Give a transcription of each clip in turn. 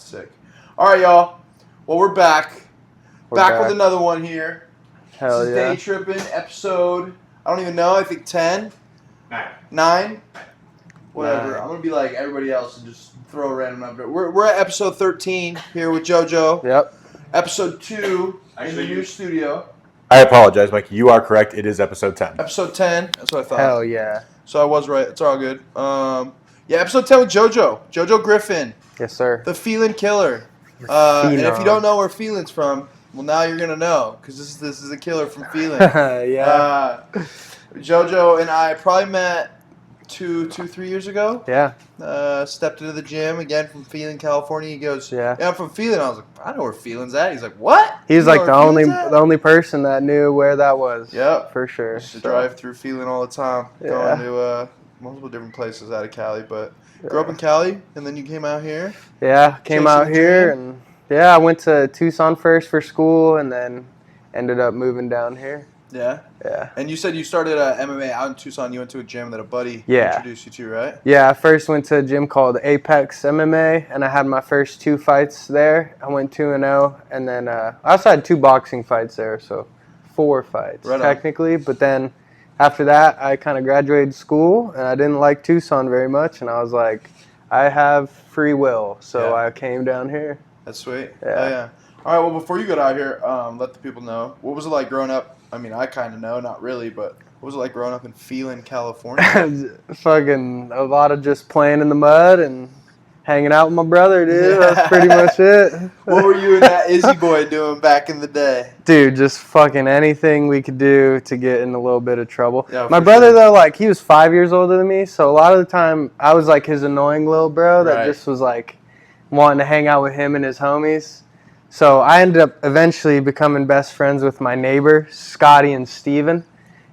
Sick. All right, y'all. Well, we're back. Back with another one here. Hell this is yeah. Day Tripping, episode, I don't even know, I think 10? 9? Whatever. 9. I'm going to be like everybody else and just throw a random number. We're at episode 13 here with Jojo. Yep. Episode 2 in the new studio. I apologize, Mike. You are correct. It is episode 10. Episode 10. That's what I thought. Hell yeah. So I was right. It's all good. Yeah, episode 10 with Jojo. Jojo Griffin. Yes, sir. The Phelan killer. And if you don't know where Phelan's from, well, now you're going to know, because this is a killer from Phelan. Yeah. Jojo and I probably met 3 years ago. Yeah. Stepped into the gym again from Phelan, California. He goes, Yeah. I'm from Phelan. I was like, I know where Phelan's at. He's like, what? He's You know like where the only person that knew where that was. Yep. For sure. Used to drive through Phelan all the time, going to multiple different places out of Cali, but grew up in Cali, and then you came out here. Yeah, came out here, and I went to Tucson first for school, and then ended up moving down here. Yeah? Yeah. And you said you started MMA out in Tucson. You went to a gym that a buddy introduced you to, right? Yeah, I first went to a gym called Apex MMA, and I had my first 2 fights there. I went 2-0, and then I also had 2 boxing fights there, so 4 fights technically. But then after that, I kind of graduated school, and I didn't like Tucson very much, and I was like, I have free will, so I came down here. That's sweet. Yeah. Oh, yeah. All right, well, before you got out here, let the people know, what was it like growing up? I mean, I kind of know, not really, but what was it like growing up in Phelan, California? Fucking a lot of just playing in the mud and hanging out with my brother, dude. Yeah. That's pretty much it. What were you and that Izzy boy doing back in the day? Dude, just fucking anything we could do to get in a little bit of trouble. Yeah, my brother, though, like, he was 5 years older than me, so a lot of the time I was like his annoying little bro that just was like wanting to hang out with him and his homies. So I ended up eventually becoming best friends with my neighbor, Scotty and Steven.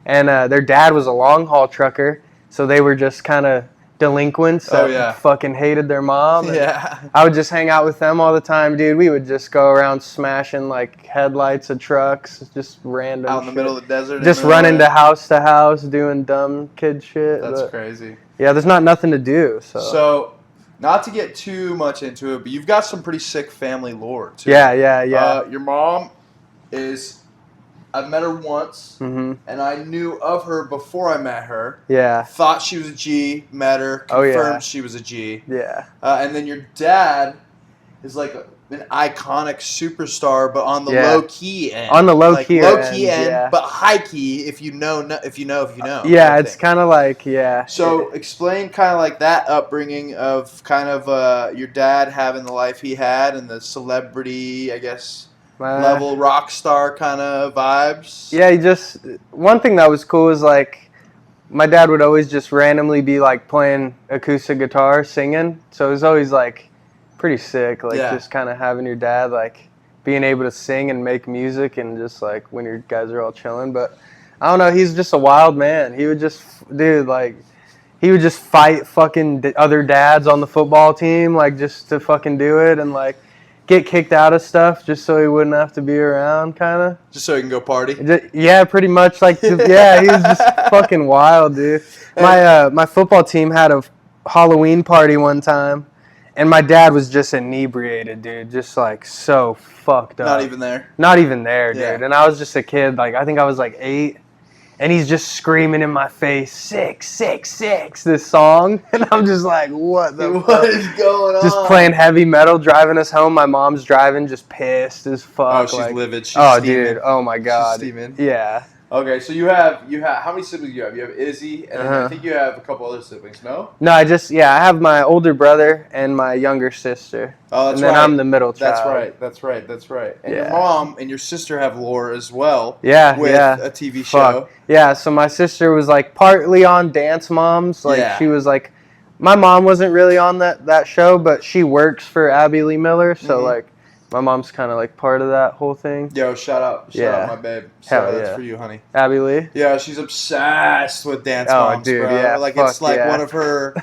And their dad was a long haul trucker, so they were just kind of delinquents that fucking hated their mom. Yeah. I would just hang out with them all the time, dude. We would just go around smashing like headlights of trucks, just random out in the middle of the desert. Just running to house, doing dumb kid shit. That's crazy. Yeah, there's nothing to do. So not to get too much into it, but you've got some pretty sick family lore too. Yeah. Your mom is, I've met her once, and I knew of her before I met her. Yeah. Thought she was a G, met her, confirmed she was a G. Yeah. And then your dad is like an iconic superstar, but on the low key end. On the low key end, but high key if you know. Yeah, it's kind of like So explain kind of like that upbringing of kind of your dad having the life he had and the celebrity, I guess, level rock star kind of vibes. Yeah, one thing that was cool is like my dad would always just randomly be like playing acoustic guitar, singing. So it was always like pretty sick, like just kind of having your dad like being able to sing and make music and just like when your guys are all chilling. But I don't know, he's just a wild man. He would just fight fucking other dads on the football team, like just to fucking do it and like get kicked out of stuff just so he wouldn't have to be around, kind of. Just so he can go party? Yeah, pretty much. Like, he was just fucking wild, dude. My football team had a Halloween party one time, and my dad was just inebriated, dude. Just, like, so fucked up. Not even there? Not even there, dude. Yeah. And I was just a kid. Like, I think I was, like, 8. And he's just screaming in my face, 666, this song. And I'm just like, what is going on? Just playing heavy metal, driving us home. My mom's driving, just pissed as fuck. Oh, she's livid. She's steaming. Dude. Oh, my God. She's steaming. Yeah. Okay, so you have how many siblings do you have? You have Izzy, and then I think you have a couple other siblings, no? No, I have my older brother and my younger sister. Oh, that's and then I'm the middle child. That's right. And your mom and your sister have lore as well. Yeah, with a TV show. Yeah, so my sister was like partly on Dance Moms. Like she was like, my mom wasn't really on that show, but she works for Abby Lee Miller, so like my mom's kind of like part of that whole thing. Yo, shout out my babe. So that's for you, honey. Abby Lee? Yeah, she's obsessed with Dance Moms, dude, bro. Yeah, like it's like one of her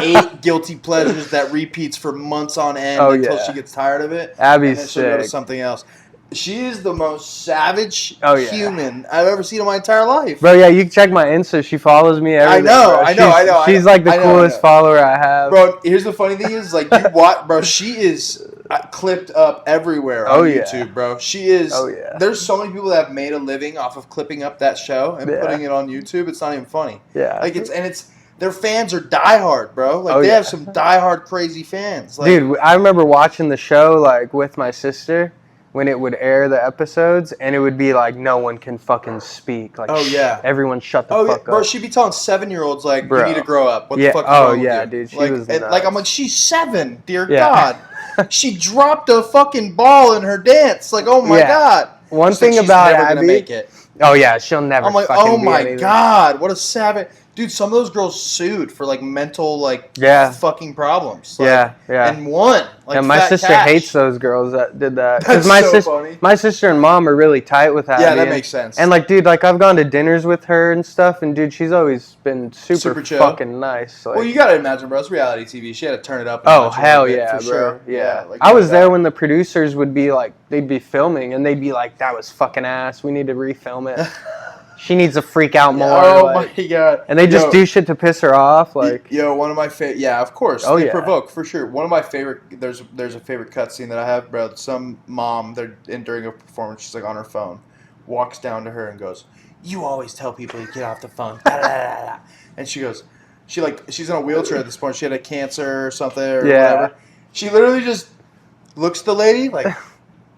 8 guilty pleasures that repeats for months on end until she gets tired of it. Abby's and then she'll go to something else. She is the most savage human I've ever seen in my entire life. Bro, yeah, you can check my Insta. She follows me every day. I know. She's like the coolest follower I have. Bro, here's the funny thing is, like, you watch, bro, she is clipped up everywhere on YouTube, bro. She is. Oh, yeah. There's so many people that have made a living off of clipping up that show and putting it on YouTube. It's not even funny. Yeah. Like it's their fans are diehard, bro. Like they have some diehard crazy fans. Like, dude, I remember watching the show like with my sister when it would air the episodes, and it would be like no one can fucking speak. Like, everyone shut the fuck up. Bro, she'd be telling 7-year-olds like, bro, you need to grow up. What the fuck is wrong with you? Dude, she like, was nuts. like I'm like, she's 7, dear God. She dropped a fucking ball in her dance. Like, oh my God. One she's thing like, about never Abby, gonna make it. Oh yeah, she'll never. I'm like, fucking oh be my anything. God, what a savage. Dude, some of those girls sued for like mental fucking problems. Like, and won. Like, and my sister hates those girls that did that. That's funny. My sister and mom are really tight with Abby. Yeah, that makes sense. And like, dude, like I've gone to dinners with her and stuff, and dude, she's always been super chill. Fucking nice. Like, well, you gotta imagine, bro. It's reality TV. She had to turn it up. Oh hell yeah, for bro. Sure. Yeah. Like, I was there when the producers would be like, they'd be filming, and they'd be like, "That was fucking ass. We need to refilm it." She needs to freak out more. Oh like, my God! And they just do shit to piss her off, like. One of my favorite. Yeah, of course. Oh, they provoke for sure. One of my favorite. There's a favorite cutscene that I have, bro. Some mom, during a performance, she's like on her phone, walks down to her and goes, "You always tell people to get off the phone." And she goes, she's in a wheelchair at this point. She had a cancer or something or whatever. She literally just looks at the lady like,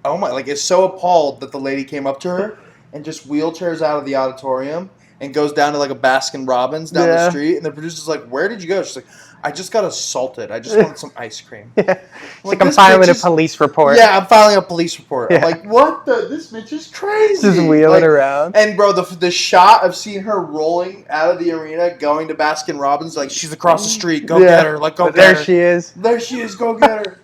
oh my, like is so appalled that the lady came up to her. And just wheelchairs out of the auditorium and goes down to like a Baskin Robbins down the street. And the producer's like, "Where did you go?" She's like, "I just got assaulted. I just wanted some ice cream." I'm filing a police report. Yeah, I'm filing a police report. I'm like, what the? This bitch is crazy. Just wheeling around. And bro, the shot of seeing her rolling out of the arena, going to Baskin Robbins, like she's across the street. Go get her. Like go get her. There she is. There she is. Go get her.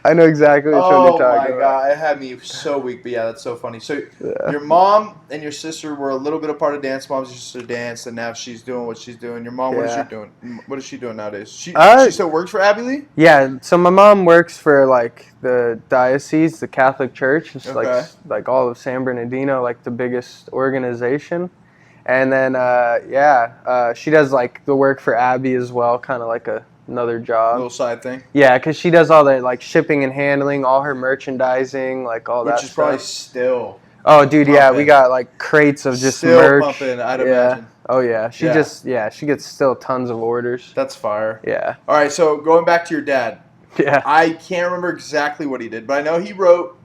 I know exactly what you're talking about. Oh my God, it had me so weak, but yeah, that's so funny. So your mom and your sister were a little bit a part of Dance Moms. Your sister danced, and now she's doing what she's doing. Your mom, what is she doing? What is she doing nowadays? She still works for Abby Lee? Yeah, so my mom works for like the diocese, the Catholic Church. It's like all of San Bernardino, like the biggest organization. And then she does like the work for Abby as well, kind of like another job. Little side thing. Yeah, because she does all the like shipping and handling, all her merchandising, like all that stuff. Which is probably still. Oh, dude, yeah, we got like crates of just still merch. Pumping, I'd imagine. Oh yeah, she gets still tons of orders. That's fire. Yeah. All right, so going back to your dad. Yeah. I can't remember exactly what he did, but I know he wrote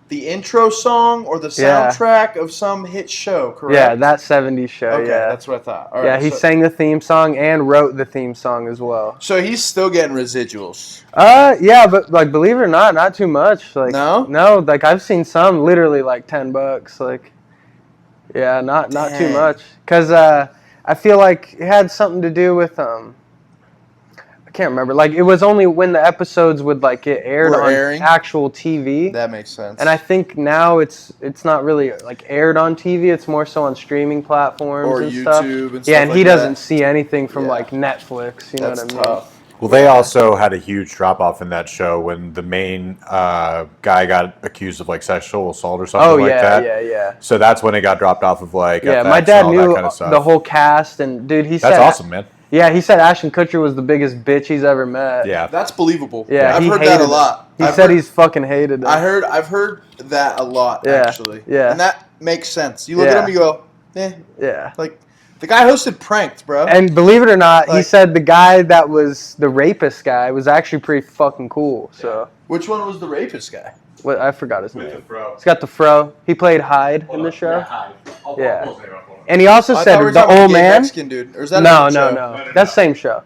the intro song or the soundtrack of some hit show, correct? Yeah, that 70s show, okay, that's what I thought. All right, he sang the theme song and wrote the theme song as well. So he's still getting residuals? Yeah, but like believe it or not too much. Like No, like I've seen some literally like $10. Like, yeah, not too much. Cause I feel like it had something to do with I can't remember. Like it was only when the episodes would like get aired on actual TV. That makes sense. And I think now it's not really like aired on TV. It's more so on streaming platforms or and YouTube stuff. And stuff. Yeah, and he doesn't see anything from like Netflix. You know what I mean? Tough. Well, they also had a huge drop off in that show when the main guy got accused of like sexual assault or something like that. Yeah. So that's when it got dropped off of like. Yeah, FX my dad and all knew that kind of stuff. the whole cast, and dude, he said that's awesome, man. Yeah, he said Ashton Kutcher was the biggest bitch he's ever met. Yeah, that's believable. Yeah, I've heard that a lot. He said he's fucking hated it. I've heard that a lot actually. Yeah, and that makes sense. You look at him, you go, yeah. Like the guy hosted Pranked, bro. And believe it or not, he said the guy that was the rapist guy was actually pretty fucking cool. So which one was the rapist guy? What I forgot his name. He's got the fro. He played Hyde in the show. Yeah. And he also said the old man. Mexican dude. Or is that no. That's the same show.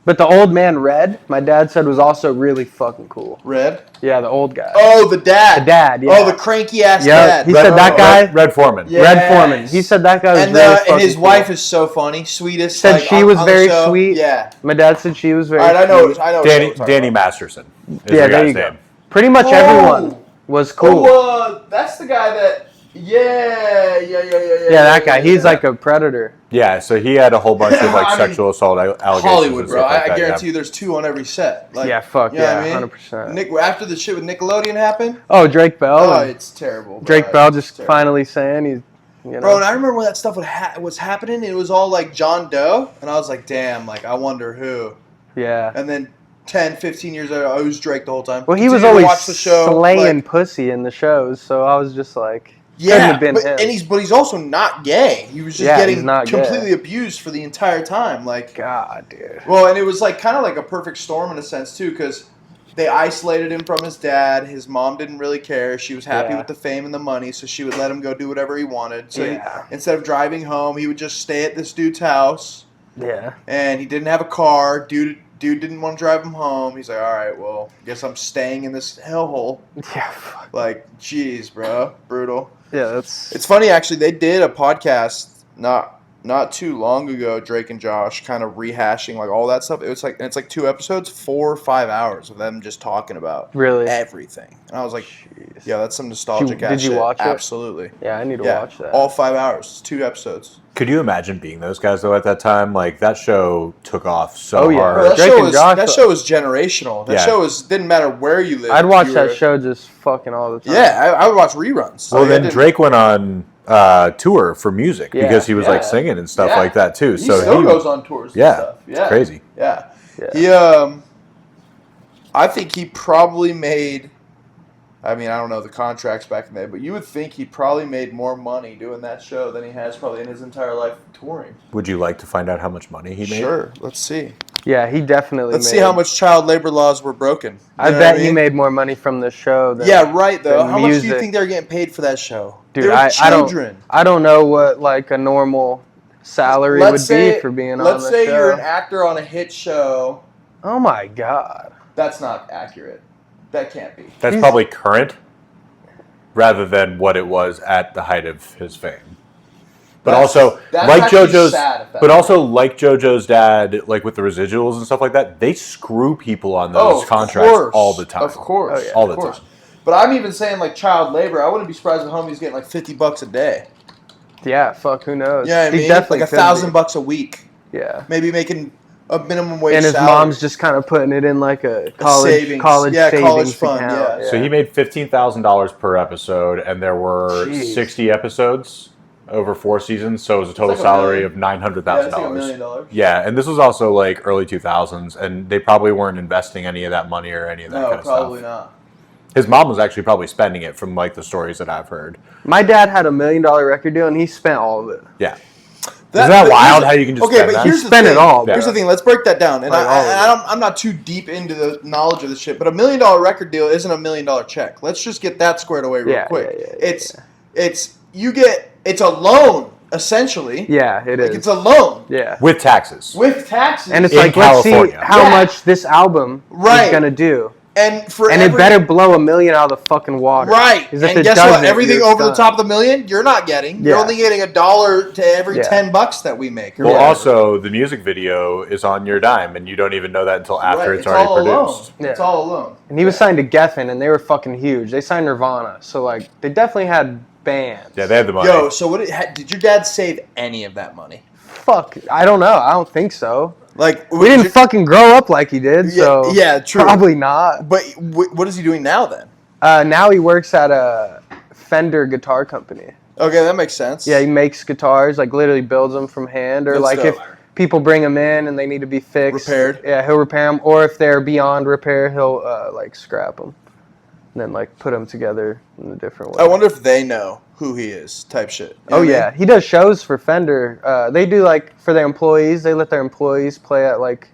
But the old man, Red, my dad said was also really fucking cool. Red? Yeah, the old guy. Oh, the dad. The dad, yeah. Oh, the cranky ass dad. He said that guy. Red Foreman. Yes. Red Foreman. He said that guy was really fucking cool. And his wife is so funny, sweetest. Said she was very sweet. Yeah. My dad said she was very sweet. All right, I know. Danny Masterson. Yeah, there you go. Pretty much everyone was cool. Oh, that's the guy that. Yeah, that guy. He's like a predator. Yeah, so he had a whole bunch of like sexual assault allegations. Hollywood, bro. Like I guarantee you, there's 2 on every set. Like, yeah, fuck yeah, I mean? 100%. After the shit with Nickelodeon happened. Oh, Drake Bell. Oh, it's terrible. Bro. Drake Bell just finally saying he's. You know. Bro, and I remember when that stuff was happening. It was all like John Doe, and I was like, damn, like I wonder who. Yeah. And then 10, 15 years old, I was Drake the whole time. Well, he was always slaying pussy in the shows, so I was just like, couldn't have been him. But he's also not gay. He was just getting completely abused for the entire time. Like, God, dude. Well, and it was like kind of like a perfect storm in a sense too, because they isolated him from his dad. His mom didn't really care. She was happy with the fame and the money, so she would let him go do whatever he wanted. So instead of driving home, he would just stay at this dude's house. Yeah. And he didn't have a car. Dude didn't want to drive him home. He's like, all right, well, I guess I'm staying in this hellhole. Yeah. Like, jeez, bro. Brutal. Yeah, It's funny, actually. They did a podcast not too long ago, Drake and Josh, kind of rehashing like all that stuff. It's like 2 episodes, 4 or 5 hours of them just talking about everything. And I was like, jeez. Yeah, that's some nostalgic ass shit. Did you watch it? Absolutely. Yeah, I need to watch that. All 5 hours, 2 episodes. Could you imagine being those guys though at that time? Like that show took off so hard. Bro, that show was generational. That show didn't matter where you lived. I'd watch that show just fucking all the time. Yeah, I would watch reruns. Well, then Drake went on tour for music because he was like singing and stuff like that too. He still goes on tours. And stuff. It's crazy. Yeah, he. I think he probably made. I mean, I don't know the contracts back in the day, but you would think he probably made more money doing that show than he has probably in his entire life touring. Would you like to find out how much money he made? Sure, let's see. Yeah, he definitely. Let's see how much child labor laws were broken. I bet he made more money from the show than though. How much do you think they're getting paid for that show? Dude, I don't know what like a normal salary would be for being on the show. Let's say you're an actor on a hit show. Oh my God. That's not accurate. That can't be. That's probably current rather than what it was at the height of his fame. But also, like JoJo's dad, like with the residuals and stuff like that, they screw people on those contracts all the time. Of course. All the time. But I'm even saying like child labor. I wouldn't be surprised if homie's getting like $50 a day. Yeah, fuck, who knows? Yeah, I mean, definitely like $1,000 a week. Yeah. Maybe making a minimum wage and his salary. Mom's just kind of putting it in like a college savings fund. account. So he made $15,000 per episode, and there were 60 episodes over 4 seasons. So it was a total salary of $900,000. Yeah, that's like $1 million. Yeah, and this was also like early 2000s, and they probably weren't investing any of that money or any of that kind of stuff. No, probably not. His mom was actually probably spending it from like the stories that I've heard. My dad had $1 million record deal, and he spent all of it. Yeah. Isn't that wild how you can just spend that? Here's spend it all. Here's the thing. Let's break that down. And I'm not too deep into the knowledge of this shit, but $1 million record deal isn't $1 million check. Let's just get that squared away real quick. It's a loan essentially. Yeah, it is. It's a loan. Yeah. With taxes. And it's like, let's see how much this album is gonna do. And it better blow $1 million out of the fucking water. Right. And guess what? Everything over the top of $1 million, you're not getting. You're only getting $1 to every $10 that we make. Well, also the music video is on your dime, and you don't even know that until after it's already produced. Yeah. It's all alone. And he was signed to Geffen, and they were fucking huge. They signed Nirvana, so like they definitely had bands. Yeah, they had the money. Yo, so did your dad save any of that money? Fuck, I don't know. I don't think so. Like we didn't fucking grow up like he did, so true. Probably not. But what is he doing now then? Now he works at a Fender guitar company. Okay, that makes sense. Yeah, he makes guitars, like literally builds them from hand, or if people bring them in and they need to be fixed, repaired. Yeah, he'll repair them, or if they're beyond repair, he'll like scrap them, and then like put them together in a different way. I wonder if they know who he is, type shit. You know yeah, he does shows for Fender. They do like for their employees. They let their employees play at like,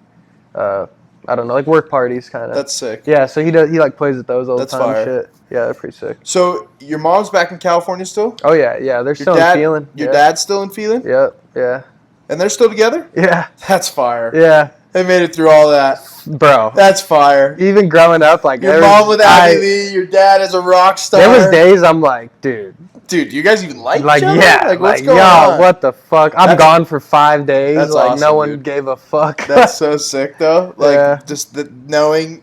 I don't know, like work parties kind of. That's sick. Yeah, so he like plays at those all the time. Fire. Shit. Yeah, they're pretty sick. So your mom's back in California still? Oh yeah, they're still in Phelan. Your dad's still in Phelan? Yep, yeah. And they're still together? Yeah. That's fire. Yeah. They made it through all that. Bro. That's fire. Even growing up, like your mom with Ivy Lee, your dad is a rock star. There was days I'm like, dude, you guys even like each other? Yeah, like what's going on? What the fuck? I'm gone for 5 days. That's like awesome, no one gave a fuck. That's so sick though. Like just knowing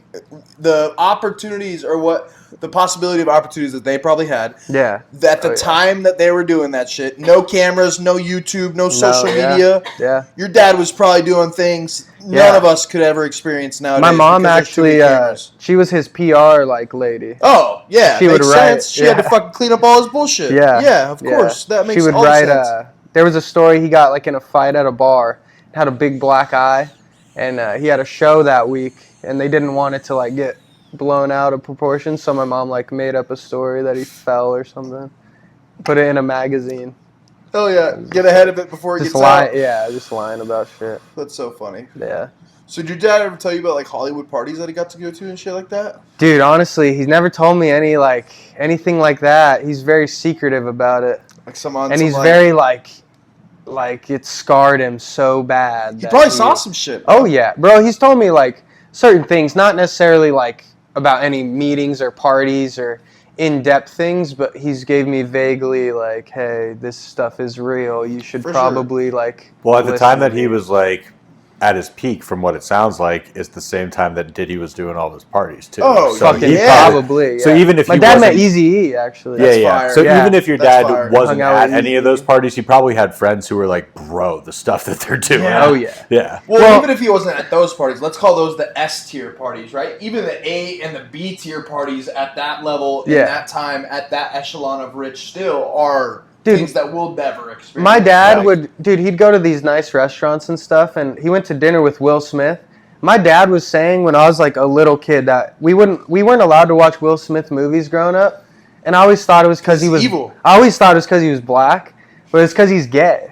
the opportunities or what the possibility of opportunities that they probably had. Yeah. At the time that they were doing that shit, no cameras, no YouTube, no social media. Yeah. Your dad was probably doing things none of us could ever experience nowadays. My mom actually, she was his PR like lady. Oh yeah, she would write. She had to fucking clean up all his bullshit. Yeah, of course. That makes all sense. She would write. There was a story he got like in a fight at a bar, had a big black eye, and he had a show that week. and they didn't want it to like get blown out of proportion, so my mom like made up a story that he fell or something, put it in a magazine. Oh yeah, get ahead of it before it gets out. Yeah, just lying about shit. That's so funny. Yeah. So did your dad ever tell you about like Hollywood parties that he got to go to and shit like that? Dude, honestly, he's never told me anything like that. He's very secretive about it. Like someone. And he's very like it scarred him so bad. He probably saw some shit. Bro. Oh yeah, bro. He's told me like certain things, not necessarily like about any meetings or parties or in-depth things, but he's gave me vaguely like, hey, this stuff is real. You should probably like. Well, at the time that he was like at his peak, from what it sounds like, is the same time that Diddy was doing all those parties too. Oh, so fucking probably. So even if my dad met Eazy-E actually. So even if your dad wasn't at any of those parties, he probably had friends who were like, bro, the stuff that they're doing. Yeah. Oh yeah. Yeah. Well, even if he wasn't at those parties, let's call those the S tier parties, right? Even the A and the B tier parties at that level, in that time, at that echelon of rich, still are. Things that we'll never experience. My dad he'd go to these nice restaurants and stuff, and he went to dinner with Will Smith. My dad was saying when I was like a little kid that we weren't allowed to watch Will Smith movies growing up, and I always thought it was because he was evil. I always thought it was because he was black, but it's because he's gay.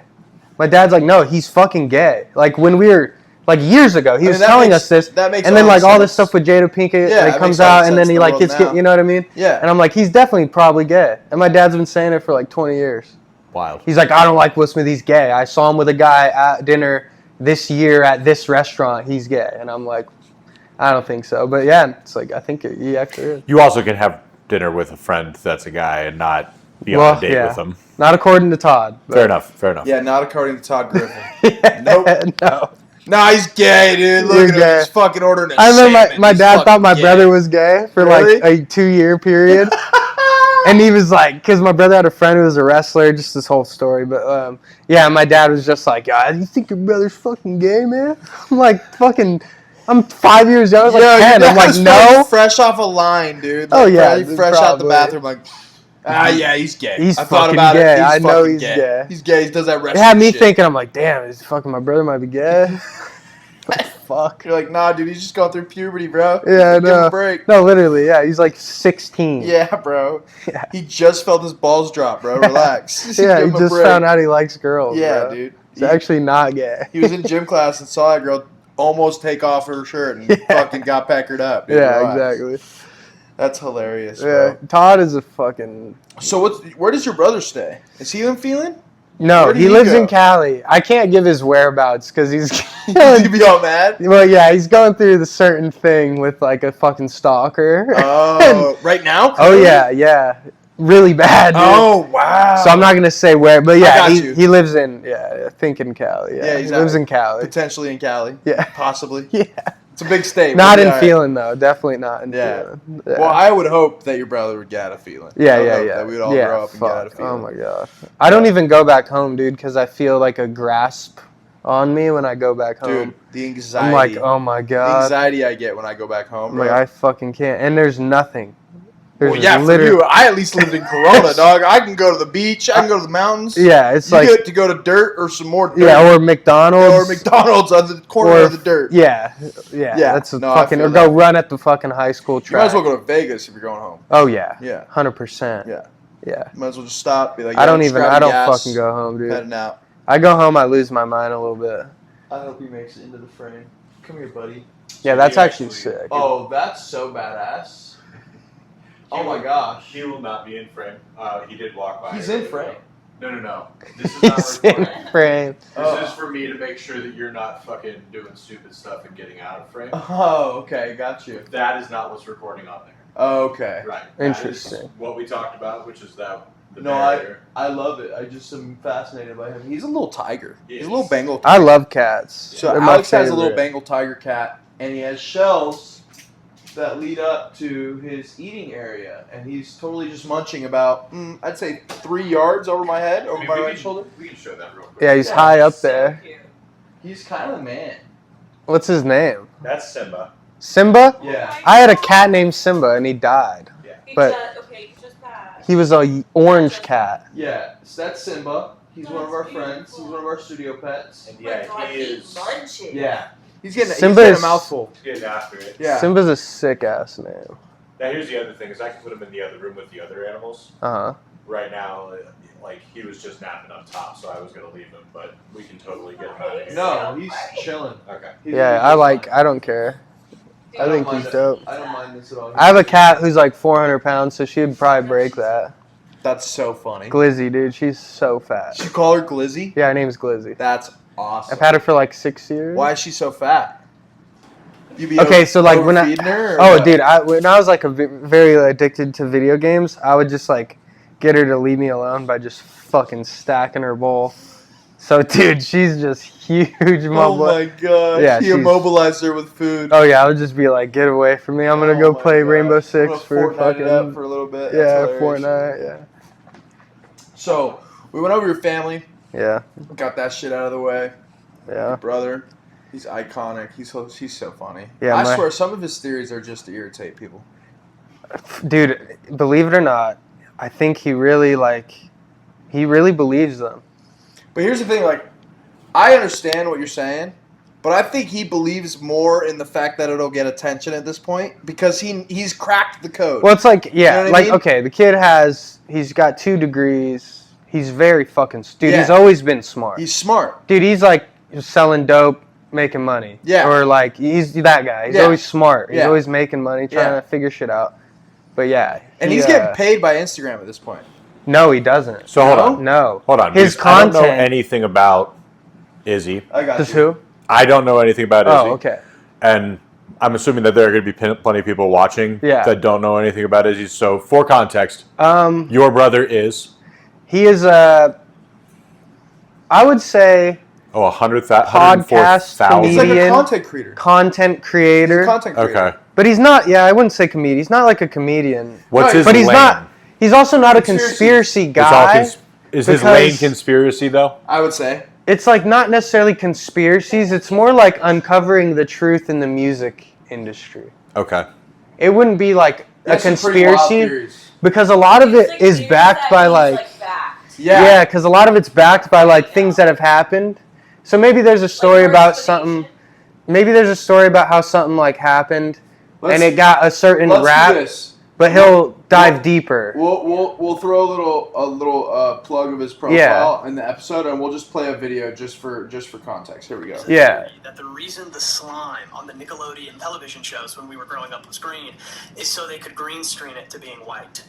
My dad's like, no, he's fucking gay. Like when we were like years ago, he was telling us this, and then like all this stuff with Jada Pinkett comes out, and then he like gets, you know what I mean? Yeah. And I'm like, he's definitely probably gay, and my dad's been saying it for like 20 years. Wild. He's like, I don't like Will Smith. He's gay. I saw him with a guy at dinner this year at this restaurant. He's gay, and I'm like, I don't think so. But yeah, it's like I think he actually is. You also can have dinner with a friend that's a guy and not be on a date with him. Not according to Todd. Fair enough. Yeah, not according to Todd Griffin. Nope. No. Nah, he's gay, dude. Look at him. He's fucking ordering a I remember salmon. my dad thought my brother was gay for like a 2-year period. And he was like, because my brother had a friend who was a wrestler, just this whole story. But yeah, my dad was just like, you think your brother's fucking gay, man? I'm like, I'm 5 years young. I was like 10. I'm like, no. Fresh off a line, dude. Like, fresh out the bathroom, like, yeah, he's gay. He's I thought fucking about gay. it. I know he's gay. He's gay. He does that wrestling It had me shit. thinking, I'm like, damn, is fucking my brother might be gay? Fuck. You're like, nah, dude, he's just going through puberty, bro. Yeah, Give him a break. No, literally, yeah. He's like 16. Yeah, bro. Yeah. He just felt his balls drop, bro. Relax. Yeah, he just found out he likes girls. Yeah, bro. dude. He's actually not gay. He was in gym class and saw a girl almost take off her shirt and fucking got peckered up. Dude. Yeah, Relax. exactly. That's hilarious, bro. Yeah, Todd is a fucking... So where does your brother stay? Is he in Phelan? No, he lives in Cali. I can't give his whereabouts because he's... He'd be all mad? Well, yeah, he's going through the certain thing with like a fucking stalker. Oh, right now? Oh, yeah. Really bad, dude. Oh, wow. So I'm not going to say where, but yeah, he lives in, I think in Cali. Yeah, he lives in Cali. Potentially in Cali. Yeah. Possibly. Yeah. It's a big state. Not in Phelan, though. Definitely not in Phelan. Yeah. Well, I would hope that your brother would get out of Phelan. Yeah. That we would all grow up and get out of Phelan. Oh, my God. I don't even go back home, dude, because I feel like a grasp on me when I go back home. Dude, the anxiety. I'm like, oh, my God. The anxiety I get when I go back home, bro. Like, I fucking can't. And there's nothing. Well, yeah, for you, I at least lived in Corona, dog. I can go to the beach. I can go to the mountains. Yeah, it's like... You get to go to dirt or some more dirt. Yeah, or McDonald's. Or McDonald's on the corner of the dirt. Yeah. That's fucking... Or go run at the fucking high school track. You might as well go to Vegas if you're going home. Oh, yeah. Yeah. 100%. Yeah. Yeah. Might as well just stop. Be like, I don't fucking go home, dude. Heading out. I go home, I lose my mind a little bit. I hope he makes it into the frame. Come here, buddy. Yeah, that's actually sick. Oh, that's so badass. Oh my gosh. He will not be in frame. He did walk by. He's in frame. No. This is not He's in frame. This is for me to make sure that you're not fucking doing stupid stuff and getting out of frame. Oh, okay. Got you. That is not what's recording on there. Oh, okay. Right. Interesting. That is what we talked about, which is that. I love it. I just am fascinated by him. He's a little tiger. He's a little Bengal tiger. I love cats. So Alex has a little Bengal tiger cat, and he has shelves that lead up to his eating area, and he's totally just munching about, I'd say 3 yards over my head, over my right shoulder. We can show that real quick. Yeah, he's high up there. He's kind of a man. What's his name? That's Simba. Simba? Yeah. I had a cat named Simba, and he died. Yeah. But he was a orange cat. Yeah, so that's Simba. He's one of our friends. He's one of our studio pets. And yeah, he is. Yeah. He's getting a mouthful. He's getting after it. Yeah. Simba's a sick ass name. Now here's the other thing: is I can put him in the other room with the other animals. Right now, like he was just napping up top, so I was gonna leave him, but we can totally get him out of here. No, he's chilling. Okay. I don't care. I think he's dope. I don't mind this at all. I have a cat who's like 400 pounds, so she'd probably break that. That's so funny. Glizzy, dude, she's so fat. You call her Glizzy? Yeah, her name's Glizzy. That's awesome. I've had her for like 6 years. Why is she so fat? So like when dude, when I was like very addicted to video games, I would just like get her to leave me alone by just fucking stacking her bowl. So, dude, she's just huge. Oh my god! Yeah, he immobilized her with food. Oh yeah, I would just be like, "Get away from me! I'm gonna go play Rainbow Six for fucking." It up for a little bit. Yeah, Fortnite. Yeah. So we went over your family. Yeah. Got that shit out of the way. Yeah. Your brother, he's iconic. He's so funny. Yeah. I swear, some of his theories are just to irritate people. Dude, believe it or not, I think he really believes them. But here's the thing, like, I understand what you're saying, but I think he believes more in the fact that it'll get attention at this point because he's cracked the code. Well, it's like, yeah, you know what I mean? Okay, the kid he's got 2 degrees. He's very fucking, dude, he's Yeah. always been smart. He's smart. Dude, he's like selling dope, making money. Yeah. Or like, he's that guy. He's always smart. He's always making money, trying to figure shit out. But yeah. And he's getting paid by Instagram at this point. No, he doesn't. So hold on. No. Hold on. His I content. don't know anything about Izzy. I got Just you. who? I don't know anything about Izzy. Oh, okay. And I'm assuming that there are going to be plenty of people watching that don't know anything about Izzy. So for context, your brother is? He is I would say... Oh, 100,000. Podcast He's like a content creator. Content creator. He's a content creator. Okay. But he's not, I wouldn't say comedian. He's not like a comedian. What's his But he's lane? not, he's also not a conspiracy guy. Is his lane conspiracy, though? I would say. It's like not necessarily conspiracies. It's more like uncovering the truth in the music industry. Okay. It wouldn't be like a conspiracy because a lot of it is backed by like because a lot of it's backed by like things that have happened. So maybe there's a story about something. Maybe there's a story about how something like happened, and it got a certain rap. But he'll dive deeper. We'll throw a little plug of his profile in the episode, and we'll just play a video just for context. Here we go. Yeah. That the reason the slime on the Nickelodeon television shows when we were growing up was green is so they could green screen it to being white.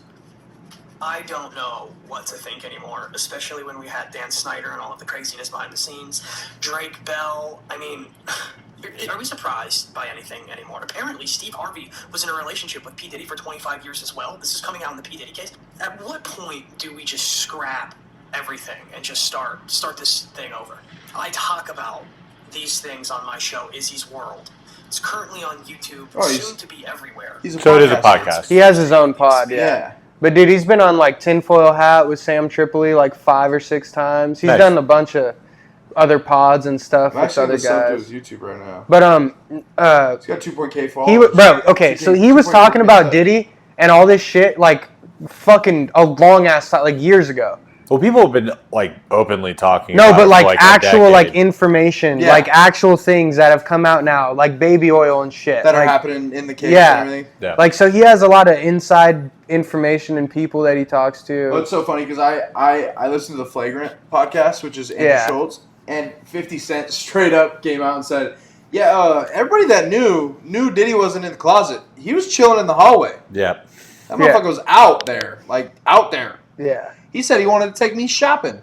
I don't know what to think anymore, especially when we had Dan Snyder and all of the craziness behind the scenes. Drake Bell, I mean, are we surprised by anything anymore? Apparently, Steve Harvey was in a relationship with P. Diddy for 25 years as well. This is coming out in the P. Diddy case. At what point do we just scrap everything and just start this thing over? I talk about these things on my show, Izzy's World. It's currently on YouTube, soon to be everywhere. So it is a podcast. He has his own pod, yeah. But dude, he's been on like Tinfoil Hat with Sam Tripoli like 5 or 6 times. He's done a bunch of other pods and stuff with other guys. His YouTube right now. But he's got 2.k followers. So he was talking about Diddy and all this shit like fucking a long ass time, like years ago. Well, people have been like openly talking. No, about but it like for, actual a like information, like actual things that have come out now, like baby oil and shit that are happening in the case and everything. Yeah. Like so, he has a lot of inside information and people that he talks to. Well, it's so funny because I listen to the Flagrant podcast, which is Andrew Schultz, and 50 Cent straight up came out and said, "Yeah, everybody that knew Diddy wasn't in the closet. He was chilling in the hallway. Yeah, that motherfucker was out there, like out there. Yeah." He said he wanted to take me shopping.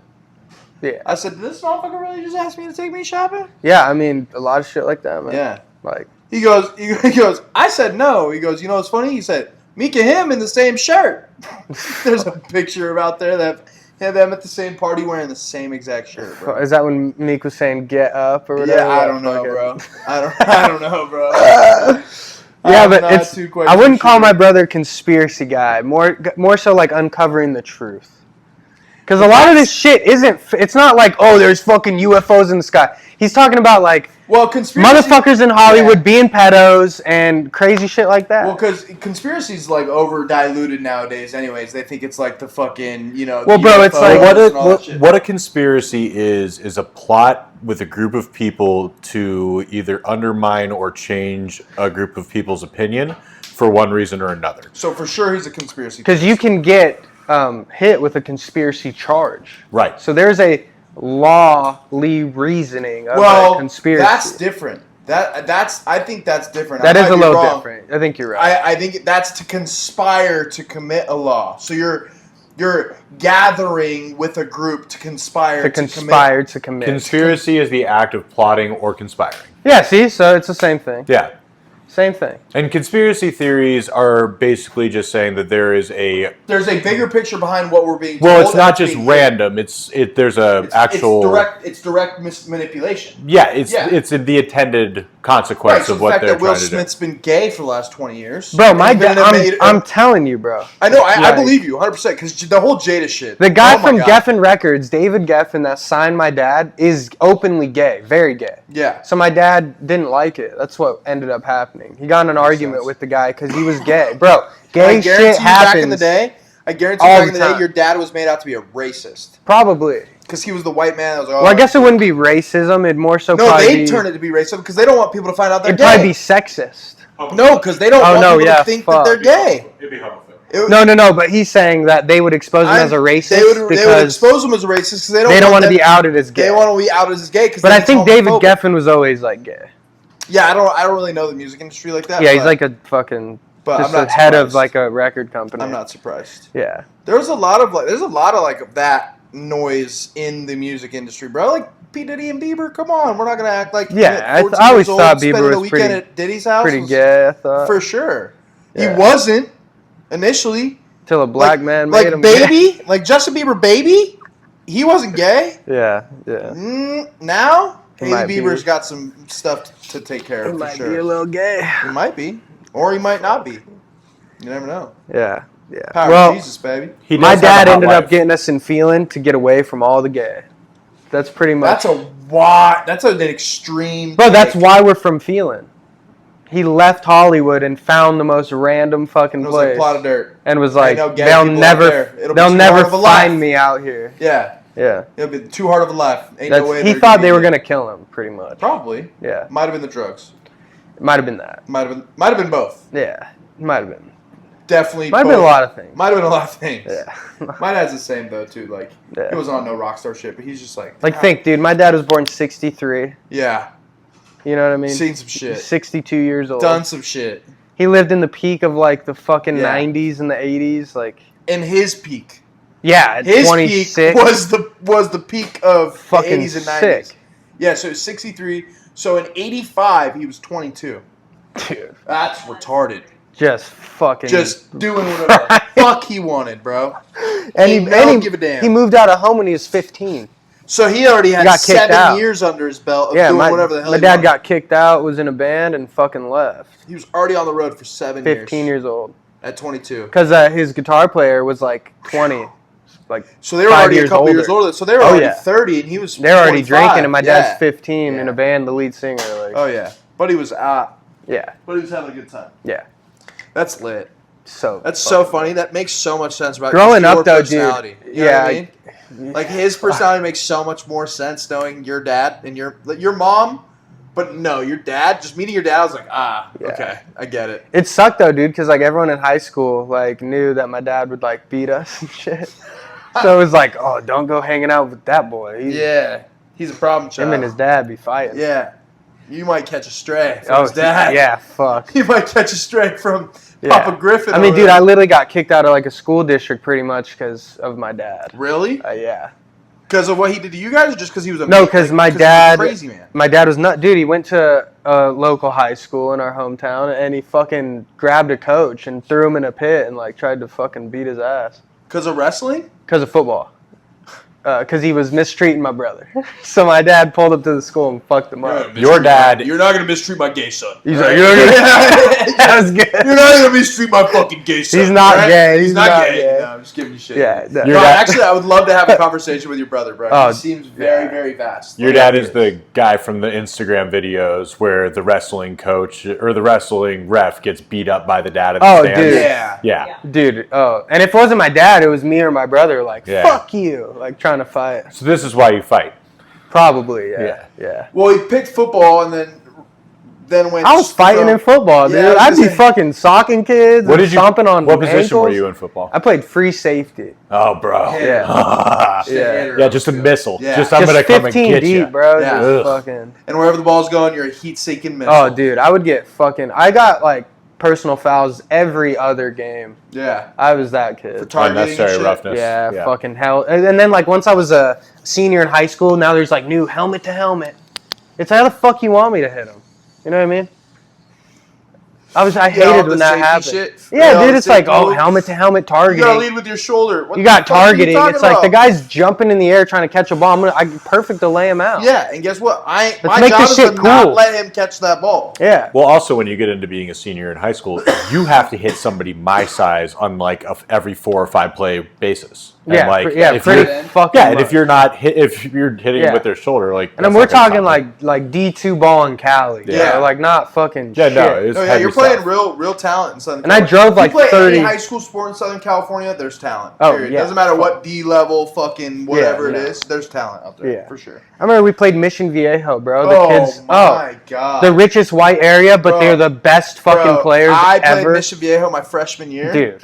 Yeah. I said, did this motherfucker really just ask me to take me shopping? Yeah, I mean, a lot of shit like that, man. Yeah. Like he goes, I said no. He goes, you know what's funny? He said, Meek and him in the same shirt. There's a picture out there that had them at the same party wearing the same exact shirt, bro. Is that when Meek was saying get up or whatever? Yeah, I don't know, bro. I don't know, bro. Yeah, but I wouldn't call my brother conspiracy guy. More so like uncovering the truth. Because a lot of this shit it's not like, oh, there's fucking UFOs in the sky. He's talking about like, motherfuckers in Hollywood being pedos and crazy shit like that. Well, because conspiracy's like over diluted nowadays anyways. They think it's like the fucking, Well, bro, it's like, what a conspiracy is a plot with a group of people to either undermine or change a group of people's opinion for one reason or another. So for sure he's a conspiracy. Because you can get hit with a conspiracy charge. Right. So there's a lawly reasoning of a conspiracy. That's different. I think that's different. That is a little different. I think you're right. I think that's to conspire to commit a law. So you're gathering with a group to conspire to commit. Conspiracy is the act of plotting or conspiring. Yeah, see? So it's the same thing. Yeah. Same thing. And conspiracy theories are basically just saying that there's a bigger picture behind what we're being told. Well, it's not just random. There's actual it's direct manipulation. Yeah, it's the intended consequence of what they're trying to do. The fact that Will Smith's been gay for the last 20 years. Bro, my dad, I'm telling you, bro. I know, I believe you 100% because the whole Jada shit. The guy from Geffen Records, David Geffen, that signed my dad, is openly gay, very gay. Yeah. So my dad didn't like it. That's what ended up happening. He got in an argument with the guy because he was gay. Bro, gay shit happens. Back in the day, I guarantee back in the day, your dad was made out to be a racist. Probably. Because he was the white man that was like, well, I guess it wouldn't be racism. It'd more so probably they'd turn it to be racism because they don't want people to find out they're gay. It'd probably be sexist. No, because they don't want people to think that they're gay. It'd be homophobic. No, but he's saying that they would expose him as a racist. They would expose him as a racist because they don't want to be outed as gay. They want to be outed as gay. But I think David Geffen was always like gay. Yeah, I don't really know the music industry like that. Yeah, he's like a fucking just the head of like a record company. I'm not surprised. Yeah. There's a lot of that noise in the music industry, bro. Like P. Diddy and Bieber, come on, we're not gonna act like I always thought Bieber was pretty at Diddy's house. Pretty gay, I thought. For sure. Yeah. He wasn't initially. Till a black man made him baby, gay. Like Justin Bieber, baby. He wasn't gay. Yeah. Now Haley Bieber's got some stuff to take care of. He might sure. be a little gay. He might be, or he might not be. You never know. Yeah. Power of Jesus, baby. My dad ended up getting us in Phelan to get away from all the gay. That's pretty much. That's an extreme. Bro, that's why we're from Phelan. He left Hollywood and found the most random fucking place. Like a plot of dirt. And was like, they'll never find me out here. Yeah. Yeah. It'll be too hard of a life. Ain't no way. He thought they were gonna kill him, pretty much. Probably. Yeah. Might have been the drugs. Might have been that. Might have been both. Yeah. Might have been. Definitely. Might have been a lot of things. Might have been a lot of things. Yeah. My dad's the same though too. Like he was on no rock star shit, but he's just like. Think, dude. My dad was born 63. Yeah. You know what I mean? Seen some shit. 62 years old. Done some shit. He lived in the peak of like the fucking 90s and the 80s, like. In his peak. Yeah, at his 26. Peak was the peak of fucking the 80s and 90s. Sick. Yeah, so 63. So in 85, he was 22. Dude, that's retarded. Just doing whatever the fuck he wanted, bro. And he don't give a damn. He moved out of home when he was 15. So he already had 7 years under his belt of doing whatever the hell my dad got kicked out, was in a band, and fucking left. He was already on the road for 7 years. 15 years old. At 22. Because his guitar player was like 20. So they were already a couple years older. So they were already 30, and he was. They were already drinking, and my dad's 15 in a band, the lead singer. Oh yeah, but he was yeah, but he was having a good time. Yeah, that's lit. That's so funny. That makes so much sense about growing up though, dude. You know what I mean? Like his personality makes so much more sense knowing your dad and your mom. But no, your dad, just meeting your dad, I was like, okay, I get it. It sucked though, dude, because like everyone in high school like knew that my dad would like beat us and shit. So it was like, oh, don't go hanging out with that boy. He's a problem child. Him and his dad be fighting. Yeah. You might catch a stray from his dad. Yeah, fuck. You might catch a stray from Papa Griffin. I mean, dude, I literally got kicked out of like a school district pretty much because of my dad. Really? Yeah. Because of what he did to you guys, or just because he was a no? Because my dad, crazy man. My dad was not. Dude, he went to a local high school in our hometown, and he fucking grabbed a coach and threw him in a pit and like tried to fucking beat his ass. Because of wrestling? Because of football. Because he was mistreating my brother. So my dad pulled up to the school and fucked him up. Your dad... You're not going to mistreat my gay son. He's like, that was good. You're not going to mistreat my fucking gay son. He's not gay. He's not gay. No, I'm just giving you shit. Yeah. No, actually, I would love to have a conversation with your brother, bro. He seems very, very vast. Your dad is the guy from the Instagram videos where the wrestling coach or the wrestling ref gets beat up by the dad at the stands. Dude. Yeah. Dude, and if it wasn't my dad, it was me or my brother, like, fuck you, like trying to fight. So this is why you fight. Probably, yeah. Well, he picked football and then went. I was fighting in football, dude. Yeah, I'd be fucking socking kids and stomping on What position ankles. were you in football? I played free safety. Oh, bro. Yeah. Just a missile. Yeah. Just I'm gonna come and 15 get deep, you, bro. Yeah. Just fucking. And wherever the ball's going, you're a heat-seeking missile. Oh, dude, I would get fucking. I got like personal fouls every other game. Yeah. I was that kid. For targeting unnecessary and shit. roughness. Yeah, fucking hell. And then like once I was a senior in high school, now there's like new helmet to helmet. It's how the fuck you want me to hit them? You know what I mean? I hated when that happened. Shit. Yeah, dude, it's like, helmet to helmet targeting. You gotta lead with your shoulder. You got targeting. It's like about? the guy's jumping in the air trying to catch a ball. I'm perfect to lay him out. Yeah, and guess what? My make job this is shit to not cool. let him catch that ball. Yeah. Well, also when you get into being a senior in high school, you have to hit somebody my size on like every 4 or 5 play basis. And Yeah, like, pretty fucking. and if you're not if you're hitting them with their shoulder, like, and then we're talking like D2 ball in Cali. Yeah. Like not fucking. Yeah, shit. no, You're playing real talent in Southern. And I drove like you play 30. any high school sport in Southern California, there's talent. Oh, Period. yeah. Doesn't matter what D level, fucking whatever it no. is. There's talent out there for sure. I remember we played Mission Viejo, bro. The kids. My God. The richest white area, but they're the best fucking players I ever. played Mission Viejo my freshman year. Dude.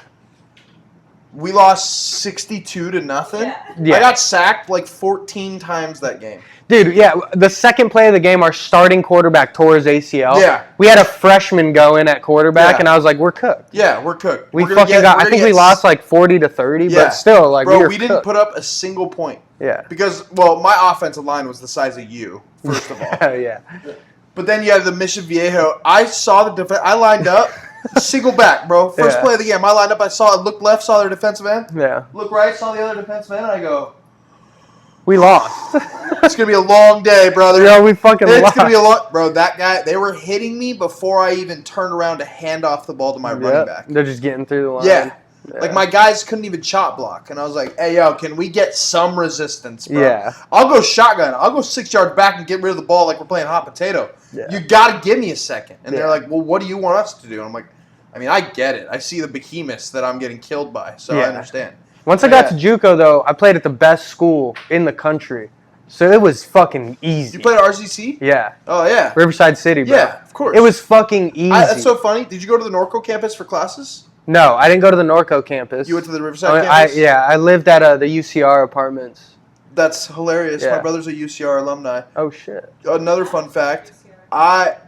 We lost 62-0. Yeah. I got sacked like 14 times that game. Dude, yeah, the second play of the game, our starting quarterback tore his ACL. Yeah. We had a freshman go in at quarterback, Yeah. and I was like, we're cooked. Yeah, we're cooked. We fucking got, I think we lost like 40-30, but still, like, bro, we were we didn't cooked. put up a single point. Yeah. Because, well, my offensive line was the size of you, first of all. Yeah. But then you had the Mission Viejo. I saw the defense. I lined up, single back, bro. First play of the game. I lined up. I looked left, saw their defensive end. Yeah. Look right, saw the other defensive end, and I go, we lost. it's going to be a long day, brother. Yeah, we fucking lost. It's going to be a long... Bro, that guy, they were hitting me before I even turned around to hand off the ball to my running back. They're just getting through the line. Yeah. Like, my guys couldn't even chop block. And I was like, hey, yo, can we get some resistance, bro? Yeah. I'll go shotgun. I'll go 6 yards back and get rid of the ball like we're playing hot potato. Yeah. You got to give me a second. And they're like, well, what do you want us to do? And I'm like, I mean, I get it. I see the behemoths that I'm getting killed by, so I understand. Once I got to JUCO, though, I played at the best school in the country. So it was fucking easy. You played at RCC? Yeah. Oh, yeah. Riverside City, bro. Yeah, of course. It was fucking easy. That's so funny. Did you go to the Norco campus for classes? No, I didn't go to the Norco campus. You went to the Riverside campus? I lived at the UCR apartments. That's hilarious. Yeah. My brother's a UCR alumni. Oh, shit. Another fun fact.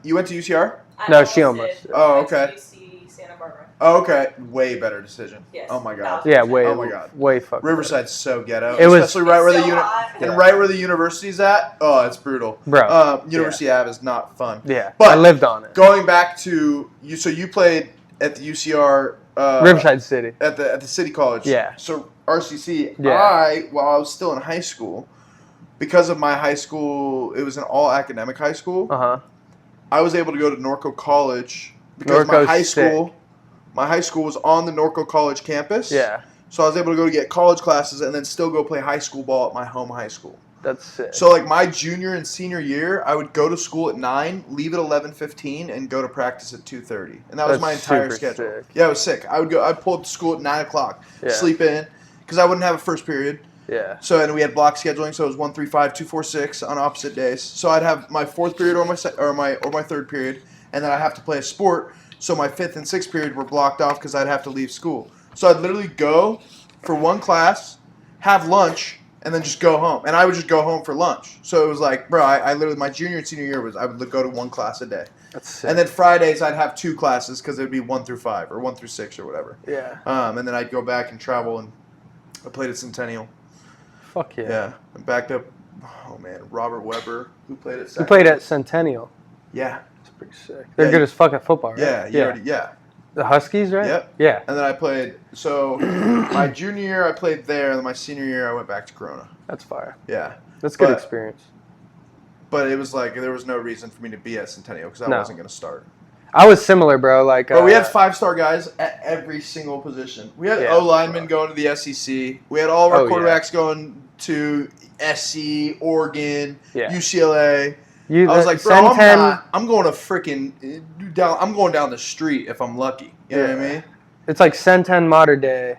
You went to UCR? No, she almost did. Oh, okay. UC Santa Barbara. Oh, okay. Way better decision. Yes. Oh, my God. Yeah, way. Oh, my God. Way fucking. Riverside's so ghetto. It was- especially right where It's the so hot. and right where the university's at. Oh, it's brutal. Bro. University Ave is not fun. Yeah. But I lived on it. Going back to you, so you played at the UCR Riverside City. at the City College. Yeah. So RCC. Yeah. While I was still in high school, because of my high school, it was an all academic high school. I was able to go to Norco College because my high school was on the Norco College campus. Yeah. So I was able to go to get college classes and then still go play high school ball at my home high school. That's sick. So like my junior and senior year, I would go to school at 9, leave at 11:15, and go to practice at 2:30, and that was That's my entire super schedule. sick. Yeah, it was sick. I'd pull up to school at 9 o'clock, sleep in, because I wouldn't have a first period. Yeah. So and we had block scheduling, so it was 1, 3, 5, 2, 4, 6 on opposite days. So I'd have my fourth period or my third period, and then I'd have to play a sport. So my fifth and sixth period were blocked off because I'd have to leave school. So I'd literally go for one class, have lunch, and then just go home. And I would just go home for lunch. So it was like, bro, I literally, my junior and senior year I would go to one class a day. That's sick. And then Fridays I'd have 2 classes because it would be 1 through 5 or 1 through 6 or whatever. Yeah. And then I'd go back and travel, and I played at Centennial. Fuck yeah. Yeah. And backed up, oh man, Robert Weber, who played at You played at Centennial. Yeah. That's pretty sick. They're good as fuck at football, right? Yeah. The Huskies, right? Yep. Yeah. And then I played, so my junior year I played there, and then my senior year I went back to Corona. That's fire. Yeah. That's good experience. But it was like, there was no reason for me to be at Centennial because I wasn't going to start. I was similar, bro. Like, But we had 5-star guys at every single position. We had O-linemen going to the SEC. We had all of our quarterbacks going to SC, Oregon, UCLA. I was like, bro, I'm going to freaking I'm going down the street if I'm lucky. You know what I mean? It's like Centen modern day.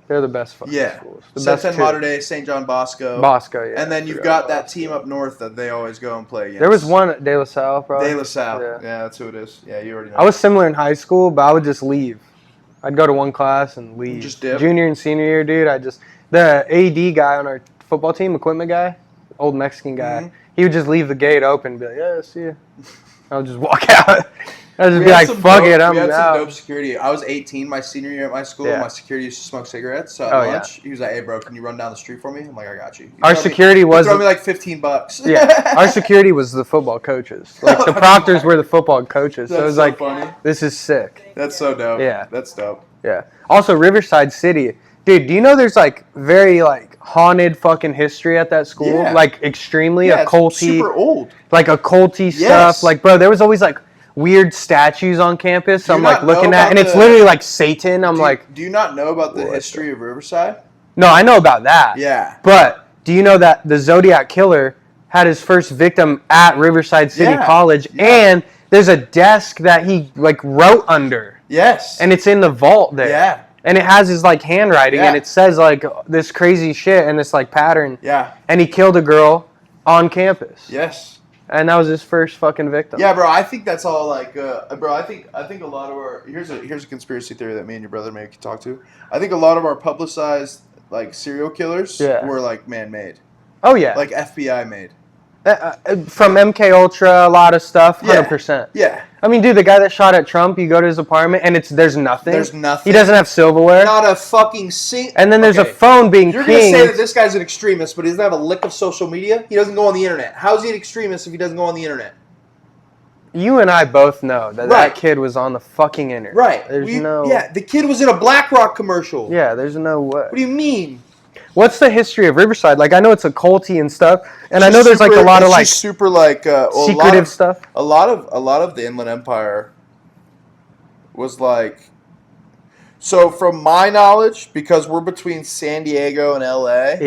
They're the best fucking Yeah. schools. The Saint best Mater Dei, St. John Bosco. Bosco, yeah. And then you've got that team up north that they always go and play against. There was one at De La Salle, probably. De La Salle. Yeah, that's who it is. Yeah, you already know. I was similar in high school, but I would just leave. I'd go to one class and leave. Just dip? Junior and senior year, dude, the AD guy on our football team, equipment guy, old Mexican guy, he would just leave the gate open and be like, yeah, see ya. I would just walk out. I'd just be like, fuck it, I'm out. We had some dope security. I was 18 my senior year at my school. Yeah. My security used to smoke cigarettes. So at lunch, he was like, hey, bro, can you run down the street for me? I'm like, I got you. Our security was... throw me like $15. Yeah, our security was the football coaches. Like, the proctors were the football coaches. So it was like, funny. This is sick. That's so dope. Yeah. That's dope. Yeah. Also, Riverside City. Dude, do you know there's, like, very, like, haunted fucking history at that school? Yeah. Like, extremely occulty. It's super old. Like, occulty stuff. Like, bro, there was always, like, weird statues on campus. So I'm, like, looking at, and it's literally, like, Satan. Do you not know about the history of Riverside? No, I know about that. Yeah. But do you know that the Zodiac Killer had his first victim at Riverside City College? Yeah. And there's a desk that he, like, wrote under. Yes. And it's in the vault there. Yeah. And it has his, like, handwriting, and it says, like, this crazy shit and this, like, pattern. Yeah. And he killed a girl on campus. Yes. And that was his first fucking victim. Yeah, bro. I think that's all, like, bro. I think a lot of our here's a conspiracy theory that me and your brother maybe could talk to. I think a lot of our publicized, like, serial killers were, like, man-made. Oh yeah. Like FBI made. From MK Ultra, a lot of stuff. 100%. Yeah. I mean, dude, the guy that shot at Trump, you go to his apartment and there's nothing. There's nothing. He doesn't have silverware. Not a fucking sink. And then there's a phone being pinged. You're going to say that this guy's an extremist, but he doesn't have a lick of social media? He doesn't go on the internet. How is he an extremist if he doesn't go on the internet? You and I both know that that kid was on the fucking internet. Right. There's no... Yeah, the kid was in a BlackRock commercial. Yeah, there's no way. What do you mean? What's the history of Riverside? Like, I know it's occulty and stuff, and I know there's, like, a lot of, like, super, like, secretive stuff. A lot of the Inland Empire was, like... So, from my knowledge, because we're between San Diego and L.A.,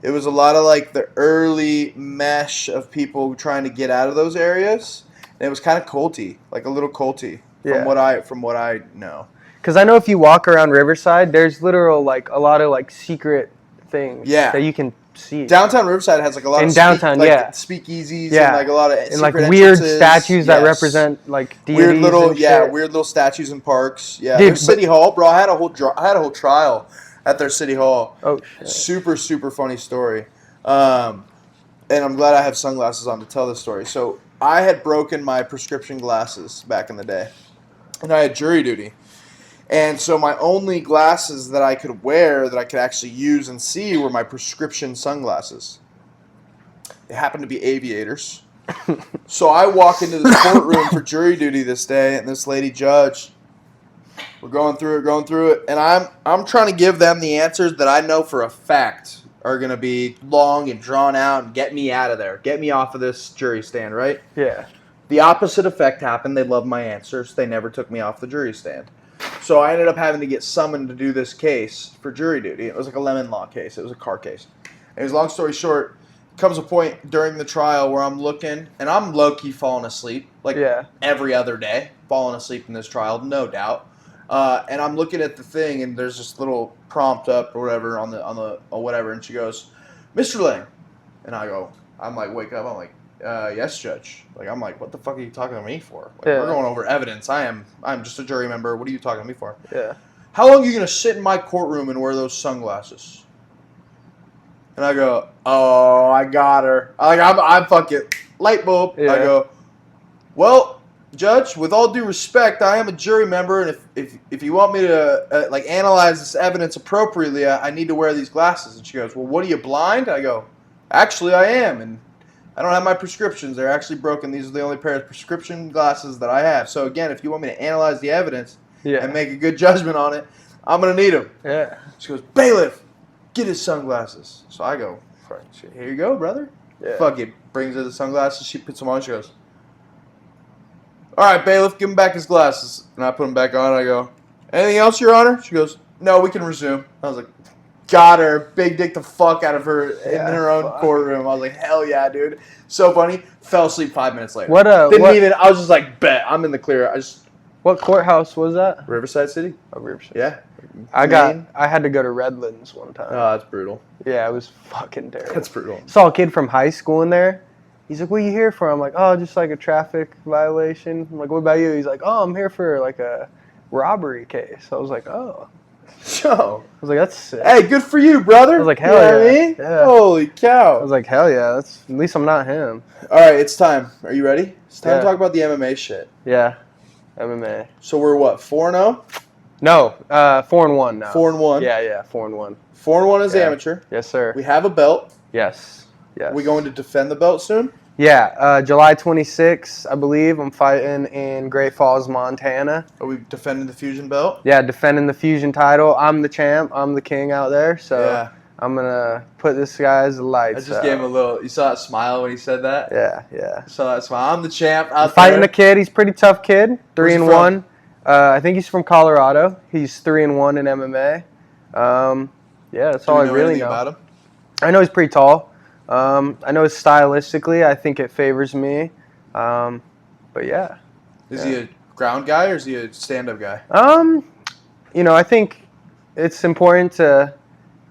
it was a lot of, like, the early mesh of people trying to get out of those areas, and it was kind of culty, like a little culty, from what I know. Because I know if you walk around Riverside, there's literal, like, a lot of, like, secret things that you can see. Downtown Riverside has, like, a lot of speakeasies and, like, a lot of and, like, weird statues that represent, like, deities weird little and shit. Weird little statues in parks. Yeah, dude, City Hall, bro. I had a whole trial at their City Hall. Oh shit! Super super funny story. And I'm glad I have sunglasses on to tell this story. So I had broken my prescription glasses back in the day, and I had jury duty. And so my only glasses that I could wear that I could actually use and see were my prescription sunglasses. They happened to be aviators. So I walk into this courtroom for jury duty this day, and this lady judge, we're going through it, and I'm trying to give them the answers that I know for a fact are going to be long and drawn out and get me out of there, get me off of this jury stand, right? Yeah. The opposite effect happened. They loved my answers. They never took me off the jury stand. So I ended up having to get summoned to do this case for jury duty. It was like a lemon law case. It was a car case. Anyways, long story short, comes a point during the trial where I'm looking, and I'm low-key falling asleep, like every other day, falling asleep in this trial, no doubt. And I'm looking at the thing, and there's this little prompt up or whatever on the or whatever, and she goes, "Mr. Lang," and I'm like, wake up, I'm like, yes, Judge. Like, I'm like, what the fuck are you talking to me for? Like, we're going over evidence. I'm just a jury member. What are you talking to me for? Yeah. How long are you gonna sit in my courtroom and wear those sunglasses? And I go, oh, I got her. I'm fucking light bulb. Yeah. I go, well, Judge, with all due respect, I am a jury member, and if you want me to like analyze this evidence appropriately, I need to wear these glasses. And she goes, well, what are you, blind? I go, actually, I am, and I don't have my prescriptions. They're actually broken. These are the only pair of prescription glasses that I have. So, again, if you want me to analyze the evidence and make a good judgment on it, I'm going to need them. Yeah. She goes, bailiff, get his sunglasses. So I go, here you go, brother. Yeah. Fuck it. Brings her the sunglasses. She puts them on. She goes, all right, bailiff, give him back his glasses. And I put them back on. I go, anything else, Your Honor? She goes, no, we can resume. I was like, got her, big dick the fuck out of her in her own courtroom. I was like, hell yeah, dude. So funny. Fell asleep 5 minutes later. I was just like, bet, I'm in the clear. What courthouse was that? Riverside City. Oh, Riverside. Yeah. I had to go to Redlands one time. Oh, that's brutal. Yeah, it was fucking terrible. That's brutal. Saw a kid from high school in there. He's like, what are you here for? I'm like, oh, just like a traffic violation. I'm like, what about you? He's like, oh, I'm here for like a robbery case. I was like, oh. Yo. I was like, that's sick. Hey, good for you, brother. I was like, hell you know yeah. What I mean? Yeah. Holy cow. I was like, hell yeah. At least I'm not him. All right, it's time. Are you ready? It's time to Yeah. talk about the MMA shit. Yeah. MMA. So we're what, 4-0? No, 4-1 now. 4-1. Yeah, 4-1. 4-1 as Yeah. amateur. Yes, sir. We have a belt. Yes. Are we going to defend the belt soon? Yeah, July 26th, I believe. I'm fighting in Great Falls, Montana. Are we defending the Fusion belt? Yeah, defending the Fusion title. I'm the champ. I'm the king out there. So Yeah. I'm going to put this guy's I lights just gave him a little. You saw that smile when he said that? Yeah. I saw that smile. I'm the champ I'm out fighting there. a kid. He's a pretty tough kid. Where's he 3-1. I think he's from Colorado. He's 3-1 in MMA. Yeah, that's all I really know. About him? I know he's pretty tall. I know stylistically, I think it favors me. But yeah. Is he a ground guy or is he a stand-up guy? I think it's important to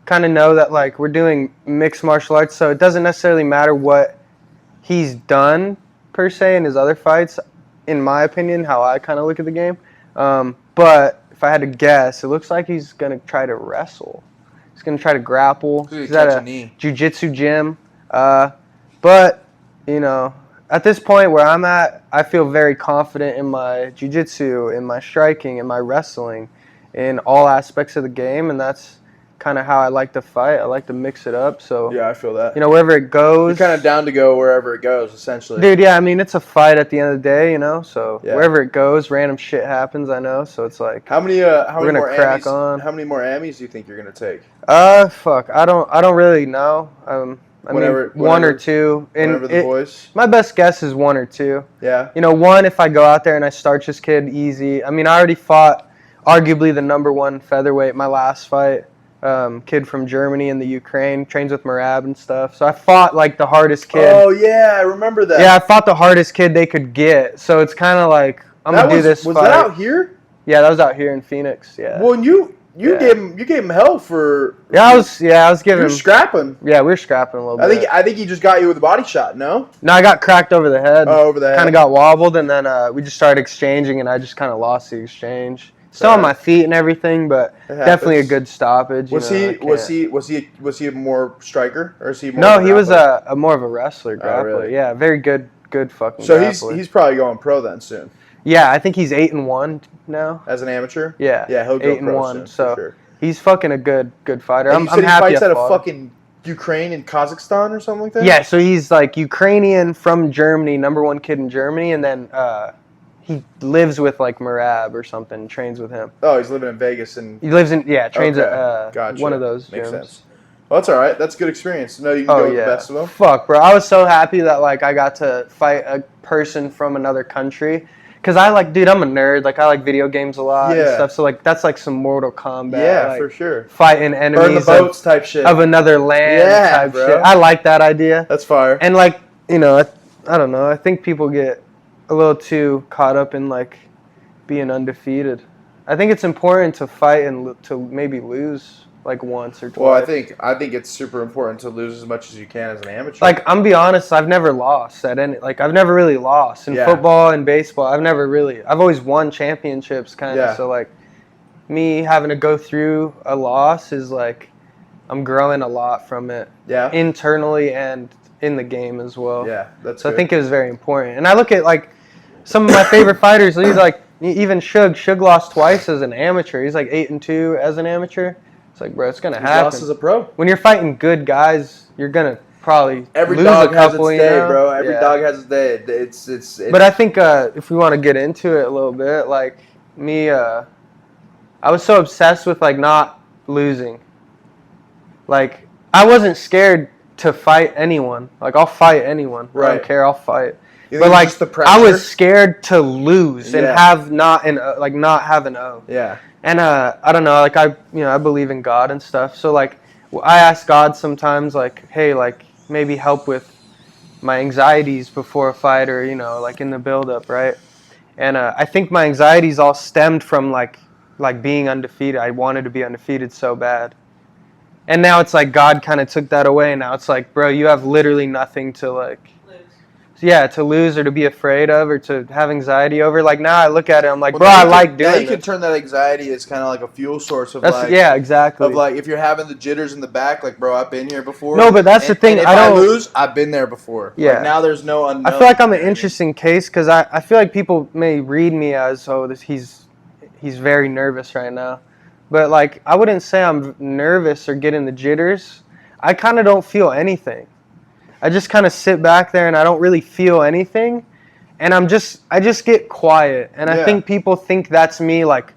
kind of know that like we're doing mixed martial arts, so it doesn't necessarily matter what he's done per se in his other fights. In my opinion, how I kind of look at the game. But if I had to guess, it looks like he's gonna try to wrestle. He's gonna try to grapple. He's at a jiu-jitsu gym. But, at this point where I'm at, I feel very confident in my jiu-jitsu, in my striking, in my wrestling, in all aspects of the game, and that's kind of how I like to fight. I like to mix it up. So yeah, I feel that. Wherever it goes. You're kind of down to go wherever it goes, essentially. Dude, yeah, I mean, it's a fight at the end of the day, So yeah. Wherever it goes, random shit happens, I know. So it's like how many we're more gonna crack Emmys, on. How many more Emmys do you think you're gonna take? Fuck, I don't really know. I mean, one or two. Whatever the boys. My best guess is one or two. Yeah. One, if I go out there and I starch this kid easy. I mean, I already fought arguably the #1 featherweight my last fight. Kid from Germany and the Ukraine, trains with Merab and stuff. So I fought like the hardest kid. Oh yeah, I remember that. Yeah, I fought the hardest kid they could get. So it's kind of like I'm gonna do this. Was fight. that out here? Yeah, that was out here in Phoenix. Yeah. Well, you gave him hell for. Yeah, I was giving. You were scrapping. Yeah, we were scrapping a little bit. I think he just got you with a body shot. No. No, I got cracked over the head. Oh, over the head. Kind of got wobbled, and then we just started exchanging, and I just kind of lost the exchange. Still on my feet and everything, but definitely a good stoppage. Was he a more striker or is he more? No, he was a more of a wrestler, grappler. Oh, really? Yeah, very good fucking. So grappler. he's probably going pro then soon. Yeah, I think he's 8-1 now. As an amateur. Yeah, he'll go 8-1. pro soon, so for sure. He's fucking a good fighter. And I'm happy. He fights out of fucking Ukraine and Kazakhstan or something like that. Yeah, so he's like Ukrainian from Germany, #1 kid in Germany, and then he lives with like Merab or something, trains with him. Oh, he's living in Vegas and he lives in trains at gotcha. one of those Makes gyms. Sense. Well, that's all right. That's a good experience to know you can go with the best of them. Fuck, bro. I was so happy that like I got to fight a person from another country. Cause I'm a nerd. Like I like video games a lot and stuff. So like that's like some Mortal Kombat. Yeah, like, for sure. Fighting enemies Burn the boats type shit of another land type bro. shit. I like that idea. That's fire. And like I don't know. I think people get a little too caught up in like being undefeated. I think it's important to fight and to maybe lose like once or twice. Well, I think it's super important to lose as much as you can as an amateur. Like I'm be honest, I've never lost at any. Like I've never really lost in football and baseball. I've always won championships, kind of. So like, me having to go through a loss is like, I'm growing a lot from it. Yeah. Internally and in the game as well. Yeah, that's. So good. I think it was very important. And I look at like some of my favorite fighters. He's like even Shug. Shug lost twice as an amateur. He's like 8-2 as an amateur. It's like, bro, it's gonna happen. Lost as a pro. When you're fighting good guys, you're gonna probably every lose dog a couple, has its day, bro. Every dog has its day. It's But I think if we want to get into it a little bit, like me, I was so obsessed with like not losing. Like I wasn't scared to fight anyone. Like I'll fight anyone. Right. I don't care. I'll fight. But like I was scared to lose and have not have an O. Yeah. And I don't know, like I believe in God and stuff. So like I ask God sometimes like, hey, like maybe help with my anxieties before a fight or, like in the build up, right? And I think my anxieties all stemmed from like being undefeated. I wanted to be undefeated so bad. And now it's like God kind of took that away. Now it's like, bro, you have literally nothing to like to lose or to be afraid of or to have anxiety over. Like now I look at it, I'm like, bro, I like doing it. Now you can turn that anxiety as kind of like a fuel source of exactly. Of like if you're having the jitters in the back, like bro, I've been here before. No, but that's the thing. And if I lose, I've been there before. Yeah. Like now there's no unknown. I feel like I'm an interesting case because I feel like people may read me as he's very nervous right now, but like I wouldn't say I'm nervous or getting the jitters. I kind of don't feel anything. I just kind of sit back there and I don't really feel anything, and I just get quiet, and I think people think that's me like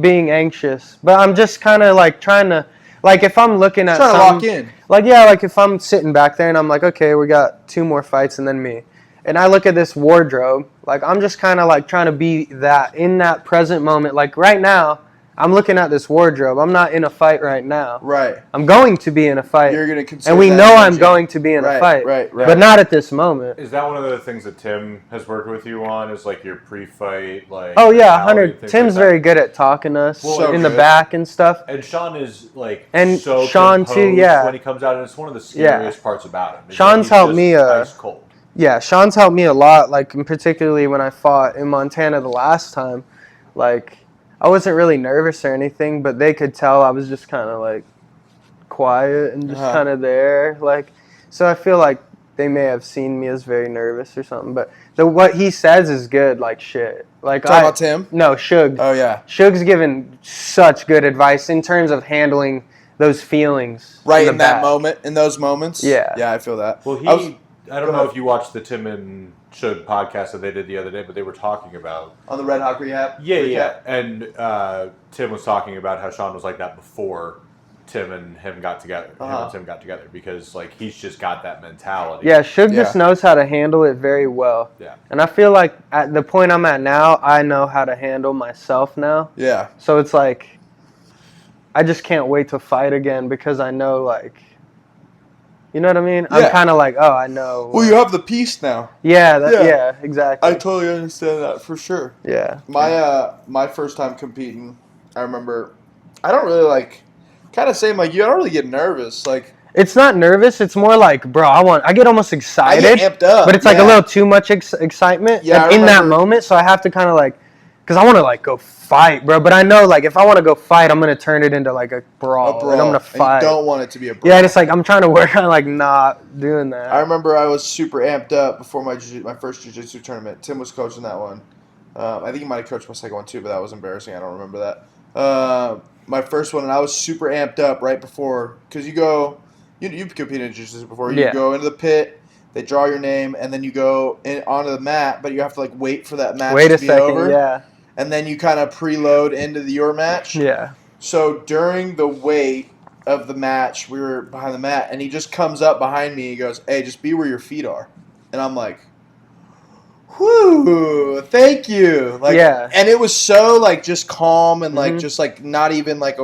being anxious, but I'm just kind of like trying to like if I'm looking at trying to lock in. Like if I'm sitting back there and I'm like, okay, we got 2 more fights and then me, and I look at this wardrobe, like I'm just kind of like trying to be that in that present moment. Like right now, I'm looking at this wardrobe. I'm not in a fight right now. Right. I'm going to be in a fight. You're going to consider and we know I'm going to be in a fight. Right. But not at this moment. Is that one of the things that Tim has worked with you on? Is like your pre-fight, like? Oh yeah, 100. Tim's very good at talking to us in the back and stuff. And Sean is like so Sean too. Yeah. When he comes out, and it's one of the scariest parts about him. Sean's helped me. Ice cold. Yeah, Sean's helped me a lot. Like, and particularly when I fought in Montana the last time, like. I wasn't really nervous or anything, but they could tell I was just kind of like quiet and just kind of there. Like, so I feel like they may have seen me as very nervous or something. But what he says is good, like shit. Like talking about Tim? No, Shug. Oh yeah, Shug's given such good advice in terms of handling those feelings. Right in that moment, in those moments. Yeah, I feel that. Well, I don't know if you watched the Tim and Shug podcast that they did the other day, but they were talking about on the Redhawk rehab. Yeah, and Tim was talking about how Sean was like that before Tim and him got together. Him and Tim got together because like he's just got that mentality. Yeah, Shug just knows how to handle it very well. Yeah, and I feel like at the point I'm at now, I know how to handle myself now. Yeah. So it's like I just can't wait to fight again because I know like. You know what I mean? Yeah. I'm kind of like, oh, I know. Well, you have the peace now. Yeah, exactly. I totally understand that for sure. Yeah. My first time competing, I remember, I don't really like, kind of saying like, you don't really get nervous. Like, it's not nervous. It's more like, bro, I get almost excited. I get amped up. But it's like a little too much excitement in that moment. So I have to kind of like, because I want to like go fight, bro. But I know like if I want to go fight, I'm gonna turn it into like a brawl. And I'm gonna fight. And you don't want it to be a brawl. Yeah, and it's like I'm trying to work on like not doing that. I remember I was super amped up before my first jiu-jitsu tournament. Tim was coaching that one. I think he might have coached my second one too, but that was embarrassing. I don't remember that. My first one, and I was super amped up right before, because you've competed in jiu-jitsu before. You go into the pit, they draw your name, and then you go onto the mat, but you have to like wait for that match to be over. Yeah. And then you kind of preload into your match. Yeah. So during the wait of the match, we were behind the mat, and he just comes up behind me. He goes, "Hey, just be where your feet are." And I'm like, "Whoo, thank you." Like, yeah. And it was so like just calm and like just like not even like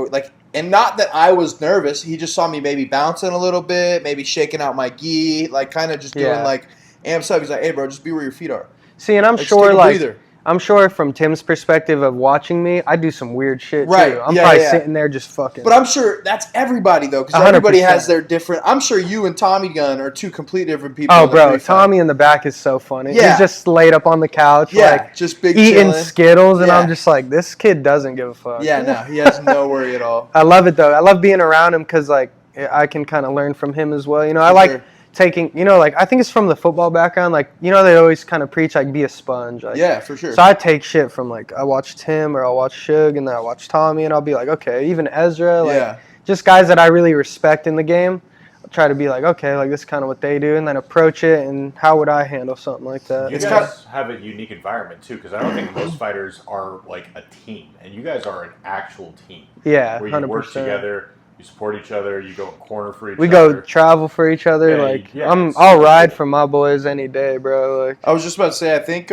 and not that I was nervous. He just saw me maybe bouncing a little bit, maybe shaking out my gi, like kind of just doing like amps up. He's like, "Hey, bro, just be where your feet are." See, and I'm sure like. I'm sure from Tim's perspective of watching me, I do some weird shit too. I'm probably sitting there just fucking. But I'm sure that's everybody though, because everybody has their different. I'm sure you and Tommy Gunn are two completely different people. Oh, bro, Tommy in the back is so funny. Yeah. He's just laid up on the couch, like just big eating chillin'. Skittles, and I'm just like, this kid doesn't give a fuck. Yeah, no, he has no worry at all. I love it though. I love being around him because like I can kind of learn from him as well. You know, I like. Taking, you know, like I think it's from the football background. Like, you know, they always kind of preach like be a sponge. Like, yeah, for sure. So I take shit from like I watch Tim or I'll watch Shug and then I watch Tommy and I'll be like, okay, even Ezra, like just guys that I really respect in the game. I'll try to be like, okay, like this is kind of what they do, and then approach it and how would I handle something like that? You guys have a unique environment too, because I don't think most fighters are like a team, and you guys are an actual team. Yeah, where you 100%. Work together. You support each other. You go in corner for each other. We go travel for each other. I'll ride for my boys any day, bro. Like I was just about to say, I think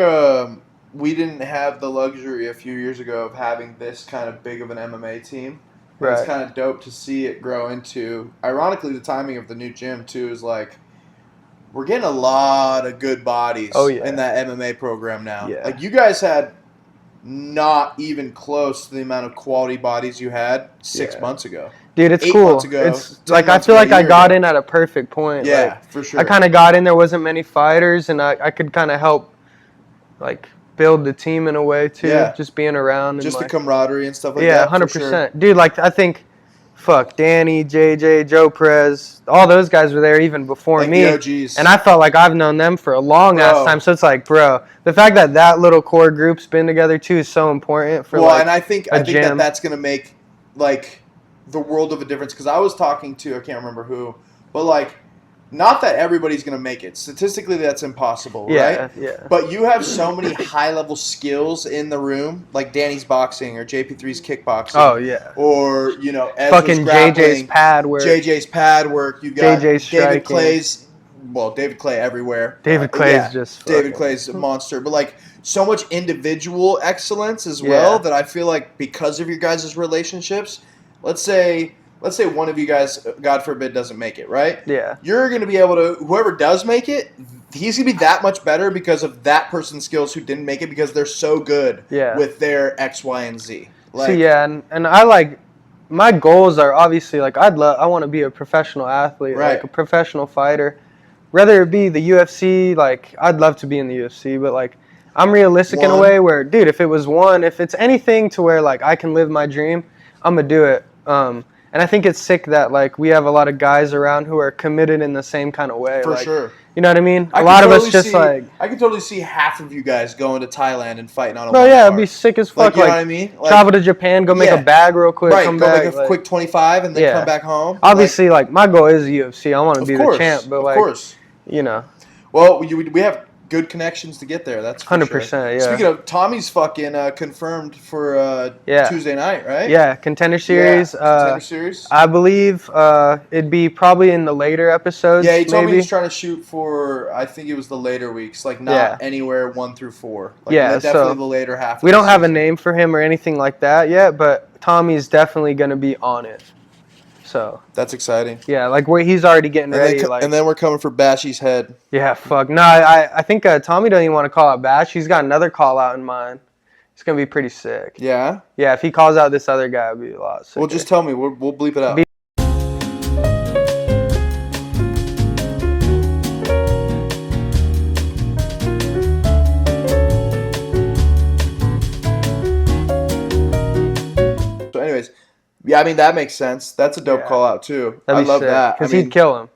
we didn't have the luxury a few years ago of having this kind of big of an MMA team. Right. It's kind of dope to see it grow into. Ironically, the timing of the new gym too is like we're getting a lot of good bodies in that MMA program now. Yeah. Like, you guys had not even close to the amount of quality bodies you had 6 months ago. Dude, it's 8 cool. months ago, It's like I feel like I got in at a perfect point. Yeah, like, for sure. I kind of got in. There wasn't many fighters, and I could kind of help, like, build the team in a way too. Yeah. Just being around. And just like, the camaraderie and stuff like yeah, that. 100%. Sure. Dude, like, I think, Danny, JJ, Joe Perez, all those guys were there even before like me. The OGs. And I felt like I've known them for a long ass time. So it's like, bro, the fact that that little core group's been together too is so important for and I think gym. that's gonna make like the world of a difference. Because I was talking to, I can't remember who, but like, not that everybody's going to make it. Statistically, that's impossible, right? Yeah. But you have so many high-level skills in the room, like Danny's boxing or JP3's kickboxing. Oh, yeah. Or, Ezra's fucking grappling. JJ's pad work. JJ's pad work. You got JJ's David Clay's, David Clay everywhere. David Clay's just David Clay's a monster. But, like, so much individual excellence as well that I feel like because of your guys' relationships, let's say one of you guys, God forbid, doesn't make it, right? Yeah. You're going to be able to, whoever does make it, he's going to be that much better because of that person's skills who didn't make it because they're so good with their X, Y, and Z. Like, and I like, my goals are obviously, like, I want to be a professional athlete, like a professional fighter. Whether it be the UFC, like, I'd love to be in the UFC, but, like, I'm realistic in a way where, dude, if it's anything to where, like, I can live my dream, I'm going to do it. And I think it's sick that, like, we have a lot of guys around who are committed in the same kind of way. For like, sure. You know what I mean? A lot of us just, like... I can totally see half of you guys going to Thailand and fighting on a Bro, yeah, it'd be sick as fuck. Like, you know what I mean? Like, travel to Japan, go make a bag real quick, come back. Go make a quick 25 and then come back home. Obviously, like, my goal is UFC. I want to be the champ, but, like, you know. Well, we have good connections to get there. That's for 100%, sure. yeah. Speaking of, Tommy's fucking confirmed for Tuesday night, right? Yeah, Contender Series. Contender Series. I believe it'd be probably in the later episodes. Yeah, he told me he's trying to shoot for, I think it was the later weeks, like not anywhere 1 through 4. Like, definitely the later half. We don't have a name for him or anything like that yet, but Tommy's definitely going to be on it. So that's exciting. Yeah, like he's already getting ready. And then we're coming for Bashy's head. Yeah, fuck. No, I think Tommy doesn't even want to call out Bash. He's got another call out in mind. It's gonna be pretty sick. Yeah. Yeah, if he calls out this other guy, it'll be a lot sicker. Well, just tell me. We'll bleep it out. So, anyways. Yeah, I mean, that makes sense. That's a dope call out, too. I love that. Because he'd kill him.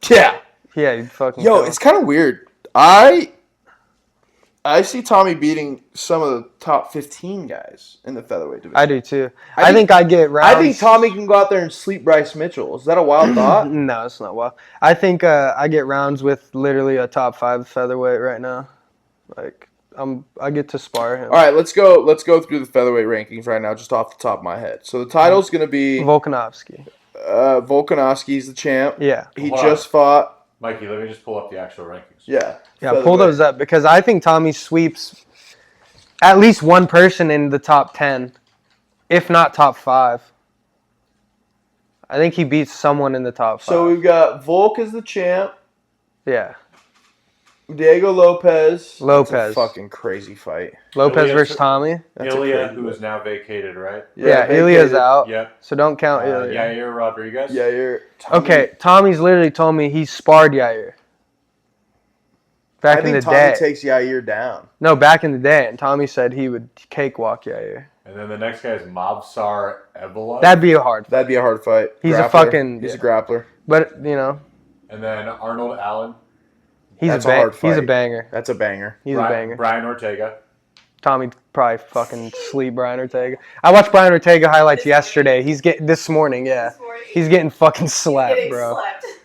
Yeah. Yeah, he'd fucking kill him. It's kind of weird. I see Tommy beating some of the top 15 guys in the featherweight division. I do, too. I think I get rounds. I think Tommy can go out there and sleep Bryce Mitchell. Is that a wild thought? No, it's not wild. I think I get rounds with literally a top 5 featherweight right now. Like... I get to spar him. All right, let's go through the featherweight rankings right now, just off the top of my head. So the title's going to be Volkanovski. Volkanovski's the champ. Yeah. He just fought. Mikey, let me just pull up the actual rankings. Yeah. Pull those up because I think Tommy sweeps at least one person in the top 10, if not top 5. I think he beats someone in the top 5. So we've got Volk as the champ. Yeah. Diego Lopez. That's a fucking crazy fight. Lopez versus Tommy. Ilya, who is now vacated, right? Yeah, Ilya's out. Yep. So don't count Ilya. Yair Rodriguez. Yair. Okay, Tommy's literally told me he sparred Yair. Back in the day. Tommy takes Yair down. No, back in the day, and Tommy said he would cakewalk Yair. And then the next guy is Mobsar Evloev. That'd be a hard fight. He's a fucking... He's a grappler. But, you know... And then Arnold Allen. He's a hard fight. He's a banger. That's a banger. He's a banger. Brian Ortega. Tommy probably fucking sleep Brian Ortega. I watched Brian Ortega highlights yesterday. He's getting this morning, He's getting fucking slapped, bro.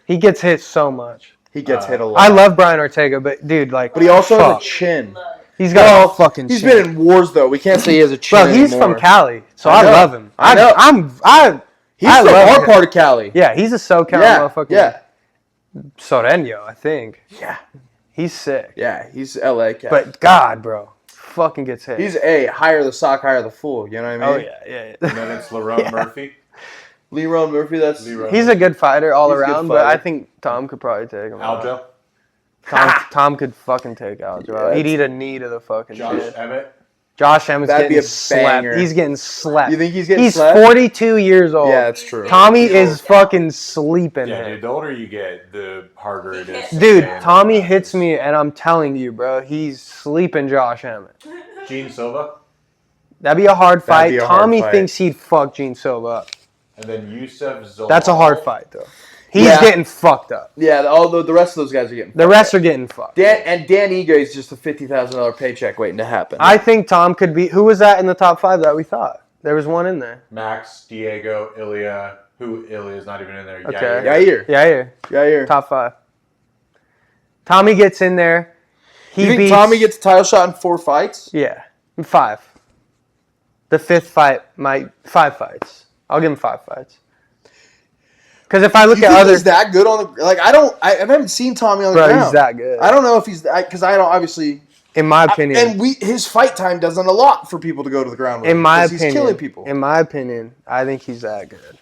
He gets hit so much. He gets hit a lot. I love Brian Ortega, but dude, like, but he also has a chin. He's got a fucking. He's chin. been in wars though. We can't say he has a chin. Bro, he's anymore. from Cali, so I love him. I know. He's from our part of Cali. Yeah, he's a SoCal motherfucker. Yeah. Soreño, I think. Yeah. He's sick. Yeah, he's LA cat. But God, bro, fucking gets hit. He's higher the sock, higher the fool. You know what I mean? Oh yeah. And then it's Lerone Murphy. Lerone Murphy, he's a good fighter all around, but I think Tom could probably take him. Aljo. Tom could fucking take out Joel. He'd eat a knee to the fucking Josh chin. Emmett. Josh Emmett's That'd be getting a slept. banger. He's getting slept. You think he's getting He's slept? 42 years old. Yeah, that's true. Tommy is fucking sleeping Yeah, him. dude. The older you get, the harder it is. to Dude, stand Tommy on hits this. me, and I'm telling you, bro, he's sleeping Josh Emmett. Gene Silva, That'd be a hard fight. be a hard Tommy fight. thinks he'd fuck Gene Silva up. and then Yusef Zolal. That's a hard fight, though. He's Yeah. getting fucked up. Yeah, all the rest of those guys are getting. The rest are getting fucked. Dan Ige is just a $50,000 paycheck waiting to happen. I think Tom could be. Who was that in the top 5 that we thought? There was one in there. Max, Diego, Ilya. Who Ilya's not even in there. Okay. Yair. Yeah. Top 5. Tommy gets in there. You think Tommy gets a title shot in 4 fights? Yeah. 5. The 5th fight might 5 fights. I'll give him 5 fights. Because if I look You at think other, he's that good on the I haven't seen Tommy on the bro, ground. he's that good. I don't know if he's because I don't obviously. In my opinion, His fight time doesn't a lot for people to go to the ground with. in my 'cause opinion, he's killing people. In my opinion, I think he's that good.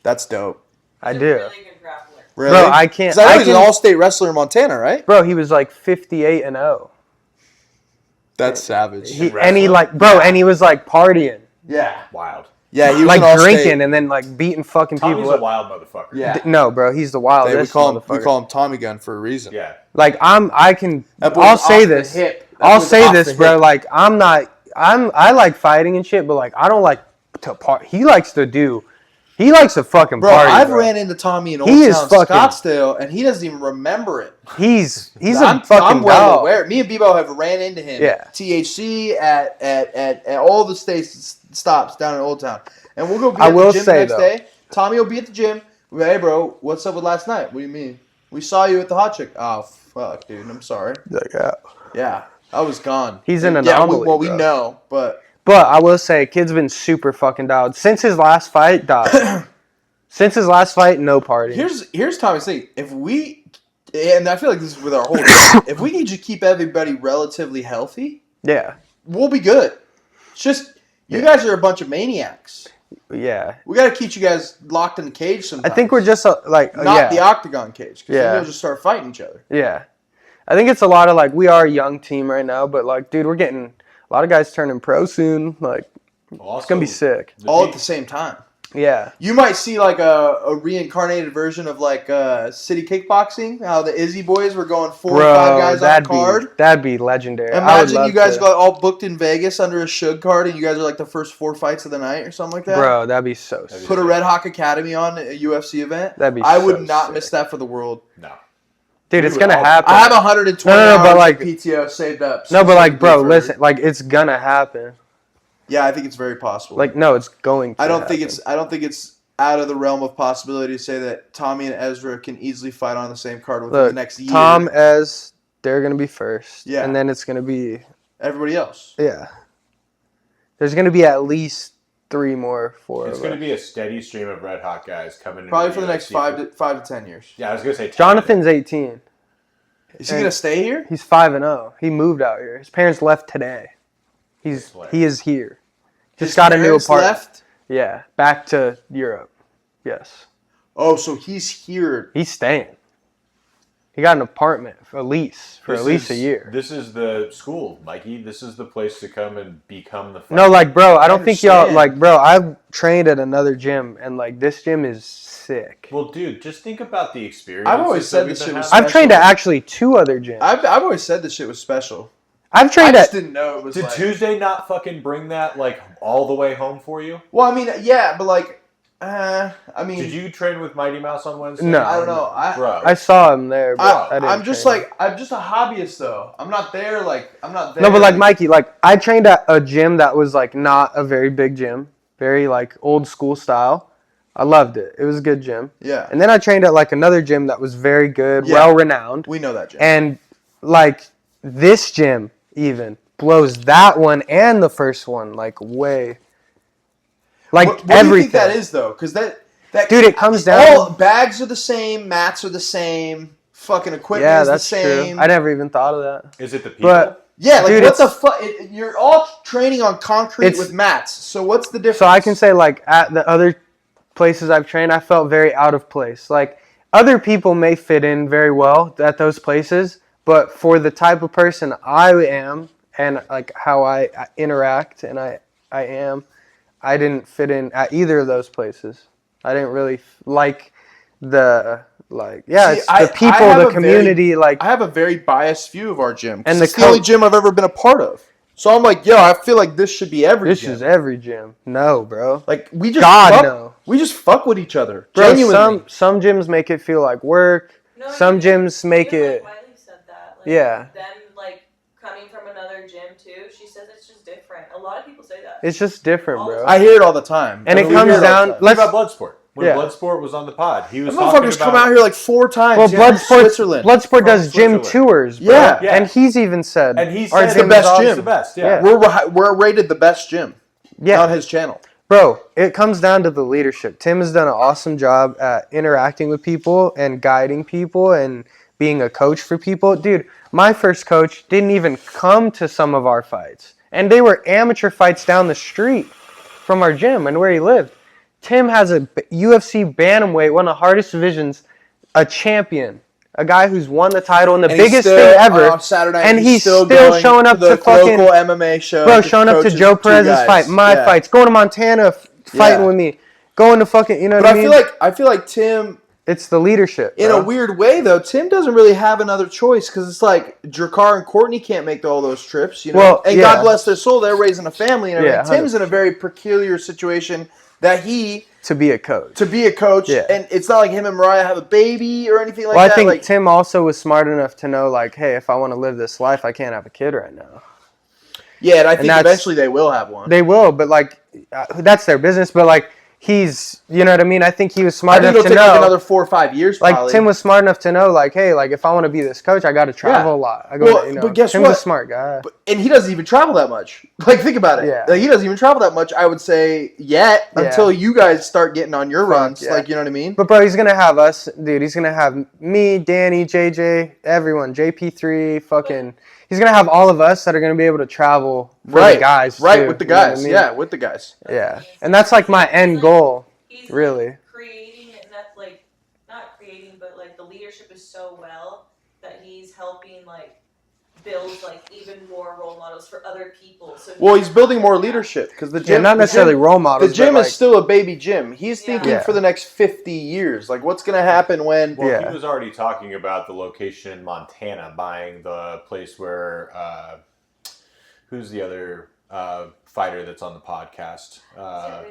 That's dope. I do. Really good grappler. Really? Bro, I can't. 'Cause I know I he's an can, all-state wrestler in Montana, right? bro, he was like 58-0. That's savage. He wrestler? and he was like partying, Yeah. Wild. Yeah, he was like an all-state. drinking, and then like beating fucking Tommy's people a up. wild motherfucker. Yeah. No, bro, he's the wildest. We call motherfucker. him Tommy Gun for a reason. Yeah. Like That boy's I'll say off the this. hip. That I'll boy's say off this, the bro. hip. Like I like fighting and shit, but like I don't like to party. He likes to fucking Bro, party. I've bro. ran into Tommy in Old He is Town fucking- Scottsdale, and he doesn't even remember it. He's I'm a fucking well dog. aware. Me and Bebo have ran into him. Yeah. THC at all the stops down in Old Town, and we'll go be I at will the gym say, the next though- day. Tommy will be at the gym. We'll be like, hey, bro, what's up with last night? What do you mean? We saw you at the hot chick. Oh, fuck, dude. I'm sorry. Yeah, I was gone. He's an Yeah, anomaly, we bro. know, but But I will say, kid's been super fucking dialed since his last fight. Since his last fight, no party. here's Tommy's thing. If we, and I feel like this is with our whole team, if we can just keep everybody relatively healthy, Yeah, we'll be good. It's just you guys are a bunch of maniacs. yeah. We got to keep you guys locked in the cage sometimes. I think we're just not yeah, the octagon cage, because Yeah. then you'll just start fighting each other. yeah. I think it's a lot of like we are a young team right now, but like, dude, we're getting a lot of guys turning pro soon. Like, it's gonna be sick. All at the same time. Yeah. You might see like a reincarnated version of like city kickboxing. How the Izzy boys were going 4 or 5 guys on the card. That'd be legendary. I would Imagine love you guys to. got all booked in Vegas under a Shug card, and you guys are like the first 4 fights of the night or something like that. Bro, that'd be so sick. Put a Redhawk Academy on a UFC event. That'd be I would so not sick. miss that for the world. No. Dude, it's gonna happen. I have 120 No, hours but of like- PTO saved up. No, but like, bro, for- listen, like, it's gonna happen. Yeah, I think it's very possible. Like, no, it's going to I don't happen. think it's out of the realm of possibility to say that Tommy and Ezra can easily fight on the same card within Look, the next year. Tom, Ez, they're gonna be first. Yeah. And then it's gonna be, Everybody else. yeah. There's gonna be at least 3 more, 4 It's of going to us. be a steady stream of Red Hawk guys coming. Probably into for the next UFC. 5 to 10 years. Yeah, I was going to say 10. Jonathan's 18. Is he gonna stay here? He's 5-0. He moved out here. His parents left today. He is here. Just His got a new parents apartment. left? Yeah, back to Europe. Yes, Oh, so he's here. he's staying. He got an apartment, a lease for at least a year. This is the school, Mikey. This is the place to come and become the fighter. No, like, bro, I don't think y'all, understand. like, bro, I've trained at another gym, and, like, this gym is sick. Well, dude, just think about the experience. I've always said this shit was I've trained at special. actually 2 other gyms. I've always said this shit was special. I've I trained just at, didn't know it was Did like... Tuesday not fucking bring that, like, all the way home for you? Well, I mean, yeah, but like... I mean... Did you train with Mighty Mouse on Wednesday? No. I don't know. Bro. I saw him there, but I didn't I'm just train. like... I'm just a hobbyist, though. I'm not there, like... I'm not there... No, but like Mikey, like I trained at a gym that was like not a very big gym, very like old school style. I loved it. It was a good gym. Yeah. And then I trained at like another gym that was very good, Yeah. well renowned. We know that, Jim. And like this gym even blows that one and the first one like way. Like what do everything. you think that is, though? Because that Dude, it comes down. all bags are the same, mats are the same, fucking equipment Yeah, is that's the same. true. I never even thought of that. Is it the people? But Yeah, like Dude, what the it's- fuck? You're all training on concrete It's- with mats. So what's the difference? so I can say like at the other places I've trained, I felt very out of place. Like other people may fit in very well at those places, but for the type of person I am and like how I interact and I didn't fit in at either of those places. I didn't really like the it's the people, the community. I have a very biased view of our gym, and it's the only gym I've ever been a part of. So I'm like, yo, I feel like this should be every gym. This is every gym. No, bro. Like we just fuck with each other. Bro, genuinely. Some gyms make it feel like work. No, some gyms make it. Like Miley said that. Like, yeah. Them like coming from another gym too. She says it's just different. A lot of people say that. It's just different, bro. I hear it all the time, and it comes down. Let's talk about Bloodsport. When Bloodsport was on the pod, he was talking about... come out here like 4 times. Well, Bloodsport does gym tours, bro. Yeah. And he's even said... And he said the best gym. The best, yeah. We're rated the best gym on his channel. Bro, it comes down to the leadership. Tim has done an awesome job at interacting with people and guiding people and being a coach for people. Dude, my first coach didn't even come to some of our fights. And they were amateur fights down the street from our gym and where he lived. Tim has a UFC bantamweight, one of the hardest divisions, a champion, a guy who's won the title and the biggest thing ever. On Saturday, and he's still showing up to fucking local MMA show. Bro, showing up to Joe Perez's fight, my fights, going to Montana, fighting with me, going to fucking, you know what I mean? I feel like Tim. It's the leadership. In a weird way, though, Tim doesn't really have another choice because it's like Drakkar and Courtney can't make all those trips, you know. Well, and God bless their soul, they're raising a family and everything. Yeah, Tim's in a very peculiar situation. That to be a coach, and it's not like him and Mariah have a baby or anything like that. Well, I think Tim also was smart enough to know, like, hey, if I want to live this life, I can't have a kid right now. Yeah, and I think eventually they will have one. They will, but like, that's their business. But like, he's, you know what I mean? I think he was smart enough to know. Like another 4 or 5 years, like probably. Tim was smart enough to know, like, hey, like if I want to be this coach, I got to travel a lot. But guess Tim's a smart guy, and he doesn't even travel that much. Like, think about it. Yeah. Like, he doesn't even travel that much. I would say until you guys start getting on your runs. Yeah. Like, you know what I mean? But bro, he's gonna have us, dude. He's gonna have me, Danny, JJ, everyone, JP3, fucking. He's gonna have all of us that are gonna be able to travel for the guys, too, with the guys, you know what I mean? Yeah, with the guys. Yeah, and that's like my end goal. He's really like creating it, that's like not creating, but like the leadership is so well that he's helping like build like even more role models for other people. So he's building more leadership because the gym, not necessarily role models. The gym is still a baby gym. He's thinking for the next 50 years, like what's gonna happen when. Well, he was already talking about the location in Montana, buying the place where who's the other fighter that's on the podcast? Joe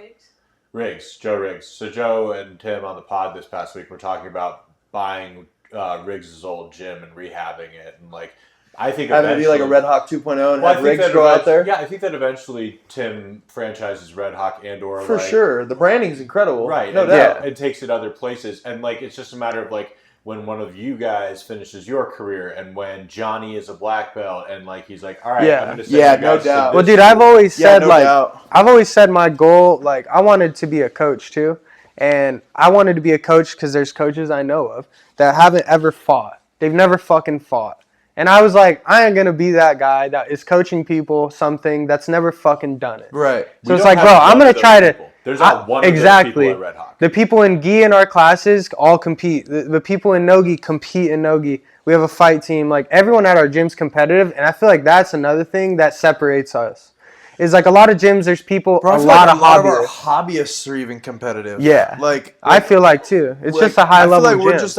Riggs. So Joe and Tim on the pod this past week were talking about buying Riggs' old gym and rehabbing it, and like I think having to be like a Redhawk 2.0 and have Riggs go out there. Yeah, I think that eventually Tim franchises Redhawk and/or for sure. The branding's incredible, right? No doubt. It takes it other places, and like it's just a matter of like when one of you guys finishes your career, and when Johnny is a black belt, and like he's like, all right, I'm gonna send you guys no doubt. Well, dude, I've always said I've always said my goal, like I wanted to be a coach too, and I wanted to be a coach because there's coaches I know of that haven't ever fought. They've never fucking fought. And I was like, I ain't gonna be that guy that is coaching people something that's never fucking done it. Right. So it's like, bro, I'm gonna try to. There's not one exactly. of those people at Redhawk. The people in gi in our classes all compete. The people in no-gi compete in no-gi. We have a fight team. Like everyone at our gym's competitive, and I feel like that's another thing that separates us. Is like a lot of gyms, there's people, a lot of our hobbyists are even competitive. Yeah. Like I feel like too. It's just a high level gym. We're just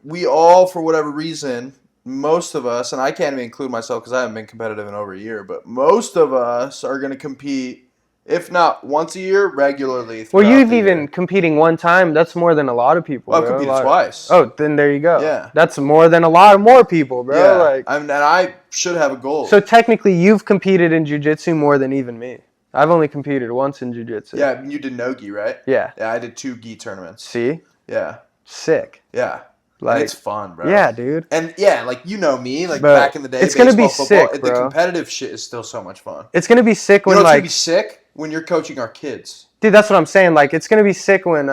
we all, for whatever reason, most of us, and I can't even include myself because I haven't been competitive in over a year, but most of us are going to compete, if not once a year, regularly. Well, you've even competing one time. That's more than a lot of people. Well, I've competed twice. Oh, then there you go. Yeah. That's more than a lot of more people, bro. Yeah. Like, and I should have a goal. So technically, you've competed in jiu-jitsu more than even me. I've only competed once in jiu-jitsu. Yeah, you did no-gi, right? Yeah. Yeah, I did 2 gi tournaments. See? Yeah. Sick. Yeah. Like, and it's fun, bro. Yeah, dude. And yeah, like you know me, like back in the day, it's gonna be sick, bro. The competitive shit is still so much fun. It's gonna be sick when it's gonna be sick when you're coaching our kids. Dude, that's what I'm saying. Like, it's gonna be sick when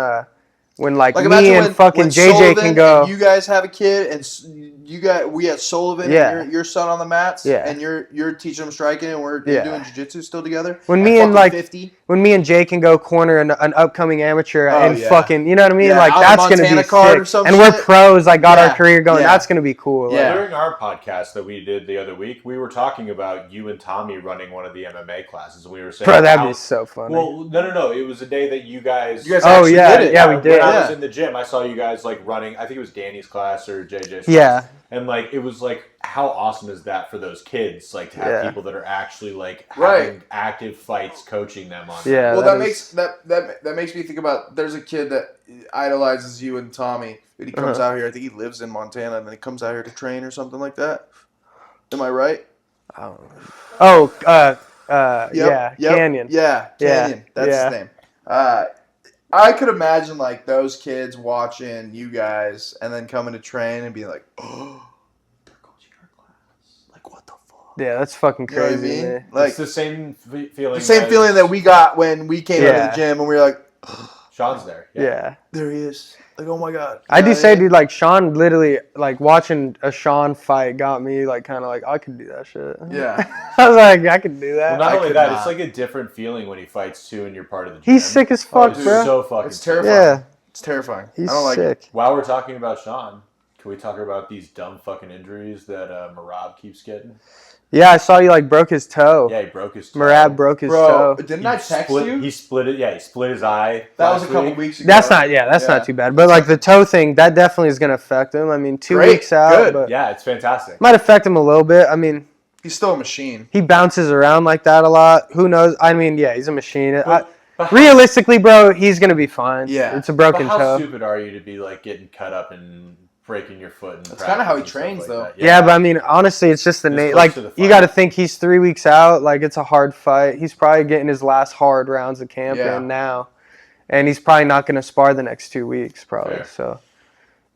When like me imagine and fucking JJ Sullivan can go. And you guys have a kid, and we had Sullivan and your son on the mats, and you're teaching him striking, and you're doing jiu-jitsu still together. When me and Jay can go corner an upcoming amateur and fucking, you know what I mean? Yeah, like that's gonna be sick. And we're pros. I got our career going. That's gonna be cool. Yeah. During our podcast that we did the other week, we were talking about you and Tommy running one of the MMA classes, and we were saying, bro, that'd be so funny. Well, no. It was a day that you guys did it. Yeah, we did. When I was in the gym, I saw you guys like running. I think it was Danny's class or JJ's class. Yeah. And like it was like, how awesome is that for those kids? Like to have people that are actually like having active fights, coaching them on. Yeah. Well, that makes me think about. There's a kid that idolizes you and Tommy. And he comes out here. I think he lives in Montana, and then he comes out here to train or something like that. Am I right? Canyon. Yeah, Canyon. That's his name. I could imagine like those kids watching you guys and then coming to train and being like, "Oh, they're coaching our class." Like, what the fuck? Yeah, that's fucking crazy. You know what I mean? Like it's the same feeling. The same feeling that we got when we came out of the gym and we were like, Sean's there. Yeah. There he is. Like, oh my god. I do say, dude, like Sean literally, like watching a Sean fight got me like kind of like I could do that shit. Yeah. I was like, I could do that. Well, not only that, it's like a different feeling when he fights too, and you're part of the gym. He's sick as fuck, bro. So fucking. It's terrifying. Yeah. It's terrifying. He's I don't like sick. it. While we're talking about Sean, can we talk about these dumb fucking injuries that Marab keeps getting? Yeah, I saw you like broke his toe. Yeah, he broke his toe. Marab broke his toe. Didn't I text you? He split it. Yeah, he split his eye. That was a couple weeks ago. That's not too bad. But like the toe thing, that definitely is gonna affect him. I mean, 2 weeks out. Good. But yeah, it's fantastic. Might affect him a little bit. I mean, he's still a machine. He bounces around like that a lot. Who knows? I mean, yeah, he's a machine. Realistically, bro, he's gonna be fine. Yeah, it's a broken toe. How stupid are you to be like getting cut up and breaking your foot? That's kind of how he trains, though. Yeah, but I mean, honestly, it's just like you got to think he's 3 weeks out. Like it's a hard fight. He's probably getting his last hard rounds of camp in now, and he's probably not going to spar the next 2 weeks, probably. Fair. So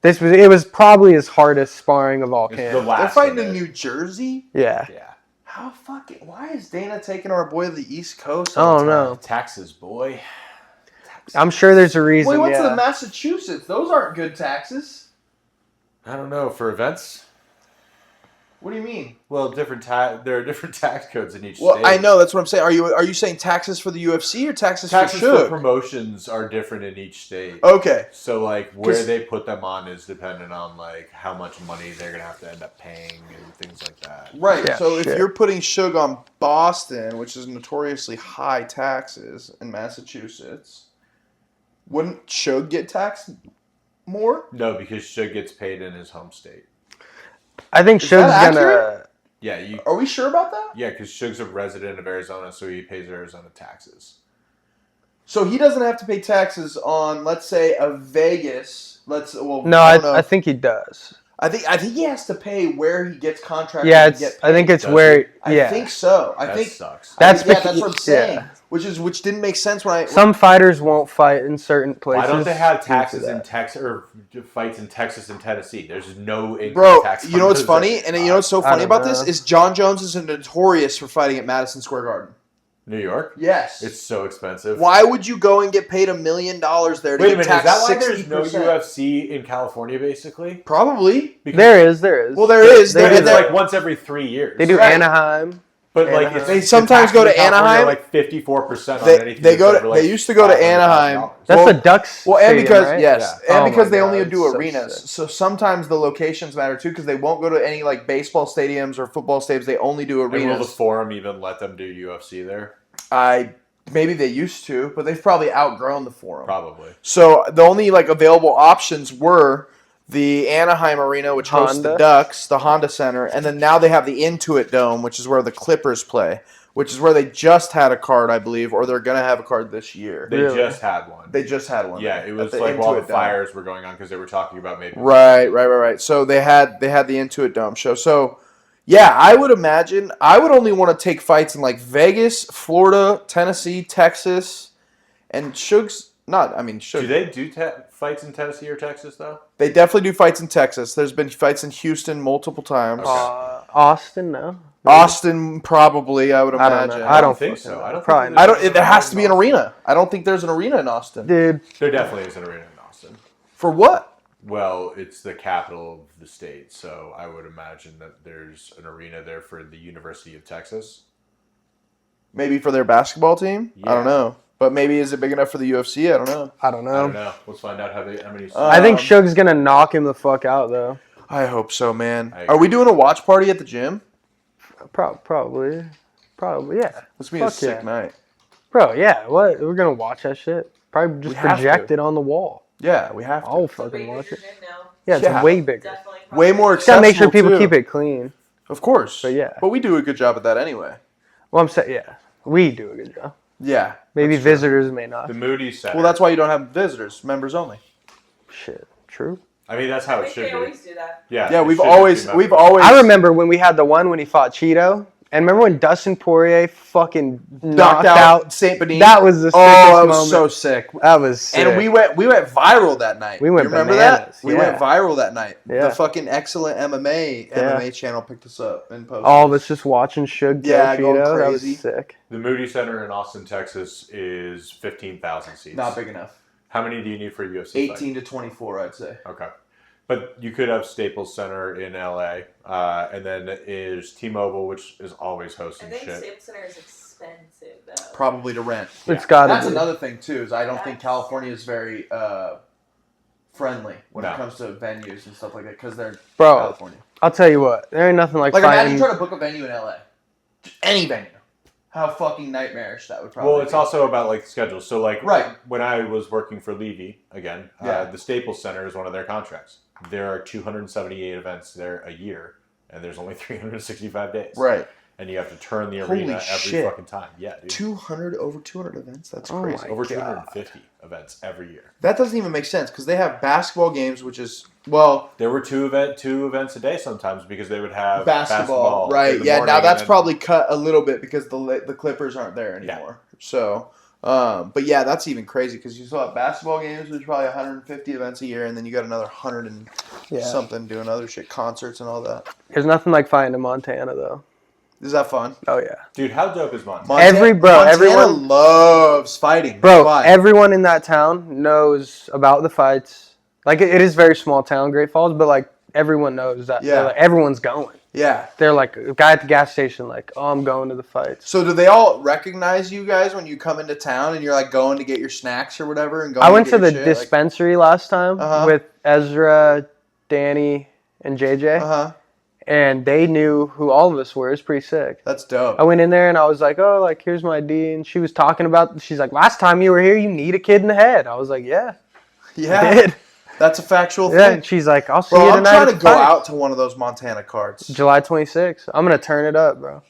it was probably his hardest sparring of all camp. They're fighting in New Jersey. Yeah. How fucking? Why is Dana taking our boy to the East Coast? I don't know. Taxes, boy. I'm sure there's a reason. Wait, what's the Massachusetts? Those aren't good taxes. I don't know, for events? What do you mean? Well, there are different tax codes in each state. Well, I know, that's what I'm saying. Are you saying taxes for the UFC or taxes for for promotions are different in each state. Okay. So like where they put them on is dependent on like how much money they're gonna have to end up paying and things like that. Right. Yeah, so if you're putting Suge on Boston, which is notoriously high taxes in Massachusetts, wouldn't Suge get taxed more? No, because Suge gets paid in his home state. I think Suge's gonna. Yeah, are we sure about that? Yeah, because Suge's a resident of Arizona, so he pays Arizona taxes. So he doesn't have to pay taxes on, let's say, a Vegas. I think he does. I think he has to pay where he gets contracted. Yeah, to get paid. I think it's where. I think so. I think sucks. That's what I'm saying. Yeah. Which didn't make sense when some fighters won't fight in certain places. Why don't they have taxes in Texas or fights in Texas and Tennessee? There's no tax. You know what's funny, and you know what's so funny about this is John Jones is notorious for fighting at Madison Square Garden. New York? Yes. It's so expensive. Why would you go and get paid $1 million there to get taxed 60%? Is that why there's no UFC in California, basically? Probably. Because there is. Well, there is. It's like once every 3 years. They do Anaheim. But like they sometimes go to Anaheim. Like 54% on anything. They used to go to Anaheim. That's the Ducks. Well, and because right? because they only do arenas. So sometimes the locations matter too, because they won't go to any like baseball stadiums or football stadiums. They only do arenas. And will the Forum even let them do UFC there? Maybe they used to, but they've probably outgrown the Forum. Probably. So the only like available options were the Anaheim Arena, which hosts the Ducks, the Honda Center, and then now they have the Intuit Dome, which is where the Clippers play, which is where they just had a card, I believe, or they're going to have a card this year. They just had one. They just had one. Yeah, it was like while the fires were going on because they were talking about maybe. Right. So they had the Intuit Dome show. So, yeah, I would imagine I would only want to take fights in like Vegas, Florida, Tennessee, Texas, and Suge's. Do they do fights in Tennessee or Texas, though? They definitely do fights in Texas. There's been fights in Houston multiple times. Okay. Austin, no. Austin, probably, I would imagine. I don't think so. There has to be an arena. I don't think there's an arena in Austin. Dude. There definitely is an arena in Austin. Austin. For what? Well, it's the capital of the state, so I would imagine that there's an arena there for the University of Texas. Maybe for their basketball team? Yeah. I don't know. But maybe is it big enough for the UFC? I don't know. I don't know. I don't know. Let's find out how many. I think Suge's gonna knock him the fuck out though. I hope so, man. Are we doing a watch party at the gym? Probably, yeah. This be a sick night. Bro, yeah. What? We're gonna watch that shit. Probably just project it on the wall. Yeah, we have to. I'll fucking watch it. Yeah, it's way bigger. Definitely Way more Just gotta accessible, make sure people too. keep it clean. Of course. But yeah. But we do a good job at that anyway. Well, I'm saying, yeah, we do a good job. Yeah. Maybe visitors may not. The Moody Center. Well, that's why you don't have visitors. Members only. Shit, true. I mean, that's how it should They be. always do that. Yeah. Yeah, it we've should always. just be I remember when we had the one when he fought Cheeto. And remember when Dustin Poirier fucking knocked out Saint Benin? That was the sickest that was moment. so sick. That was sick. And we went viral that night. We went you remember bananas, that? We went viral that night. Yeah. The fucking excellent MMA channel picked us up and posted. All of us just watching Suge kill going Cheeto. That was crazy. sick. The Moody Center in Austin, Texas is 15,000 seats. Not big enough. How many do you need for a UFC fight? 18 to 24, I'd say. Okay. But you could have Staples Center in LA, and then is T-Mobile, which is always hosting I think shit. Staples Center is expensive though. Probably to rent. It's got to That's be. another thing too. Is I don't think California is very friendly when it comes to venues and stuff like that because they're California. I'll tell you what. There ain't nothing like imagine fighting. you try to book a venue in LA. Just any venue. How fucking nightmarish that would probably Well, it's be. also about like schedules. So like Right. when I was working for Levy again, Yeah. the Staples Center is one of their contracts. There are 278 events there a year, and there's only 365 days. Right. And you have to turn the Holy arena every shit. fucking time. Yeah, dude. over 200 events. That's Oh crazy. my Over God. 250 events every year. That doesn't even make sense because they have basketball games, which is well There were two events a day sometimes because they would have basketball. in Right. the Yeah. morning Now that's and then- probably cut a little bit because the Clippers aren't there anymore. So. But yeah, that's even crazy because you still have basketball games, which is probably 150 events a year, and then you got another 100 and something doing other shit, concerts and all that. There's nothing like fighting in Montana though. Is that fun? Oh yeah. Dude, how dope is Montana? Montana everyone loves fighting. Bro, Why? everyone in that town knows about the fights. Like it is a very small town, Great Falls, but like everyone knows that. Yeah. Like, everyone's going. Yeah. They're like a guy at the gas station, like, oh, I'm going to the fights. So do they all recognize you guys when you come into town and you're like going to get your snacks or whatever? And going I went get to the your shit? dispensary last time with Ezra, Danny, and JJ. And they knew who all of us were. It's pretty sick. That's dope. I went in there and I was like, oh, like, here's my ID. And she was talking about, she's like, last time you were here, you need a kid in the head. I was like, yeah. Yeah. I did. That's a factual Yeah. thing. And she's like, I'll see Bro, you I'm tonight. trying at to the go fight. out to one of those Montana cards. July 26th. I'm going to turn it up, bro.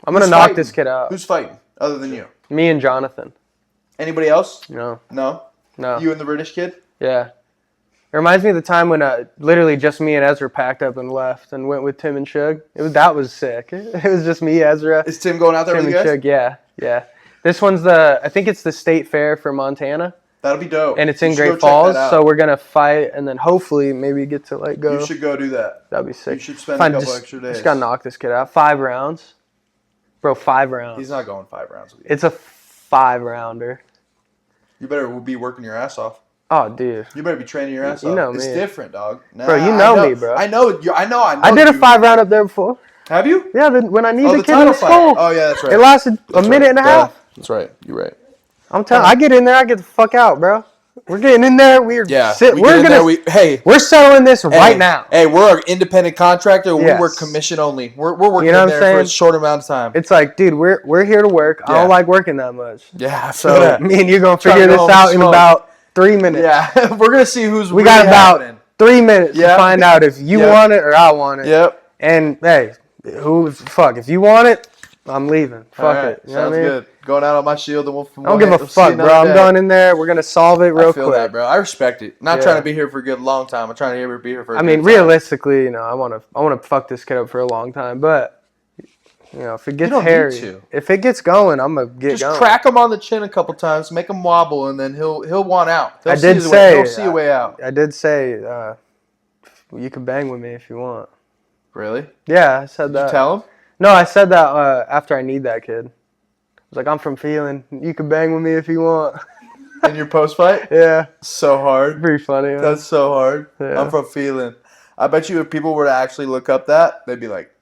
I'm going Who's to knock fighting? this kid out. Who's fighting other than you? Me and Jonathan. Anybody else? No. No? No. You and the British kid? Yeah. It reminds me of the time when literally just me and Ezra packed up and left and went with Tim and Shug. That was sick. It was just me, Ezra, Is Tim going out there Tim with and you guys? Shug. Yeah. This one's I think it's the state fair for Montana. That'll be dope. And it's You in should go Great check Falls, that out. so we're going to fight and then hopefully maybe get to like go. You should go do that. That'd be sick. You should spend a couple extra days. Just got to knock this kid out. 5 rounds. Bro, 5 rounds. He's not going 5 rounds with you. It's a 5-rounder. You better be working your ass off. Oh, dude. You better be training your ass off. You know It's me. different, dog. Nah, Bro, you know me, bro. I know. I know. I did a 5-round up there before. Have you? Yeah, when I needed Oh, the the kid in title the fight. skull. Oh, yeah, that's right. It lasted a minute and a half. Yeah, that's right. You're right. I'm telling I get in there, I get the fuck out, bro. We're getting in there. We're settling this right now. Hey, we're an independent contractor. We Yes. work commission only. We're working You know in what I'm there for a saying? short amount of time. It's like, dude, we're here to work. I Yeah. don't like working that much. Yeah, I feel So that. me and you gonna Trying figure to go this home out and in smoke. about 3 minutes. Yeah, we're gonna see who's. We really got about happening. 3 minutes to Yeah. find out if you Yep. want it or I want it. Yep. And hey, if you want it, I'm leaving. Fuck All right. it. You know Sounds what I mean? good. Going out on my shield, and we'll I don't give a fuck, bro. I'm going in there. We're gonna solve it real I feel quick. that, bro. I respect it. Not Yeah. trying to be here for a good long time. I'm trying to be here for. I mean, realistically, you know, I want to fuck this kid up for a long time, but you know, if it gets don't need hairy, to. if it gets going, I'm gonna get Just going. crack him on the chin a couple times, make him wobble, and then he'll want out. He'll I see did his say he'll see a way out. I did say you can bang with me if you want. Really? Yeah, I said Did that. you tell him? No, I said that after I need that kid. I was like, I'm from Phelan. You can bang with me if you want. In your post fight? Yeah. So hard. Pretty funny. Man. That's so hard. Yeah. I'm from Phelan. I bet you if people were to actually look up that, they'd be like,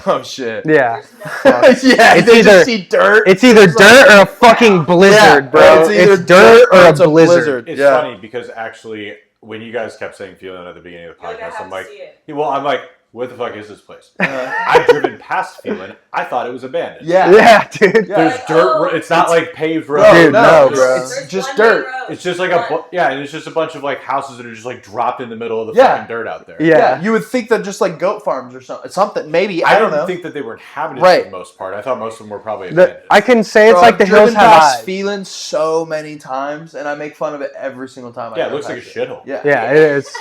oh shit. Yeah. Yeah, they just see dirt. It's either dirt or a fucking blizzard, bro. It's either dirt or a blizzard. It's funny because actually, when you guys kept saying Phelan at the beginning of the podcast, I'm like, what the fuck is this place? I've driven past Phelan. I thought it was abandoned. Yeah, dude. There's dirt. It's not like paved roads. Dude, no, bro. It's just dirt. It's just like and it's just a bunch of like houses that are just like dropped in the middle of the fucking dirt out there. Yeah. You would think that just like goat farms or something. Maybe I don't know. think that they were inhabited for the most part. I thought most of them were probably abandoned. I can say it's like the hills have eyes. Phelan so many times, and I make fun of it every single time. It looks like a shithole. Yeah, it is.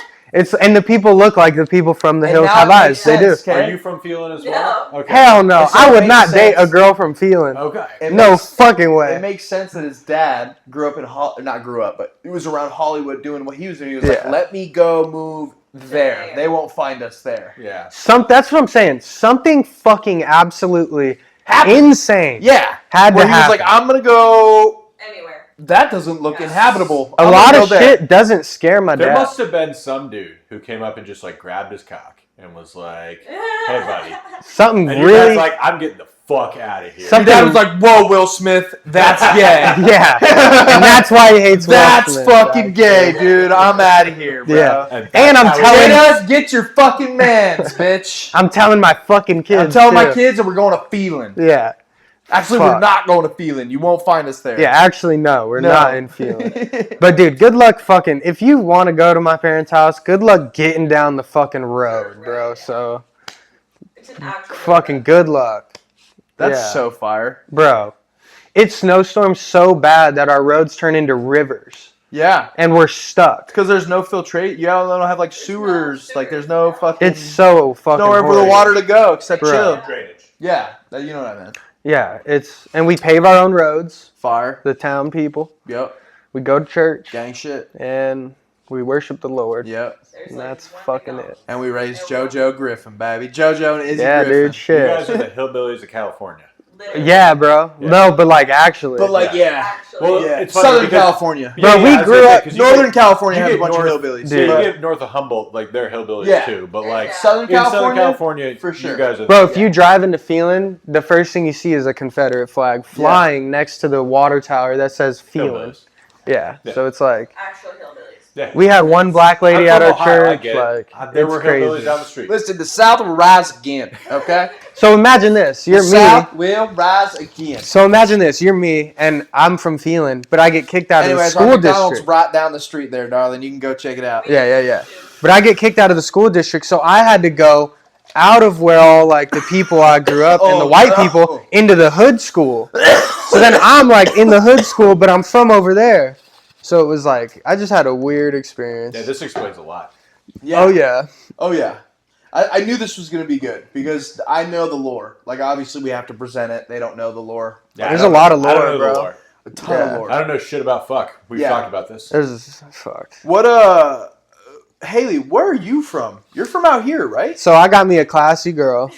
And the people look like the people from the hills have eyes. They do. Are you from Phelan as well? No. Okay. Hell no. I would not date a girl from Phelan. Okay. No fucking way. It makes sense that his dad grew up not grew up, but he was around Hollywood doing what he was doing. He was like, let me go move there. They won't find us there. Yeah. That's what I'm saying. Something fucking absolutely insane. Yeah. Had to happen. He was like, I'm going to go Anywhere. That doesn't look inhabitable. A lot of shit doesn't scare my dad. There must have been some dude who came up and just like grabbed his cock and was like, "Hey, buddy." Something and really. Your dad's like, "I'm getting the fuck out of here." Your dad was like, "Whoa, Will Smith, that's gay." Yeah, and that's why he hates Will That's Smith. fucking gay, dude. I'm out of here, bro. Yeah, and I'm telling us, get your fucking mans, bitch. I'm telling my fucking kids. I'm telling my kids, and we're going to Phelan. Yeah. Actually, we're not going to Phelan. You won't find us there. Yeah, actually, no. We're not in Phelan. But, dude, good luck fucking... If you want to go to my parents' house, good luck getting down the fucking road, bro. So, it's an actual fucking good luck. That's so fire. Bro, it snowstorms so bad that our roads turn into rivers. Yeah. And we're stuck. Because there's no filtrate. You don't have, like, sewers. Like, there's no fucking... It's so fucking nowhere for the water to go except chill. Drainage. Yeah. You know what I meant. Yeah, and we pave our own roads. Fire. The town people. Yep. We go to church. Gang shit. And we worship the Lord. Yep. And that's fucking it. And we raised Jojo Griffin, baby. Jojo and Izzy Griffin. Yeah, dude, shit. You guys are the hillbillies of California. Literally. Yeah, bro. Yeah. No, but like actually. But like, Actually. Well, it's Southern California. Bro, we grew up. Northern California has a bunch of hillbillies. Dude, you get north of Humboldt, like they're hillbillies too. But like Southern California, for sure. You guys are bro, if you drive into Phelan, the first thing you see is a Confederate flag flying next to the water tower that says Phelan. Yeah. So it's like Actual hillbillies. Yeah. We had one black lady at our church. Like, there were hillbillies down the street. Listen, the South will rise again. Okay. So imagine this: you're the me. South will rise again. So imagine this: you're me, and I'm from Phelan, but I get kicked out of the school McDonald's district. Right down the street there, darling. You can go check it out. Yeah. But I get kicked out of the school district, so I had to go out of where all like the people I grew up and the white people into the hood school. So then I'm like in the hood school, but I'm from over there. So it was like I just had a weird experience. Yeah, this explains a lot. Yeah. Oh yeah. I knew this was going to be good because I know the lore. Like, obviously, we have to present it. They don't know the lore. Yeah, there's a lot of lore, I don't know bro. The lore. A ton of lore. I don't know shit about fuck. We've talked about this. There's fucked. What, Haley, where are you from? You're from out here, right? So I got me a classy girl,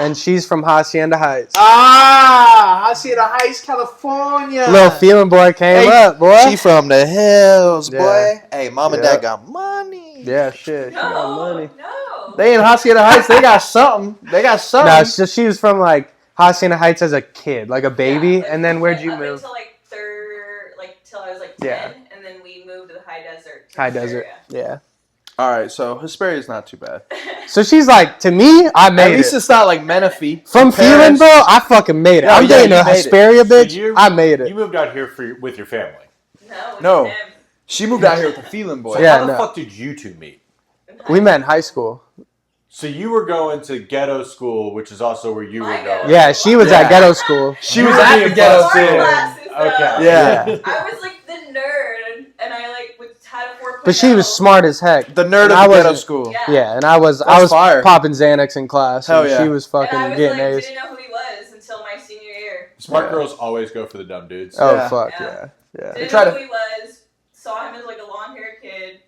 and she's from Hacienda Heights. Hacienda Heights, California. Little feeling boy came up, boy. She from the hills, boy. Hey, mom and dad got money. Yeah, shit. She got money. No. They in Hacienda Heights, they got something. No, so she was from like Hacienda Heights as a kid, like a baby, and then where'd you up move? Until till I was like 10, and then we moved to the high desert. High desert. Yeah. All right, so Hesperia's not too bad. So she's like, to me, I made it. At least it's not like Menifee. From Phelan, bro, I fucking made it. I'm dating a Hesperia bitch. I made it. You moved out here with your family. No. She moved out here with the Phelan boy. So how the fuck did you two meet? We met in high school. So you were going to ghetto school, which is also where you were going. Yeah, she was at ghetto school. She was at the ghetto school. Okay. Yeah. I was like the nerd, and I like had a 4.0. But she was smart as heck. The nerd of the ghetto school. Yeah, and I was popping Xanax in class. Hell and she was fucking and I was getting like, A's. didn't know who he was until my senior year. Smart girls always go for the dumb dudes. Oh, fuck, yeah. Didn't know who he was. Saw him as like a long-haired kid.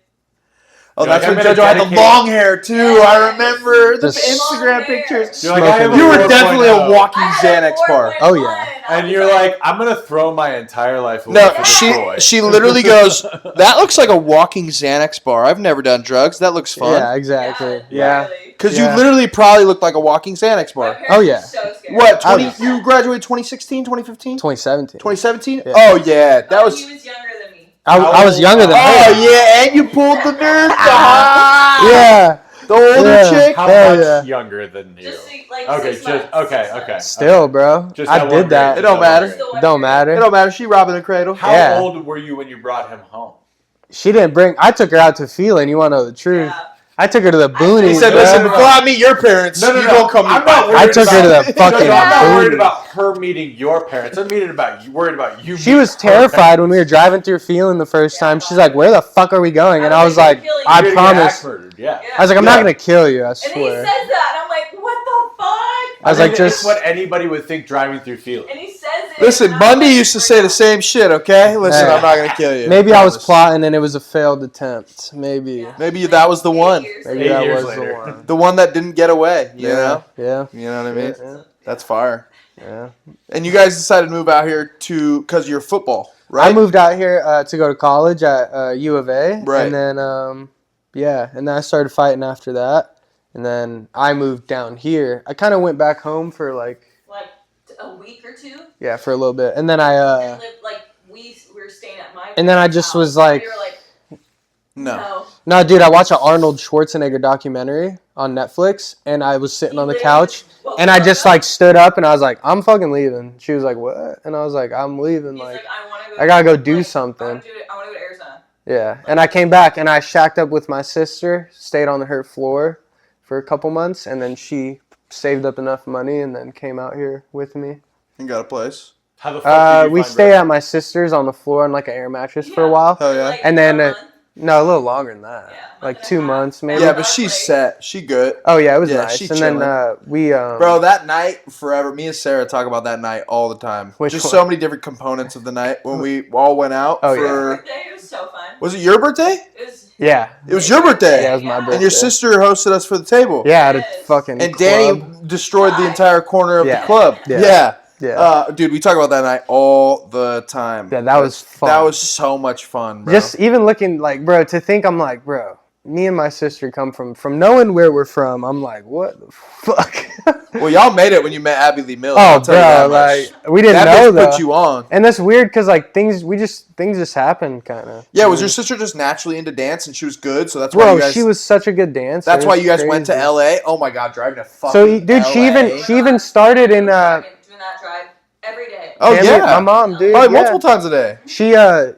Oh, that's when JoJo had the long hair too. Yeah, I remember the Just Instagram pictures. You're like, you were definitely a walking Xanax bar. Oh yeah. And you're like, I'm gonna throw my entire life away No, for this boy. she literally goes, that looks like a walking Xanax bar. I've never done drugs. That looks fun. Yeah, exactly. Yeah. Because you literally probably look like a walking Xanax My bar. parents Oh, were yeah. so scared. What, you graduated 2016, 2015? 2017. 2017? Yeah. Oh, yeah. That He was... was younger than me. I was younger than her. Oh, yeah, and you pulled the nerd. Yeah. The older chick. How Hell much yeah. younger than you? Just like Okay, 6 months. okay. Still, bro. Just I that did one that. grade, It don't just that matter. one grade. It don't matter. It don't matter. She robbing the cradle. How Yeah. old were you when you brought him home? She didn't bring. I took her out to Phelan. You want to know the truth? Yeah. I took her to the boonies. He said, bro. listen, before I meet your parents, you don't come meet I'm my not parents. I took her to the fucking I'm not worried boonies. about her meeting your parents. I'm worried about you. She was terrified when we were driving through Phelan the first time. She's like, "Where the fuck are we going?" And I was like, "I You're gonna get promise." axe murdered, yeah. I was like, "I'm not gonna kill you. I And he says swear." that, and I'm like, what the fuck? I was like, it's just what anybody would think driving through Phelan. And he says it. Listen, and I'm Bundy like, used to say the same shit, okay? Listen, Hey. I'm not going to kill you. maybe I was Promise. plotting and it was a failed attempt. Maybe. Yeah. Maybe that was the one. Maybe 8 that years was later. the one. The one that didn't get away, you know? Yeah. You know what I mean? Yeah. That's fire. Yeah. And you guys decided to move out here because of your football, right? I moved out here to go to college at U of A. Right. And then, and then I started fighting after that. And then I moved down here. I kind of went back home for like a week or two. Yeah, for a little bit. And then I And lived, we were staying at my and then I just house, was and like, we were like, No. no, dude, I watched an Arnold Schwarzenegger documentary on Netflix, and I was sitting on the couch, and I just like stood up, and I was like, I'm fucking leaving. She was like, what? And I was like, I'm leaving. He's Like, I gotta go do something. I want to go to Arizona. Yeah, and I came back, and I shacked up with my sister, stayed on her floor for a couple months, and then she saved up enough money, and then came out here with me. You got a place? How the fuck did you We find stayed Red? at my sister's on the floor on like an air mattress for a while. Hell yeah. Like, And then, a month. No, a little longer than that. Yeah, Like month and 2 a half. months, maybe. Yeah, but she's set. She good. Oh yeah, it was Yeah, nice. she And then chilling. we Bro, that night, forever, me and Sarah talk about that night all the time. Which Just one? so many different components of the night when we all went out Oh, for... yeah. Birthday, it was so fun. Was it your birthday? It was. yeah. It was your birthday. Yeah, it was my birthday. And your sister hosted us for the table. Yeah, at a Yes. fucking And club. Danny destroyed the entire corner of Yeah. the club. Yeah. Yeah. Dude, we talk about that night all the time. Yeah, that was fun. That was so much fun, bro. Just even looking like, bro, to think I'm like, bro, me and my sister come from knowing where we're from. I'm like, what the fuck? Well, y'all made it when you met Abby Lee Miller. Oh, I'll tell you that bro, much. like we didn't that know bitch though. put you on. And that's weird because like things just happen kind of. Yeah, was your sister just naturally into dance and she was good? So that's why Bro, you guys. she was such a good dancer. That's why It's you guys went to crazy. LA. Oh my God, driving to fucking. So, dude, LA. she even started in Doing that drive every day. Oh Tammy, yeah, my mom, dude. probably yeah. multiple times a day.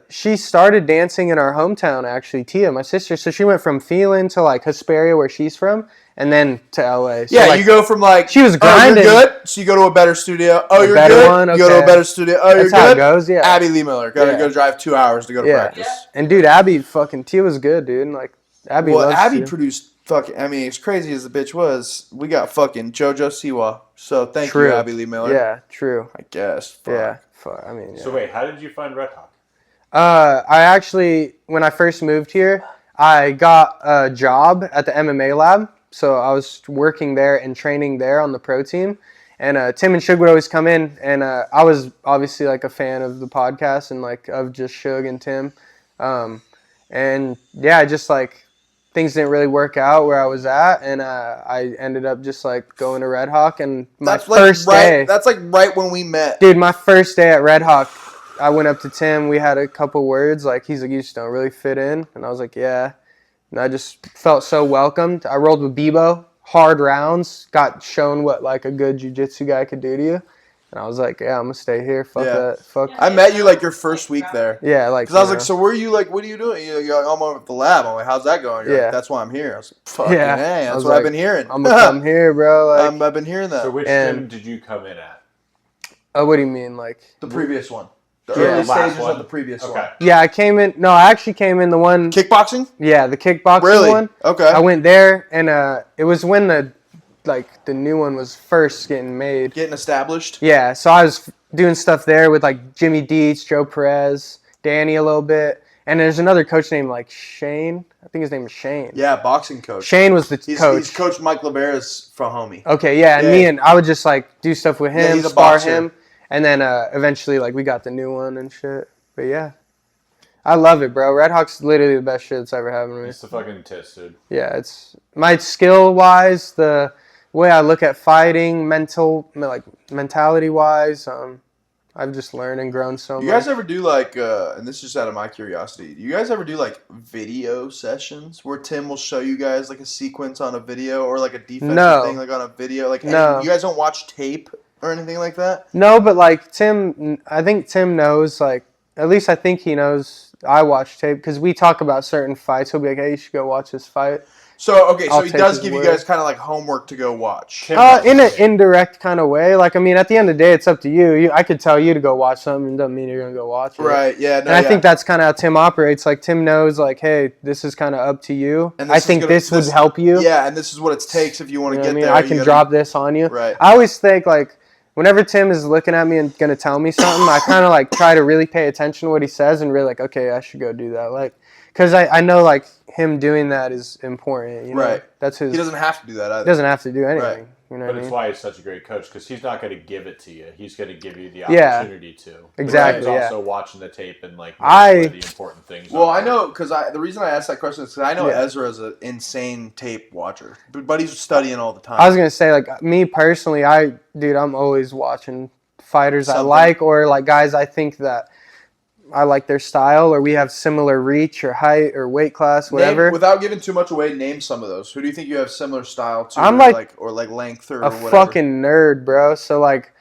She started dancing in our hometown actually, Tia, my sister. So she went from Phelan to like Hesperia, where she's from, and then to LA. So Yeah, like, you go from like she was oh, grinding. you're good, so you go to a better studio. Oh, A you're better good. one? You go to a Okay. better studio. Oh, you're That's how it good. goes, yeah. Abby Lee Miller. Gotta Yeah. go drive 2 hours to go to Yeah. practice. And dude, Abby fucking Tia was good, dude. And like Abby Well, loves Abby Tia. produced fucking. I mean, as crazy as the bitch was, we got fucking Jojo Siwa. So thank True. you, Abby Lee Miller. Yeah, true. I guess. Fuck. Yeah. Fuck, I mean, yeah. So wait, how did you find Redhawk? I actually, when I first moved here, I got a job at the MMA lab. So I was working there and training there on the pro team. And Tim and Shug would always come in. And I was obviously like a fan of the podcast and like of just Shug and Tim. And yeah, just like things didn't really work out where I was at. And I ended up just like going to Redhawk. And my first day. That's like right when we met. Dude, my first day at Redhawk, I went up to Tim. We had a couple words. Like, he's like, you just don't really fit in. And I was like, yeah. And I just felt so welcomed. I rolled with Bebo. Hard rounds. Got shown what, like, a good jiu-jitsu guy could do to you. And I was like, yeah, I'm going to stay here. Fuck Yeah. that. Fuck. I met you like your first week there. Yeah, like. Because I was you like, know. so where are you, like, what are you doing? You're like, I'm over at the lab. I'm like, how's that going? You're Yeah. like, that's why I'm here. I was like, fucking Yeah. hey, I that's was what I've like, been hearing. I'm going to come here, bro. Like, I've been hearing that. So which And- gym did you come in at? what do you mean? Like. The previous one. The Yeah. early Last stages one. of the previous Okay. one. Yeah, I came in. No, I actually came in the one. Kickboxing? Yeah, the kickboxing Really? one. Okay. I went there, and it was when the new one was first getting made. Getting established? Yeah, so I was doing stuff there with like Jimmy Dietz, Joe Perez, Danny a little bit, and there's another coach named like Shane. I think his name is Shane. Yeah, boxing coach. Shane was the coach. He's Coach Mike Libera's from homie. Okay, yeah, and Yeah. me and I would just like do stuff with Yeah, him, he's a spar boxer. him, And then eventually, like, we got the new one and shit. But yeah, I love it, bro. Redhawk's literally the best shit that's ever happened to me. It's the fucking test, dude. Yeah, it's my skill wise, the way I look at fighting, mentality wise. I've just learned and grown so much. You guys ever do like, and this is just out of my curiosity, do you guys ever do like video sessions where Tim will show you guys like a sequence on a video or like a defensive thing like on a video? Like, no. You guys don't watch tape or anything like that? No, but like I think Tim knows, like, at least I think he knows I watch tape because we talk about certain fights. He'll be like, hey, you should go watch this fight. So, okay, so he does give you guys kind of like homework to go watch. In an indirect kind of way. Like, I mean, at the end of the day, it's up to you. I could tell you to go watch something. It doesn't mean you're going to go watch it. Right, yeah. No, and I think that's kind of how Tim operates. Like, Tim knows, like, hey, this is kind of up to you. And I think this would help you. Yeah, and this is what it takes if you want to get there. I can drop this on you. Right. I always think, like, whenever Tim is looking at me and going to tell me something, I kind of, like, try to really pay attention to what he says and really, like, okay, I should go do that. Like, because I know, like, him doing that is important. You know? Right. That's his. He doesn't have to do that either. He doesn't have to do anything. Right. You know but what it's I mean? why he's such a great coach, because he's not going to give it to you. He's going to give you the opportunity to. Exactly. But he's also watching the tape and like where the important things. Well, I know because the reason I asked that question is because I know Ezra is an insane tape watcher, but he's studying all the time. I was gonna say, like, me personally, I'm always watching fighters I like, or like guys I think that I like their style, or we have similar reach or height or weight class, whatever. Without giving too much away, name some of those. Who do you think you have similar style to? I'm or length or whatever. Fucking nerd, bro. So like,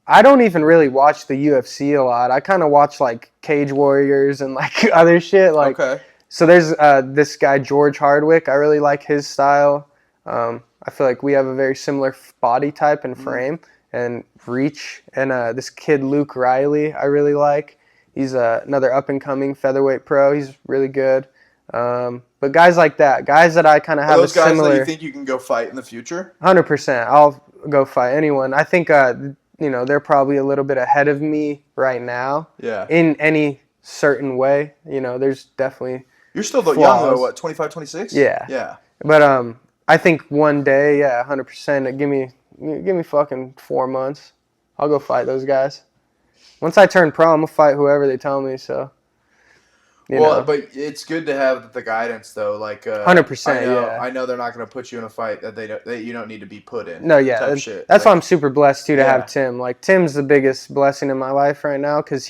I don't even really watch the UFC a lot. I kind of watch like Cage Warriors and like other shit. Like, okay. So there's this guy George Hardwick. I really like his style. I feel like we have a very similar body type and frame and reach. And this kid Luke Riley, I really like. He's another up-and-coming featherweight pro. He's really good. But guys like that, guys that I kind of have a similar... Those guys that you think you can go fight in the future? 100%. I'll go fight anyone. I think, they're probably a little bit ahead of me right now. Yeah. In any certain way. There's definitely You're still young, though, what, 25, 26? Yeah. Yeah. But I think one day, 100%, give me fucking 4 months. I'll go fight those guys. Once I turn pro, I'm going to fight whoever they tell me, so. But it's good to have the guidance, though. Like 100%, I know they're not going to put you in a fight that you don't need to be put in. No, yeah. That's why I'm super blessed, too, to have Tim. Like, Tim's the biggest blessing in my life right now, because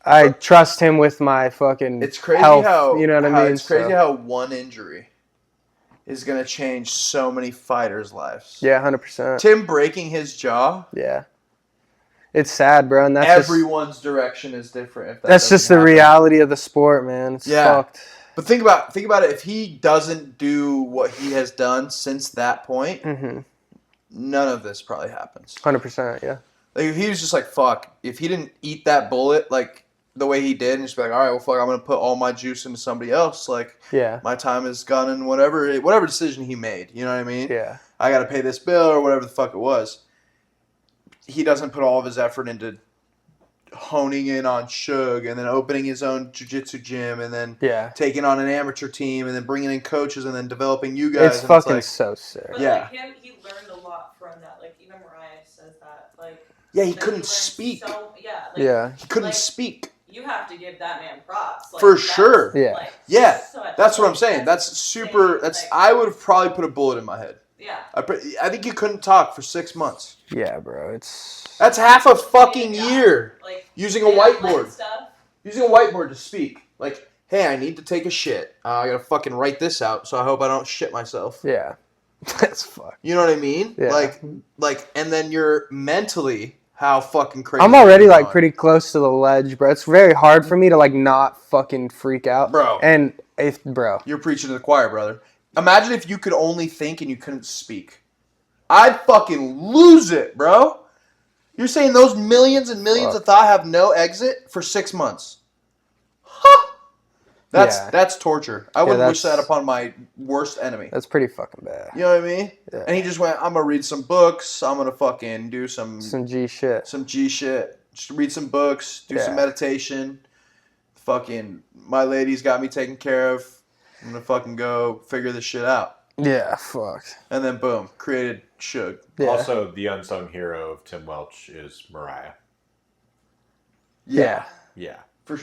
I trust him with my fucking It's crazy health, how, you know what I mean? It's crazy how one injury is going to change so many fighters' lives. Yeah, 100%. Tim breaking his jaw. Yeah. It's sad, bro, and that's everyone's direction is different. If that's just the reality of the sport, man. It's fucked. But think about it. If he doesn't do what he has done since that point, none of this probably happens. 100%, yeah. Like if he was just like, fuck, if he didn't eat that bullet like the way he did, and just be like, all right, well, fuck, I'm gonna put all my juice into somebody else. Like, my time is gone, and whatever decision he made, you know what I mean? Yeah. I got to pay this bill or whatever the fuck it was. He doesn't put all of his effort into honing in on Suge and then opening his own jiu-jitsu gym and then taking on an amateur team and then bringing in coaches and then developing you guys. It's fucking so sick. But like him, he learned a lot from that. Like even Mariah says that. Like he couldn't speak. He couldn't speak. You have to give that man props. Like, for sure. Yeah. That's what I'm saying. That's super. I would have probably put a bullet in my head. Yeah. I think you couldn't talk for 6 months. Yeah, bro. That's half a fucking year using a whiteboard. Using a whiteboard to speak. Like, hey, I need to take a shit. I gotta fucking write this out, so I hope I don't shit myself. Yeah. That's fucked. You know what I mean? Yeah. Like, and then you're mentally how fucking crazy. I'm already like pretty close to the ledge, bro. It's very hard for me to like not fucking freak out, bro. And you're preaching to the choir, brother. Imagine if you could only think and you couldn't speak. I'd fucking lose it, bro. You're saying those millions and millions of thought have no exit for 6 months? Huh. That's torture. I wouldn't wish that upon my worst enemy. That's pretty fucking bad. You know what I mean? Yeah. And he just went, I'm going to read some books. I'm going to fucking do some G shit. Some G shit. Just read some books. Do some meditation. Fucking, my lady's got me taken care of. I'm going to fucking go figure this shit out. Yeah, fuck. And then boom, created Suge. Yeah. Also, the unsung hero of Tim Welch is Mariah. Yeah. Yeah.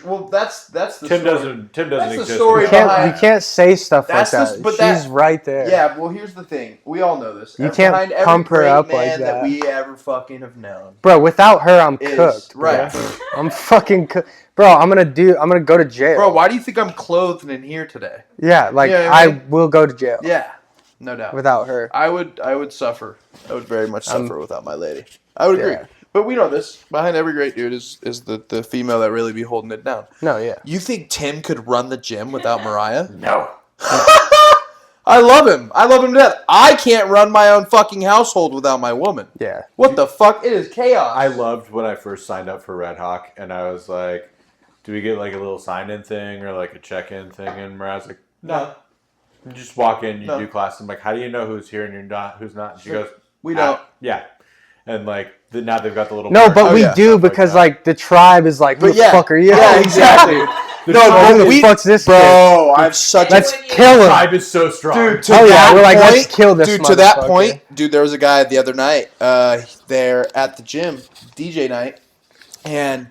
Well, that's the Tim story. doesn't That's the exist. story You behind- can't say stuff like that. but She's right there. Yeah, well, here's the thing. We all know this. You can't behind every pump her great up man like that. we ever fucking have known. Bro, without her, I'm cooked. Right. I'm fucking cooked. Bro, I'm gonna go to jail. Bro, why do you think I'm clothed in here today? Yeah, like I will go to jail. Yeah, no doubt. Without her. I would suffer. I would very much suffer without my lady. I would agree. But we know this. Behind every great dude is the female that really be holding it down. No, yeah. You think Tim could run the gym without Mariah? No. I love him. I love him to death. I can't run my own fucking household without my woman. Yeah. What the fuck? It is chaos. I loved when I first signed up for Redhawk, and I was like, do we get like a little sign-in thing or like a check-in thing? And Mariah's like, no. You just walk in, you do class. I'm like, how do you know who's here and you're not, who's not? And she goes, we don't. Yeah. And like, now they've got the little... No, but we do because like the tribe is like, who the fuck are you? Yeah, exactly. Who the fuck's this bro, I have such Let's kill him. The tribe is so strong. Dude, we're like, let's kill this dude, to that point, dude, there was a guy the other night there at the gym, DJ night, and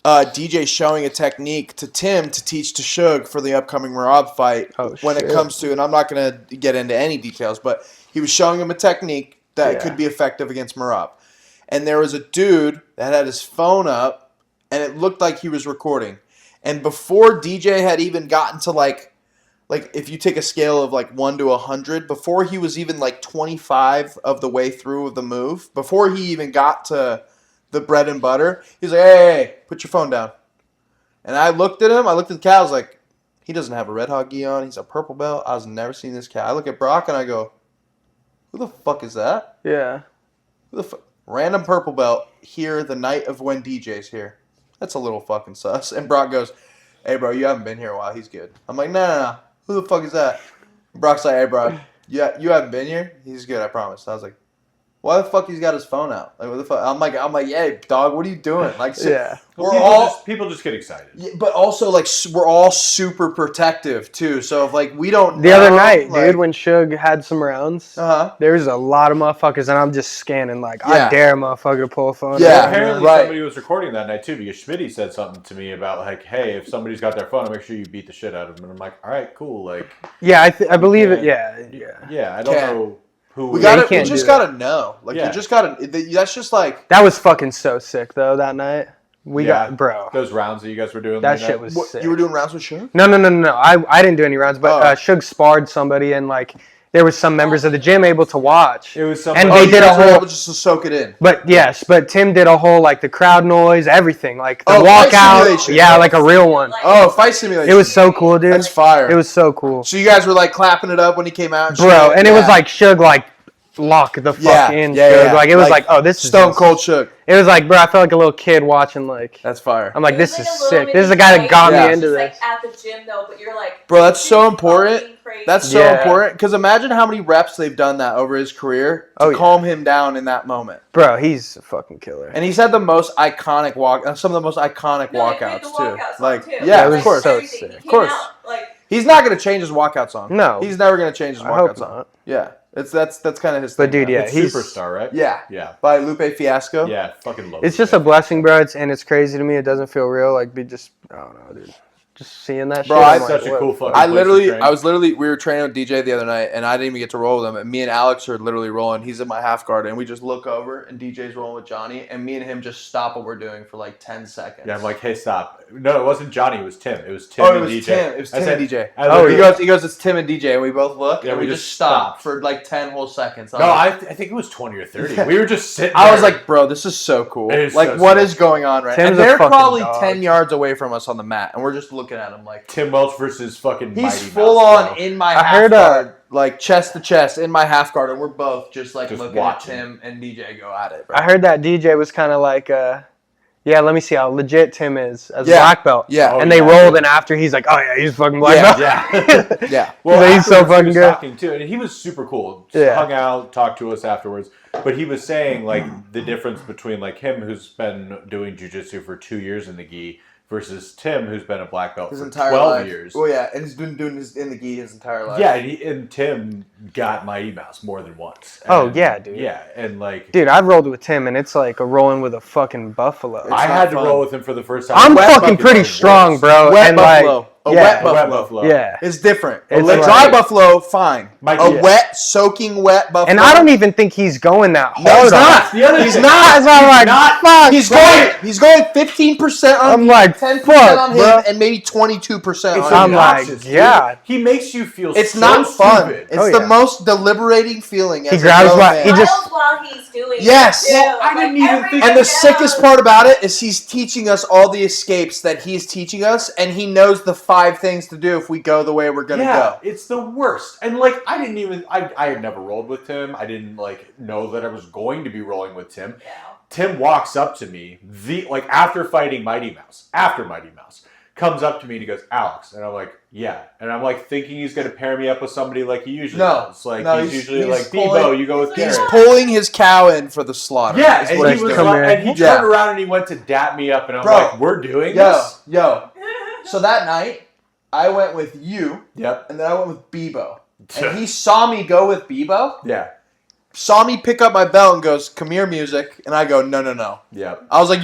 DJ showing a technique to Tim to teach to Suge for the upcoming Rob fight when it comes to, and I'm not going to get into any details, but he was showing him a technique that could be effective against Marab. And there was a dude that had his phone up, and it looked like he was recording. And before DJ had even gotten to like if you take a scale of like 1 to 100, before he was even like 25 of the way through the move, before he even got to the bread and butter, he's like, hey, put your phone down. And I looked at him, I looked at the cat, I was like, he doesn't have a Redhawk gi on, he's a purple belt. I was never seen this cat. I look at Brock and I go, who the fuck is that? Yeah. Who the fuck? Random purple belt here the night of when DJ's here. That's a little fucking sus. And Brock goes, hey, bro, you haven't been here a while. He's good. I'm like, no. Who the fuck is that? Brock's like, hey, bro, you haven't been here? He's good, I promise. I was like, why the fuck he's got his phone out? Like, what the fuck? I'm like, hey, dog, what are you doing? Like, so people just get excited. Yeah, but also, like, we're all super protective too. So if like we don't. The other night, dude, when Suge had some rounds, there's a lot of motherfuckers, and I'm just scanning. Like, I dare a motherfucker to pull a phone. Yeah, out. Apparently somebody was recording that night too, because Schmitty said something to me about like, hey, if somebody's got their phone, make sure you beat the shit out of them. And I'm like, all right, cool. Like, yeah, I believe it. Yeah. I don't know. We just gotta know. Like, you just gotta. That's just like. That was fucking so sick though that night. We got those rounds that you guys were doing. That shit was sick. You were doing rounds with Suge? No. I didn't do any rounds, but Suge sparred somebody, and like there was some members of the gym able to watch. It was some, and they did a whole just to soak it in. But Tim did a whole like the crowd noise, everything, like the walkout. Yeah, like a real one. Fight simulation. It was so cool, dude. That's fire. It was so cool. So you guys were like clapping it up when he came out, and bro. And it was like Suge like. Lock the fuck in, Suge. Like it was like, oh, this is Stone Cold Suge. It was like, bro, I felt like a little kid watching like. That's fire. I'm like, this is sick. This is the guy that got me into this. Like at the gym though, but you're like, bro, that's so important. That's so important because imagine how many reps they've done that over his career to calm him down in that moment. Bro, he's a fucking killer. And he's had the most iconic some of the most iconic walkouts too. Like, of course, so sick. Of course. He's not gonna change his walkout song. No, he's never gonna change his walkout song. Yeah. That's kind of his thing. But dude, he's Superstar, right? Yeah. By Lupe Fiasco. Yeah, fucking love it. It's just a blessing, bro. It's crazy to me. It doesn't feel real. Like, I don't know, dude. Just seeing that bro, shit. Bro, such a cool fucking we were training with DJ the other night, and I didn't even get to roll with him. And me and Alex are literally rolling. He's in my half guard, and we just look over, and DJ's rolling with Johnny, and me and him just stop what we're doing for like 10 seconds. Yeah, I'm like, hey, stop. No, it wasn't Johnny. It was Tim. It was Tim and DJ. It was Tim and DJ. He goes, it's Tim and DJ, and we both look, and we just stopped for like 10 whole seconds. I think it was 20 or 30. We were just sitting there. I was like, bro, this is so cool. Like, what is going on right now? And they're probably 10 yards away from us on the mat, and we're just looking at him like. Tim Welch versus fucking He's Mighty full Mouse, on in my half guard, like chest to chest in my half guard, and we're both just looking watching. At Tim and DJ go at it. Bro. I heard that DJ was kind of like, let me see how legit Tim is as a black belt. Yeah. And they rolled, and after he's like, oh yeah, he's fucking black belt. Yeah. Yeah. Well, he's so fucking good. Talking too, and he was super cool. Just hung out, talked to us afterwards. But he was saying like the difference between like him, who's been doing jiu-jitsu for 2 years in the gi, versus Tim, who's been a black belt His for entire 12 life. years. Oh yeah, and he's been doing his in the gi his entire life. Yeah, and Tim got Mighty Mouse more than once. Oh, yeah, dude. Yeah, and like... Dude, I've rolled with Tim, and it's like a rolling with a fucking buffalo. It's I not had to fun. roll with him for the first time. I'm wet fucking pretty works. strong, bro. Wet and buffalo. Like, A yeah. wet A buffalo. wet buffalo. Yeah. It's different. It's A like- dry buffalo, fine. Yeah. Wet, soaking wet buffalo. And I don't even think he's going that hard. No, he's on not. it. The other He's thing. not. So I'm like, fuck. He's going 15% on I'm me, like, 10% fuck, on him, bro. and maybe 22% It's on I'm you. like, obnoxious, dude. yeah. He makes you feel It's so not fun. stupid. It's Oh, the yeah. most deliberating feeling. As He a grabs grown my- man. he just- Smiles while he's doing Yes. it, too. Well, I didn't even every think- And the down. sickest part about it is he's teaching us all the escapes that he's teaching us, and he knows the 5 things to do if we go the way we're gonna go. It's the worst. And like I didn't even I had never rolled with Tim. I didn't like know that I was going to be rolling with Tim. Yeah. Tim walks up to me after fighting Mighty Mouse, comes up to me and he goes, "Alex," and I'm like, "Yeah," and I'm like thinking he's gonna pair me up with somebody like he usually does. Like he's usually like, "Debo, you go with He's Karen." pulling his cow in for the slaughter. Yeah, is and what he he's was doing. like, and he Yeah. turned around and he went to dap me up, and I'm Bro, like, "We're doing this." Yo. So that night, I went with you, Yep. and then I went with Bebo. And he saw me go with Bebo, Yeah. saw me pick up my belt and goes, "Come here, music." And I go, "No." Yep. I was like,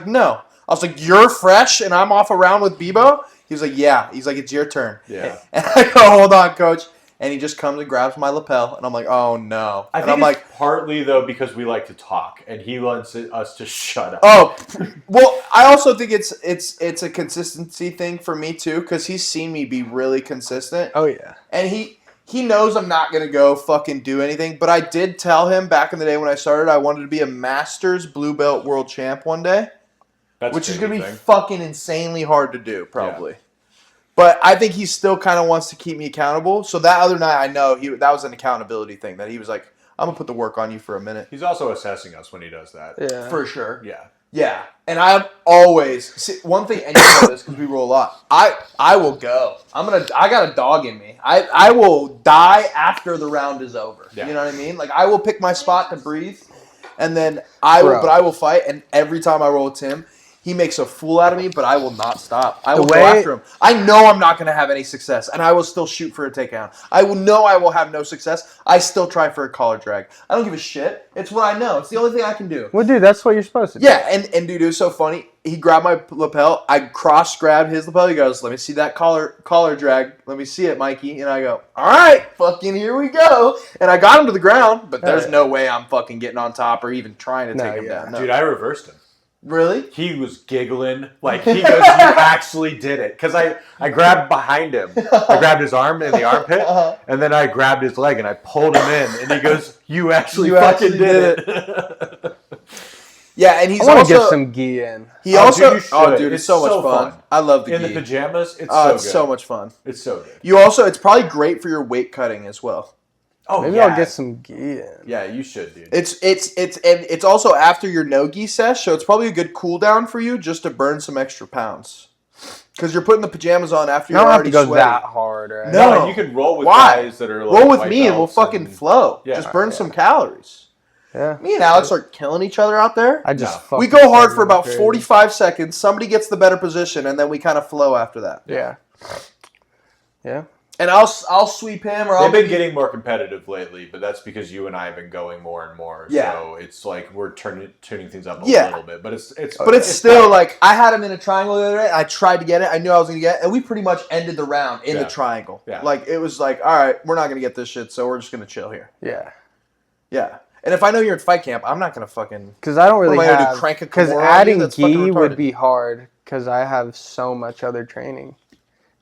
"No." I was like, "You're fresh and I'm off around with Bebo?" He was like, "Yeah." He's like, "It's your turn." Yeah. And I go, "Hold on, coach." And he just comes and grabs my lapel, and I'm like, "Oh no!" I And think I'm it's like, partly though because we like to talk, and he wants us to shut up. "Oh, well." I also think it's a consistency thing for me too, because he's seen me be really consistent, Oh, yeah. and he knows I'm not gonna go fucking do anything. But I did tell him back in the day when I started, I wanted to be a Masters blue belt world champ one day, That's which is a gonna crazy be thing. fucking insanely hard to do, probably. But I think he still kind of wants to keep me accountable. So that other night, I know that was an accountability thing, that he was like, "I'm gonna put the work on you for a minute." He's also assessing us when he does that. Yeah. For sure. Yeah. Yeah. And I've always one thing, and you know this because we roll a lot. I will go. I got a dog in me. I will die after the round is over. Yeah. You know what I mean? Like I will pick my spot to breathe, and then I will. Bro. But I will fight. And every time I roll with Tim, he makes a fool out of me. But I will not stop. I will go after him. I know I'm not going to have any success, and I will still shoot for a takedown. I will know I will have no success. I still try for a collar drag. I don't give a shit. It's what I know. It's the only thing I can do. Well, dude, that's what you're supposed to do. Yeah, and dude, it was so funny. He grabbed my lapel. I cross-grabbed his lapel. He goes, "Let me see that collar drag. Let me see it, Mikey." And I go, "All right, fucking here we go." And I got him to the ground, but there's no way I'm fucking getting on top or even trying to take him down. No. Dude, I reversed him. Really? He was giggling. Like, he goes, "You actually did it." Because I grabbed behind him. I grabbed his arm in the armpit, and then I grabbed his leg, and I pulled him in. And he goes, "You actually fucking did it." Yeah, and he's I want to also get some gi in. he Oh, also dude, you should. dude, it's It's so much so fun. fun. I love the In the gi. pajamas, it's Oh, so it's good. so much fun. It's so good. You also, it's probably great for your weight cutting as well. Oh, Maybe yeah. I'll get some gi in. Yeah, you should, dude. It's also after your no gi sesh, so it's probably a good cool down for you just to burn some extra pounds. Because you're putting the pajamas on after I you're don't have already to go sweaty. that hard, right? No. No, you can roll with Why? guys that are like Roll with white me and we'll belts fucking and- flow. Yeah. Just burn Yeah. some calories. Yeah. Me and Alex are killing each other out there. I just No. We fucking go hard started for about crazy. 45 seconds. Somebody gets the better position, and then we kind of flow after that. Yeah. Yeah. And I'll sweep him, or I'll They've been maybe- getting more competitive lately, but that's because you and I have been going more and more. Yeah. So it's like we're tuning things up a Yeah. little bit, but it's still like I had him in a triangle the other day. I tried to get it. I knew I was gonna get it, and we pretty much ended the round in Yeah. the triangle. Yeah. Like it was like, all right, we're not gonna get this shit, so we're just gonna chill here. Yeah. Yeah. And if I know you're in fight camp, I'm not gonna fucking. Because I don't really What am I gonna do, have. crank a Because Kimura on you? adding That's fucking gi retarded. would be hard. Because I have so much other training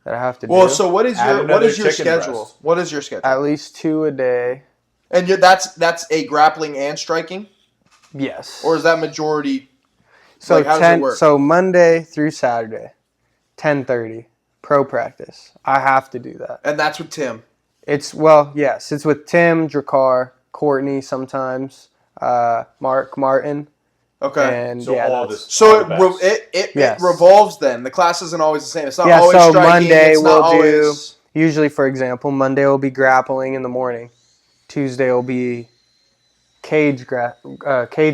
that I have to Well, do. so what is Add your another schedule? chicken What is your schedule? At least 2 a day. And that's a grappling and striking, Yes. or is that majority? so like, how does it 10. work? So Monday through Saturday, 10:30 pro practice. I have to do that. And that's with Tim. It's yes. It's with Tim, Drakkar, Courtney sometimes, Mark Martin, Okay. and So yeah. all that's- this. So all the best. it Yes. revolves then. The class isn't always the same. It's not Yeah, always so striking. Monday it's not we'll always... Usually, for example, Monday will be grappling in the morning. Tuesday will be cage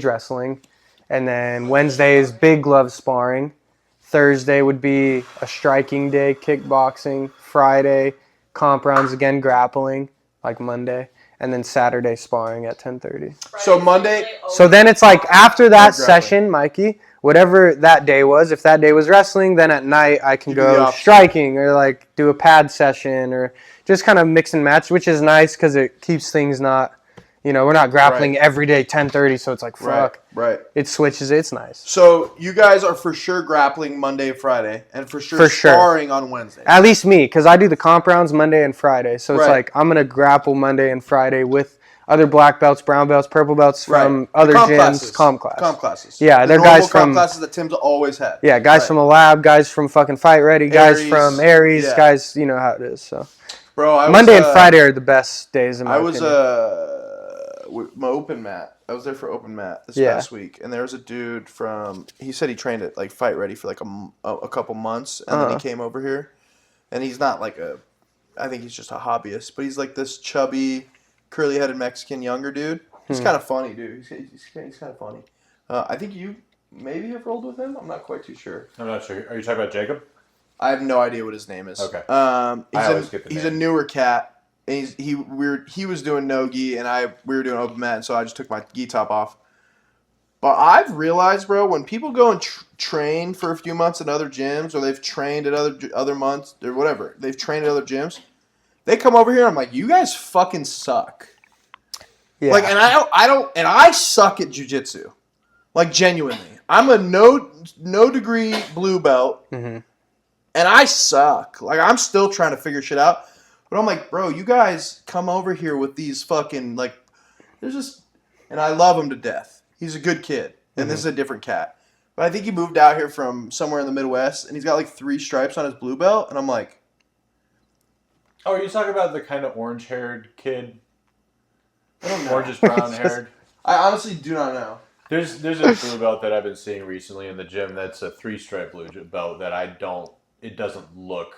wrestling, and then Wednesday is big glove sparring. Thursday would be a striking day, kickboxing. Friday, comp rounds again, grappling, like Monday. And then Saturday, sparring at 10:30. So Monday. So then it's like after that grappling. session, Mikey, whatever that day was, if that day was wrestling, then at night I can You do the go opposite. striking or like do a pad session or just kind of mix and match, which is nice because it keeps things not, we're not grappling every day 10:30, so it's like, fuck. Right. It switches. It's nice. So you guys are for sure grappling Monday and Friday, and for sure sparring on Wednesday. At least me, because I do the comp rounds Monday and Friday. So it's Right. like I'm going to grapple Monday and Friday with other black belts, brown belts, purple belts from other gyms. Comp classes. Yeah, they're guys from... comp classes that Tim's always had. Yeah, guys from a lab, guys from fucking Fight Ready, guys from Aries, guys, you know how it is. So, Bro, Monday and Friday are the best days in my opinion. With my open mat. I was there for open mat this past week, and there was a dude he said he trained at like Fight Ready for like a couple months, and then he came over here, and he's not like I think he's just a hobbyist, but he's like this chubby, curly-headed Mexican younger dude. He's kind of funny, dude. He's kind of funny. I think you maybe have rolled with him. I'm not quite too sure. I'm not sure. Are you talking about Jacob? I have no idea what his name is. Okay. He's a newer cat. And he was doing no gi, and we were doing open mat, and so I just took my gi top off. But I've realized, bro, when people go and train for a few months at other gyms, or they've trained at other months or whatever, they've trained at other gyms, they come over here. I'm like, you guys fucking suck. Yeah. Like, and I suck at jiu-jitsu. Like, genuinely, I'm a no degree blue belt, and I suck. Like, I'm still trying to figure shit out. But I'm like, bro, you guys come over here with these fucking, like, there's just, and I love him to death. He's a good kid, and this is a different cat. But I think he moved out here from somewhere in the Midwest, and he's got like 3 stripes on his blue belt, and I'm like. Oh, are you talking about the kind of orange-haired kid? I don't know. Orange brown-haired? I honestly do not know. There's a blue belt that I've been seeing recently in the gym that's a 3-stripe blue belt that it doesn't look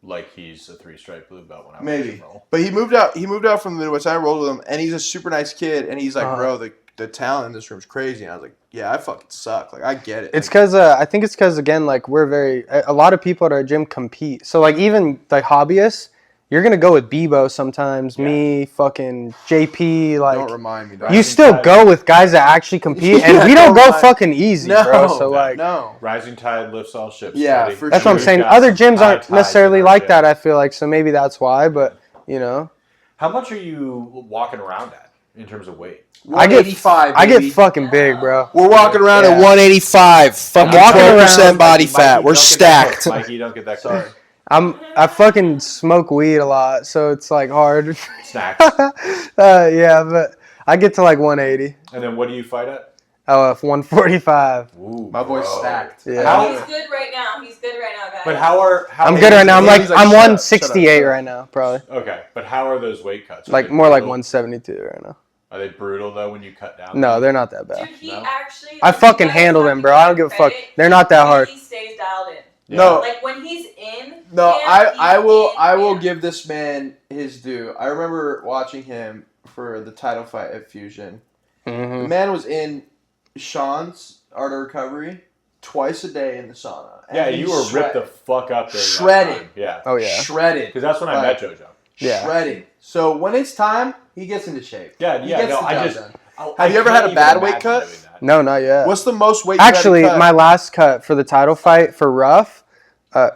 like he's a 3-stripe blue belt when I watch him roll. But he moved out from the Midwest. I rolled with him, and he's a super nice kid. And he's like, bro, the talent in this room is crazy. And I was like, yeah, I fucking suck. Like, I get it. It's because I think it's because again, like a lot of people at our gym compete. So like even like hobbyists, you're gonna go with Bebo sometimes. Yeah. Me, fucking JP. Like, don't remind me. You still go with guys that actually compete, and we don't go fucking easy, bro. So like, rising tide lifts all ships. Yeah, for that's what I'm saying. Other gyms aren't necessarily like that. I feel like so maybe that's why. But how much are you walking around at in terms of weight? 185. I get fucking big, bro. We're walking around at 185. Fucking 12% body fat. We're stacked. Mikey, don't get that close. I fucking smoke weed a lot, so it's like hard. Snacks. Yeah, but I get to like 180. And then what do you fight at? 145. Ooh, my boy's stacked. Yeah. He's good right now. Guys. But I'm good right now. I'm 168 right now, probably. Okay, but how are those weight cuts? Like more like 172 right now. Are they brutal though when you cut down? No, they're not that bad. Dude, he actually. I fucking handle them, bro. I don't give a fuck. They're not that hard. He stays dialed in. Yeah. No, like when he's in. No, I will give this man his due. I remember watching him for the title fight at Fusion. Mm-hmm. The man was in Sean's Art of Recovery twice a day in the sauna. Yeah, you were ripped the fuck up there. Shredded. Yeah. Oh yeah. Shredded. Because that's when I met Jojo. Yeah. Shredded. So when it's time, he gets into shape. Yeah. Have you ever had a bad weight cut? No, not yet. What's the most weight? Actually, my last cut for the title fight for Rough,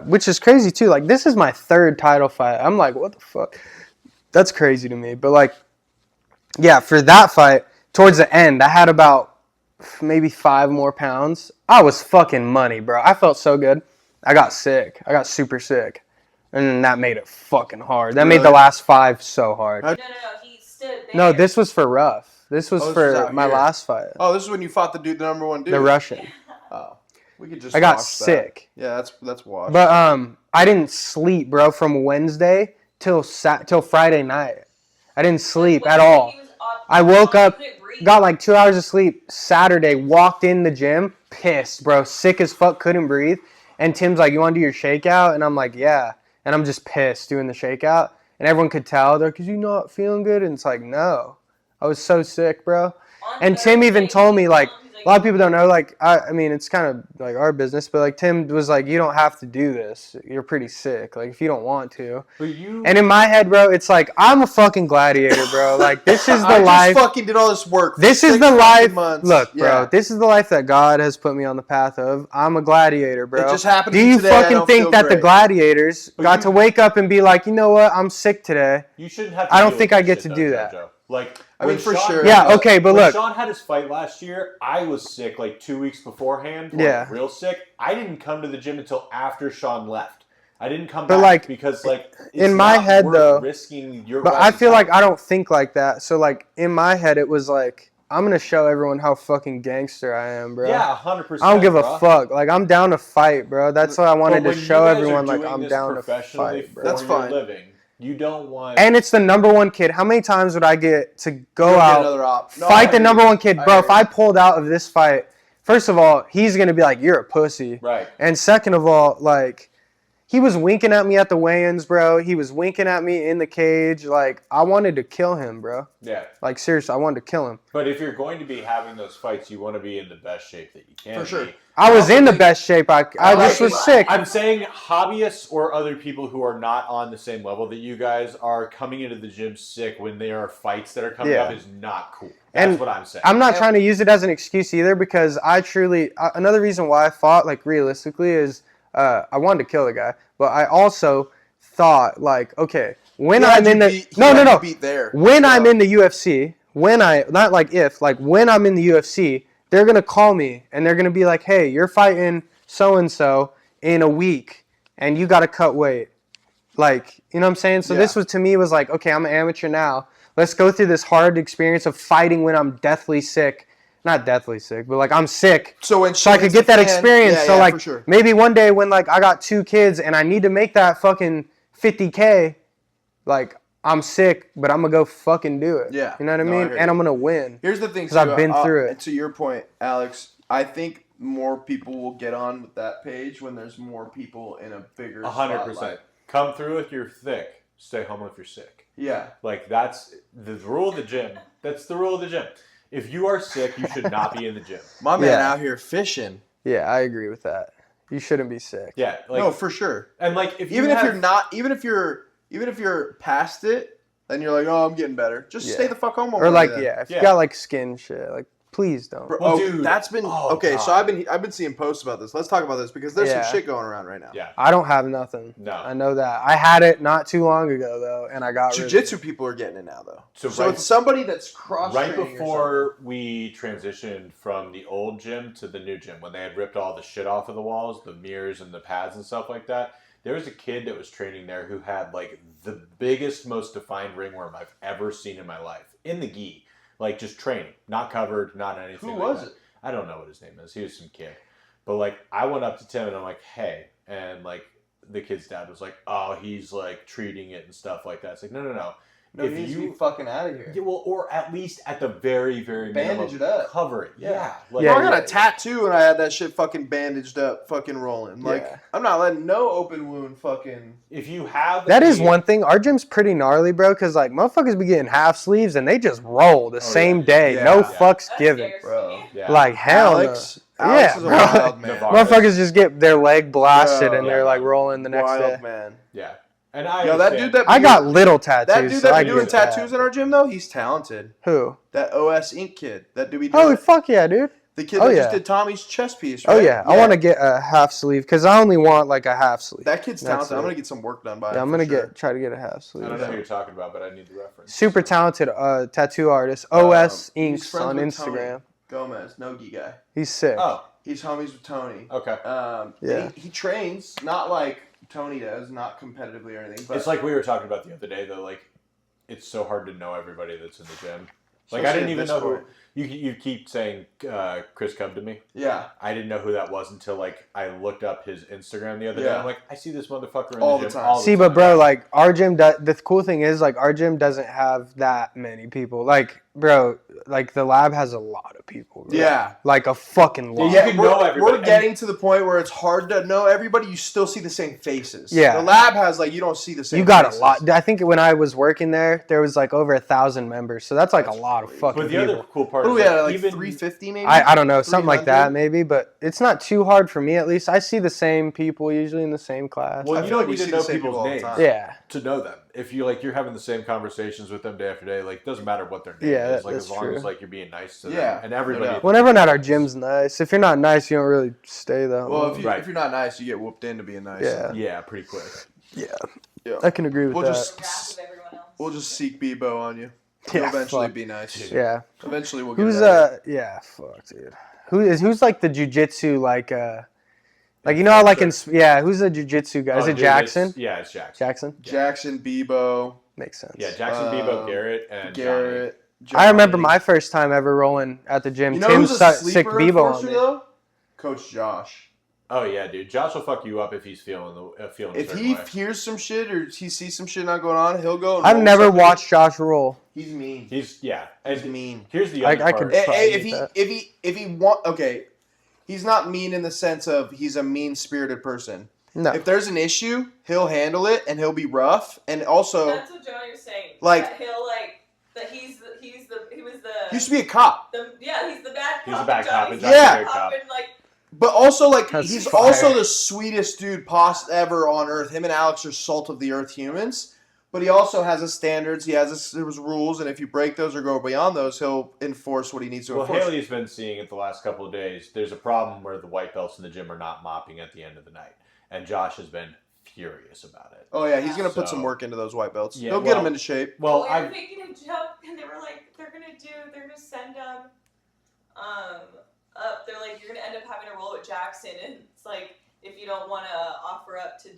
which is crazy too. Like this is my 3rd title fight. I'm like, what the fuck? That's crazy to me. But like, yeah, for that fight, towards the end, I had about maybe 5 more pounds. I was fucking money, bro. I felt so good. I got sick. I got super sick. And that made it fucking hard. That made the last 5 so hard. No. He stood there. No, this was for Rough. This was for my last fight. Oh, this is when you fought the number 1 dude. The Russian. Oh, we could just. I got sick. That. Yeah, that's washed. But I didn't sleep, bro, from Wednesday till Friday night. I didn't sleep at all. I woke up, got like 2 hours of sleep. Saturday, walked in the gym, pissed, bro, sick as fuck, couldn't breathe. And Tim's like, "You want to do your shakeout?" And I'm like, "Yeah." And I'm just pissed doing the shakeout. And everyone could tell. They're like, "Cause you not feeling good?" And it's like, no. I was so sick, bro. And Tim even told me, like, Like, a lot of people don't know. Like, I mean, it's kind of like our business, but like Tim was like, you don't have to do this. You're pretty sick. Like, if you don't want to. And in my head, bro, it's like I'm a fucking gladiator, bro. Like, this is the life. I just fucking did all this work. This is the life. Months. Look, bro. This is the life that God has put me on the path of. I'm a gladiator, bro. It just happened. Do you fucking think that the gladiators got to wake up and be like, you know what? I'm sick today. You shouldn't have to. I don't think I get to do that. Jojo. Like, I mean, for sure. Yeah, okay, but when look. Sean had his fight last year, I was sick like 2 weeks beforehand. Like, real sick. I didn't come to the gym until after Sean left. I didn't come back like, because, like, it's in my not head, worth though, risking your but I feel like I don't think like that. So, like, in my head, it was like, I'm going to show everyone how fucking gangster I am, bro. Yeah, 100%. I don't give a fuck. Like, I'm down to fight, bro. That's what I wanted to show everyone. Like, I'm down to fight, bro. That's fine. Living. You don't want... And it's the number one kid. How many times would I get to go out, fight the number one kid? Bro, if I pulled out of this fight, first of all, he's going to be like, you're a pussy. Right. And second of all, like, he was winking at me at the weigh-ins, bro. He was winking at me in the cage. Like, I wanted to kill him, bro. Yeah. Like, seriously, I wanted to kill him. But if you're going to be having those fights, you want to be in the best shape that you can. For sure. I was in the best shape. I just was sick. I'm saying hobbyists or other people who are not on the same level that you guys are coming into the gym sick when there are fights that are coming up is not cool. That's what I'm saying. I'm not trying to use it as an excuse either because I truly... another reason why I fought, like, realistically is... I wanted to kill the guy, but I also thought, like, okay, when I'm in the... When I'm in the UFC, when I'm in the UFC, they're going to call me, and they're going to be like, hey, you're fighting so-and-so in a week, and you got to cut weight. Like, you know what I'm saying? So this was, to me, was like, okay, I'm an amateur now. Let's go through this hard experience of fighting when I'm deathly sick. Not deathly sick, but like I'm sick. So I could get that experience. So like maybe one day when like I got 2 kids and I need to make that fucking $50K, like I'm sick, but I'm gonna go fucking do it. Yeah. You know what I mean? And I'm gonna win. Here's the thing, because I've been through it. To your point, Alex, I think more people will get on with that page when there's more people in a bigger 100%. Spotlight. Come through if you're thick. Stay home if you're sick. Yeah. Like that's the rule of the gym. That's the rule of the gym. If you are sick, you should not be in the gym. My man out here fishing. Yeah, I agree with that. You shouldn't be sick. Yeah, like, no, for sure. And like, if even if you're past it, then you're like, oh, I'm getting better. Just stay the fuck home. Or like, if you got like skin shit, like please don't. Bro, dude, that's been okay. God. So I've been seeing posts about this. Let's talk about this because there's some shit going around right now. Yeah, I don't have nothing. No, I know that. I had it not too long ago though, and I got jiu-jitsu people are getting it now though. So it's somebody that's cross right before we transitioned from the old gym to the new gym when they had ripped all the shit off of the walls, the mirrors and the pads and stuff like that. There was a kid that was training there who had like the biggest, most defined ringworm I've ever seen in my life in the gi. Like, just training. Not covered, not anything. Who was it? I don't know what his name is. He was some kid. But, like, I went up to Tim and I'm like, hey. And, like, the kid's dad was like, oh, he's, like, treating it and stuff like that. It's like, no. No, if he needs to be fucking out of here. Yeah, well, or at least at the very, very bandage minimum, it up. Cover it. Yeah. Like, I got a tattoo and I had that shit fucking bandaged up, fucking rolling. Like, I'm not letting no open wound fucking. If you have that is one thing. Our gym's pretty gnarly, bro. Because like motherfuckers be getting half sleeves and they just roll the same day, no fucks given, bro. Yeah. Like hell, Alex is a wild man. Motherfuckers just get their leg blasted and they're like rolling the next day. Wild man. Yeah. And that dude I got little tattoos. That dude that be doing tattoos in our gym though, he's talented. Who? That OS Inc. kid. That dude be doing. Oh fuck yeah, dude. The kid that just did Tommy's chest piece. Right? Oh yeah, I want to get a half sleeve because I only want like a half sleeve. That kid's talented. I'm gonna get some work done by him. I'm gonna try to get a half sleeve. I don't know who you're talking about, but I need the reference. Super talented tattoo artist. OS Inks on Instagram. Gomez, Nogi guy. He's sick. Oh, he's homies with Tony. Okay. He trains not like Tony does, not competitively or anything. But it's like we were talking about the other day, though. Like, it's so hard to know everybody that's in the gym. Like, I didn't even know who. You keep saying Chris Cub to me. Yeah. I didn't know who that was until, like, I looked up his Instagram the other day. I'm like, I see this motherfucker in the gym all the time. But bro, like, our gym, the cool thing is, like, our gym doesn't have that many people. Like, bro, like, the lab has a lot of people. Bro. Yeah. Like, a fucking lot. Yeah, we're getting to the point where it's hard to know everybody. You still see the same faces. Yeah. The lab has, like, you don't see the same You got faces. a lot. I think when I was working there was, like, over 1,000 members. So that's, like, a lot of fucking people. But the other cool part part. What is do we have, like even 350 maybe? I don't know, something like 300? that maybe, but it's not too hard for me at least. I see the same people usually in the same class. Well, I you feel don't like we need to see know the same people's people all the names time. Yeah. to know them. If you're having the same conversations with them day after day, like it doesn't matter what their name Yeah, is. Like that's as long true. as like you're being nice to Yeah, them and everybody. no doubt. Well, everyone at our gym's nice. If you're not nice, you don't really stay that Well, long. if you're not nice, you get whooped into being nice. Yeah. Yeah, pretty quick. Yeah. Yeah. I can agree with We'll that. just- Wrath of everyone else. We'll just seek Bebo on you. He'll Yeah, eventually fuck. be nice. Yeah. Eventually we'll get Who's it out. yeah, fuck, dude. Who's like the jujitsu like you know how like in who's the jujitsu guy? Is it Jackson? It's Jackson. Jackson? Jackson, Bebo, Makes sense. Yeah, Jackson, Bebo, Garrett, and Garrett. I remember Johnny. my first time ever rolling at the gym. You know Tim who's a sick sleeper, Bebo on me. unfortunately, though? Coach Josh. Oh yeah, dude. Josh will fuck you up if he's feeling feeling. If a certain he way. hears some shit or he sees some shit not going on, he'll go. And I've roll never something. watched Josh roll. He's mean. He's He's mean. Here's the other I part. could- If he want, okay, he's not mean in the sense of he's a mean-spirited person. No. If there's an issue, he'll handle it and he'll be rough. And also, That's what Johnny was saying. Like- that he'll that he was the he used to be a cop. he's the bad cop. He's a bad cop, Johnny's and the Johnny's good a good cop. And, like, But also, like, That's he's fire. also the sweetest dude ever on Earth. Him and Alex are salt of the earth humans. But he also has his standards. He has his rules, and if you break those or go beyond those, he'll enforce what he needs to Well, enforce. Haley's been seeing it the last couple of days. There's a problem where the white belts in the gym are not mopping at the end of the night, and Josh has been furious about it. Oh yeah, he's gonna put So- some work into those white belts. Yeah, He'll get well- them into shape. Well, we were I making a joke, and they were like, they're gonna send him, up. They're like, you're gonna end up having to roll with Jackson, and it's like, if you don't want to offer up to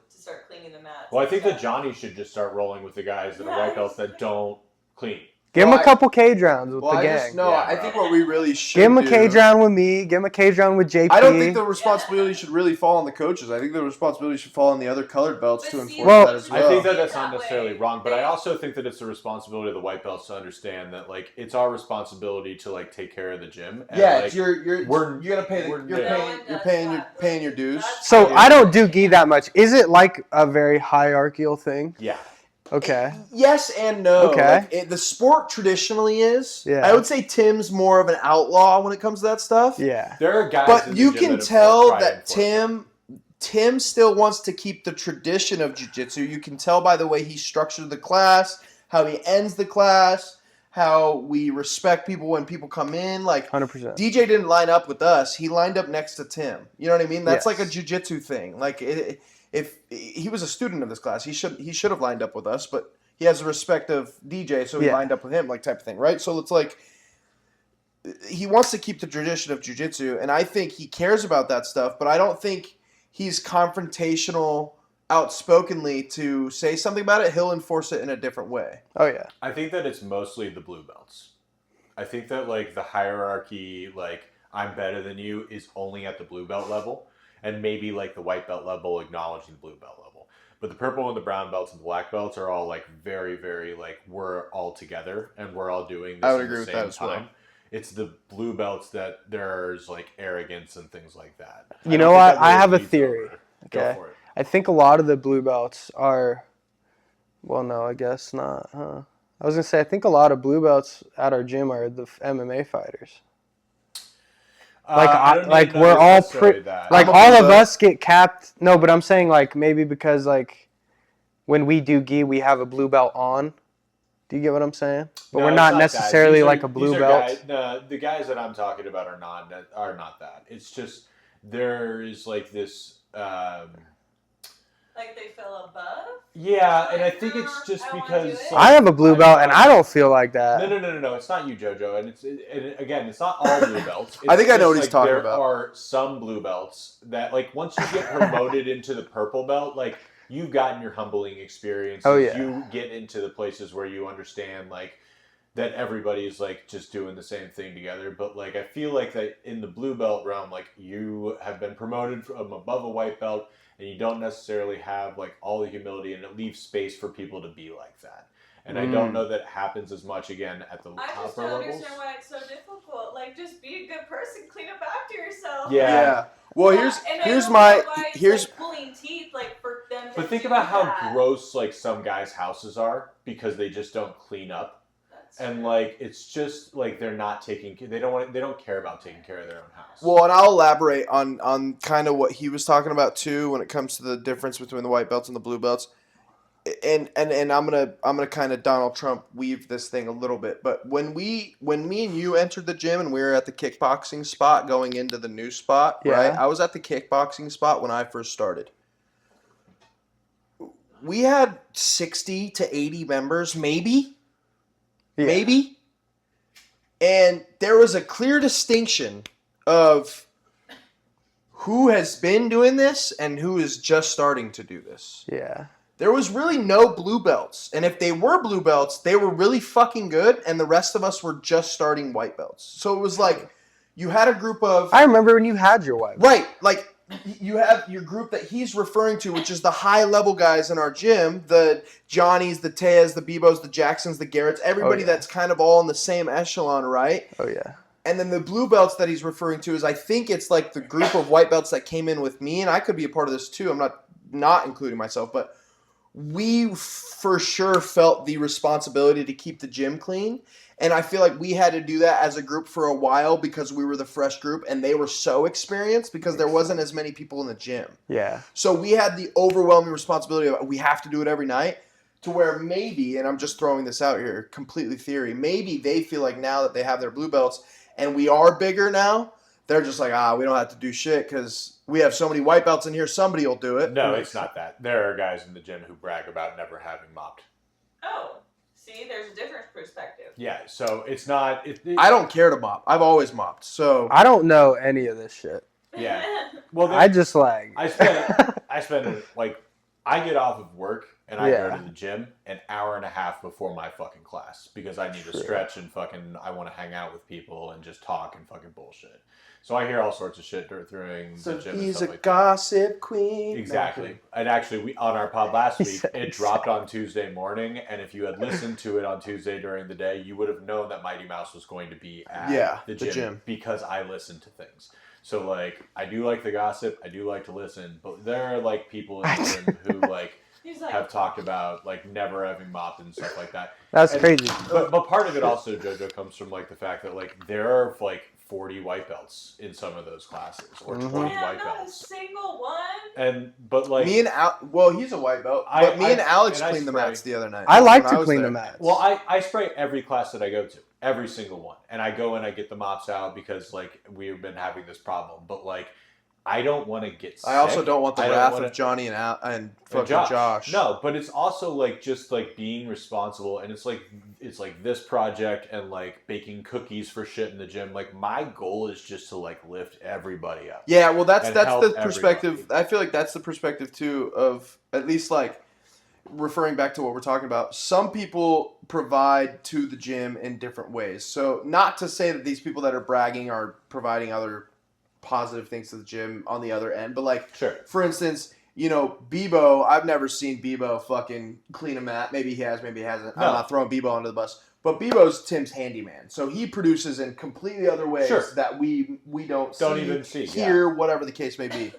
start cleaning the mats. well, I think and that stuff. Johnny should just start rolling with the guys that are Yeah, white belts that don't clean. Give him Well, a couple cage rounds with the I gang. just no. Yeah, I bro. think what we really should Give him a do- cage round with me. Give him a cage round with JP. I don't think the responsibility should really fall on the coaches. I think the responsibility should fall on the other colored belts But to see, enforce Well, that as I well. think that that's That not necessarily way, wrong, but I they- also think that it's the responsibility of the white belts to understand that like it's our responsibility to like take care of the gym. And, yeah, like, it's you're we're- gonna pay the, we're- you're No paying one you're does paying that. paying your dues. That's So how I you don't do do it. gi that much. Is it like a very hierarchical thing? yeah. Okay. Yes and no. Okay. Like, the sport traditionally is. Yeah. I would say Tim's more of an outlaw when it comes to that stuff. Yeah. There are guys in But the you gym can that have tell tried that and forth. Tim still wants to keep the tradition of jiu-jitsu. You can tell by the way he structured the class, how he ends the class, how we respect people when people come in. Like 100%. DJ didn't line up with us; he lined up next to Tim. You know what I mean? That's Yes. like a jiu-jitsu thing. Like if he was a student of this class, he should have lined up with us, but he has the respect of DJ, so he Yeah. lined up with him, like type of thing, right? So it's like he wants to keep the tradition of jiu-jitsu, and I think he cares about that stuff, but I don't think he's confrontational outspokenly to say something about it. He'll enforce it in a different way. Oh yeah. I think that it's mostly the blue belts. I think that like the hierarchy, like I'm better than you, is only at the blue belt level, and maybe like the white belt level acknowledging the blue belt level. But the purple and the brown belts and the black belts are all like very, very like we're all together and we're all doing this I would at agree the with same that as well. time. It's the blue belts that there's like arrogance and things like that. You I know don't what? think that I really have a bleeds theory. over. Go Okay. for it. I think a lot of the blue belts are. Well, no, I guess not. Huh? I was gonna say I think a lot of blue belts at our gym are the MMA fighters. Like, I don't like know we're if all necessarily that. like I'm a all blue of belt. us get capped. No, but I'm saying like maybe because like when we do gi, we have a blue belt on. Do you get what I'm saying? But No, we're it's not that. necessarily These are- like a blue these are belt. Guys, no, the guys that I'm talking about are not that. It's just there is like this. Like they fell above. Yeah, and I think it's Like, just I wanna because do it. I have a blue belt and I don't feel like that. No. It's not you, JoJo, and again, it's not all blue belts. It's I think I know just, what he's talking there about. There are some blue belts that, like, once you get promoted into the purple belt, like you've gotten your humbling experiences. Oh, yeah. You get into the places where you understand, like, that everybody's like just doing the same thing together. But like, I feel like that in the blue belt realm, like you have been promoted from above a white belt, and you don't necessarily have like all the humility, and it leaves space for people to be like that. And I don't know that it happens as much again at the I just upper don't levels. understand why it's so difficult. Like, just be a good person, clean up after yourself. Yeah. Well, And I don't know why it's, like, pulling teeth, like for them. But to think do about how that. gross like some guys' houses are because they just don't clean up. And like it's just like they're not taking. They don't care about taking care of their own house. Well, and I'll elaborate on kind of what he was talking about too when it comes to the difference between the white belts and the blue belts. And I'm gonna kind of Donald Trump weave this thing a little bit. But when me and you entered the gym and we were at the kickboxing spot going into the new spot, right? I was at the kickboxing spot when I first started. We had 60 to 80 members, maybe. And there was a clear distinction of who has been doing this and who is just starting to do this. Yeah. There was really no blue belts. And if they were blue belts, they were really fucking good, and the rest of us were just starting white belts. So it was like you had a group of... I remember when you had your white belt. Right. Like, you have your group that he's referring to, which is the high-level guys in our gym, the Johnnies, the Teas, the Bebos, the Jacksons, the Garretts, everybody that's kind of all in the same echelon, right? Oh, yeah. And then the blue belts that he's referring to is, I think it's like the group of white belts that came in with me, and I could be a part of this too. I'm not including myself, but we for sure felt the responsibility to keep the gym clean. And I feel like we had to do that as a group for a while because we were the fresh group and they were so experienced because there wasn't as many people in the gym. Yeah. So we had the overwhelming responsibility of we have to do it every night, to where maybe, and I'm just throwing this out here, completely theory, maybe they feel like now that they have their blue belts and we are bigger now, they're just like, we don't have to do shit because we have so many white belts in here, somebody will do it. No, it's not that. There are guys in the gym who brag about never having mopped. Oh, see, there's a different perspective. Yeah, so it's not... I don't care to mop. I've always mopped, so... I don't know any of this shit. Yeah. Well, I just like... I spend like, I get off of work and I go to the gym an hour and a half before my fucking class because I need to stretch and fucking, I want to hang out with people and just talk and fucking bullshit. So I hear all sorts of shit during the gym. He's and stuff a like gossip that. Queen. Exactly. And actually, we on our pod last week, it dropped on Tuesday morning. And if you had listened to it on Tuesday during the day, you would have known that Mighty Mouse was going to be at the gym because I listened to things. So, like, I do like the gossip. I do like to listen. But there are, like, people in the gym who, like, have talked about, like, never having mopped and stuff like that. That's crazy. But part of it also, JoJo, comes from, like, the fact that, like, there are, like, 40 white belts in some of those classes, or 20 white not belts. A single one. But like me and he's a white belt. But me and Alex cleaned the mats the other night. I like to clean the mats. Well, I spray every class that I go to, every single one, and I go and I get the mops out because like we've been having this problem. But like, I don't want to get sick. I also don't want the wrath of Johnny and fucking Josh. No, but it's also like just like being responsible, and it's like this project and like baking cookies for shit in the gym. Like my goal is just to like lift everybody up. Yeah, well that's the perspective. Everybody. I feel like that's the perspective too of at least like referring back to what we're talking about. Some people provide to the gym in different ways. So not to say that these people that are bragging are providing other positive things to the gym on the other end, but like for instance, you know, Bebo, I've never seen Bebo fucking clean a mat. Maybe he has, maybe he hasn't. No. I'm not throwing Bebo under the bus, but Bebo's Tim's handyman, so he produces in completely other ways that we don't even see, hear, whatever the case may be.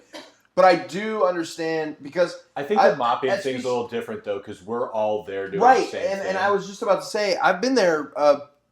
But I do understand because I think the mopping thing's a little different though, because we're all there doing the same thing. And I was just about to say I've been there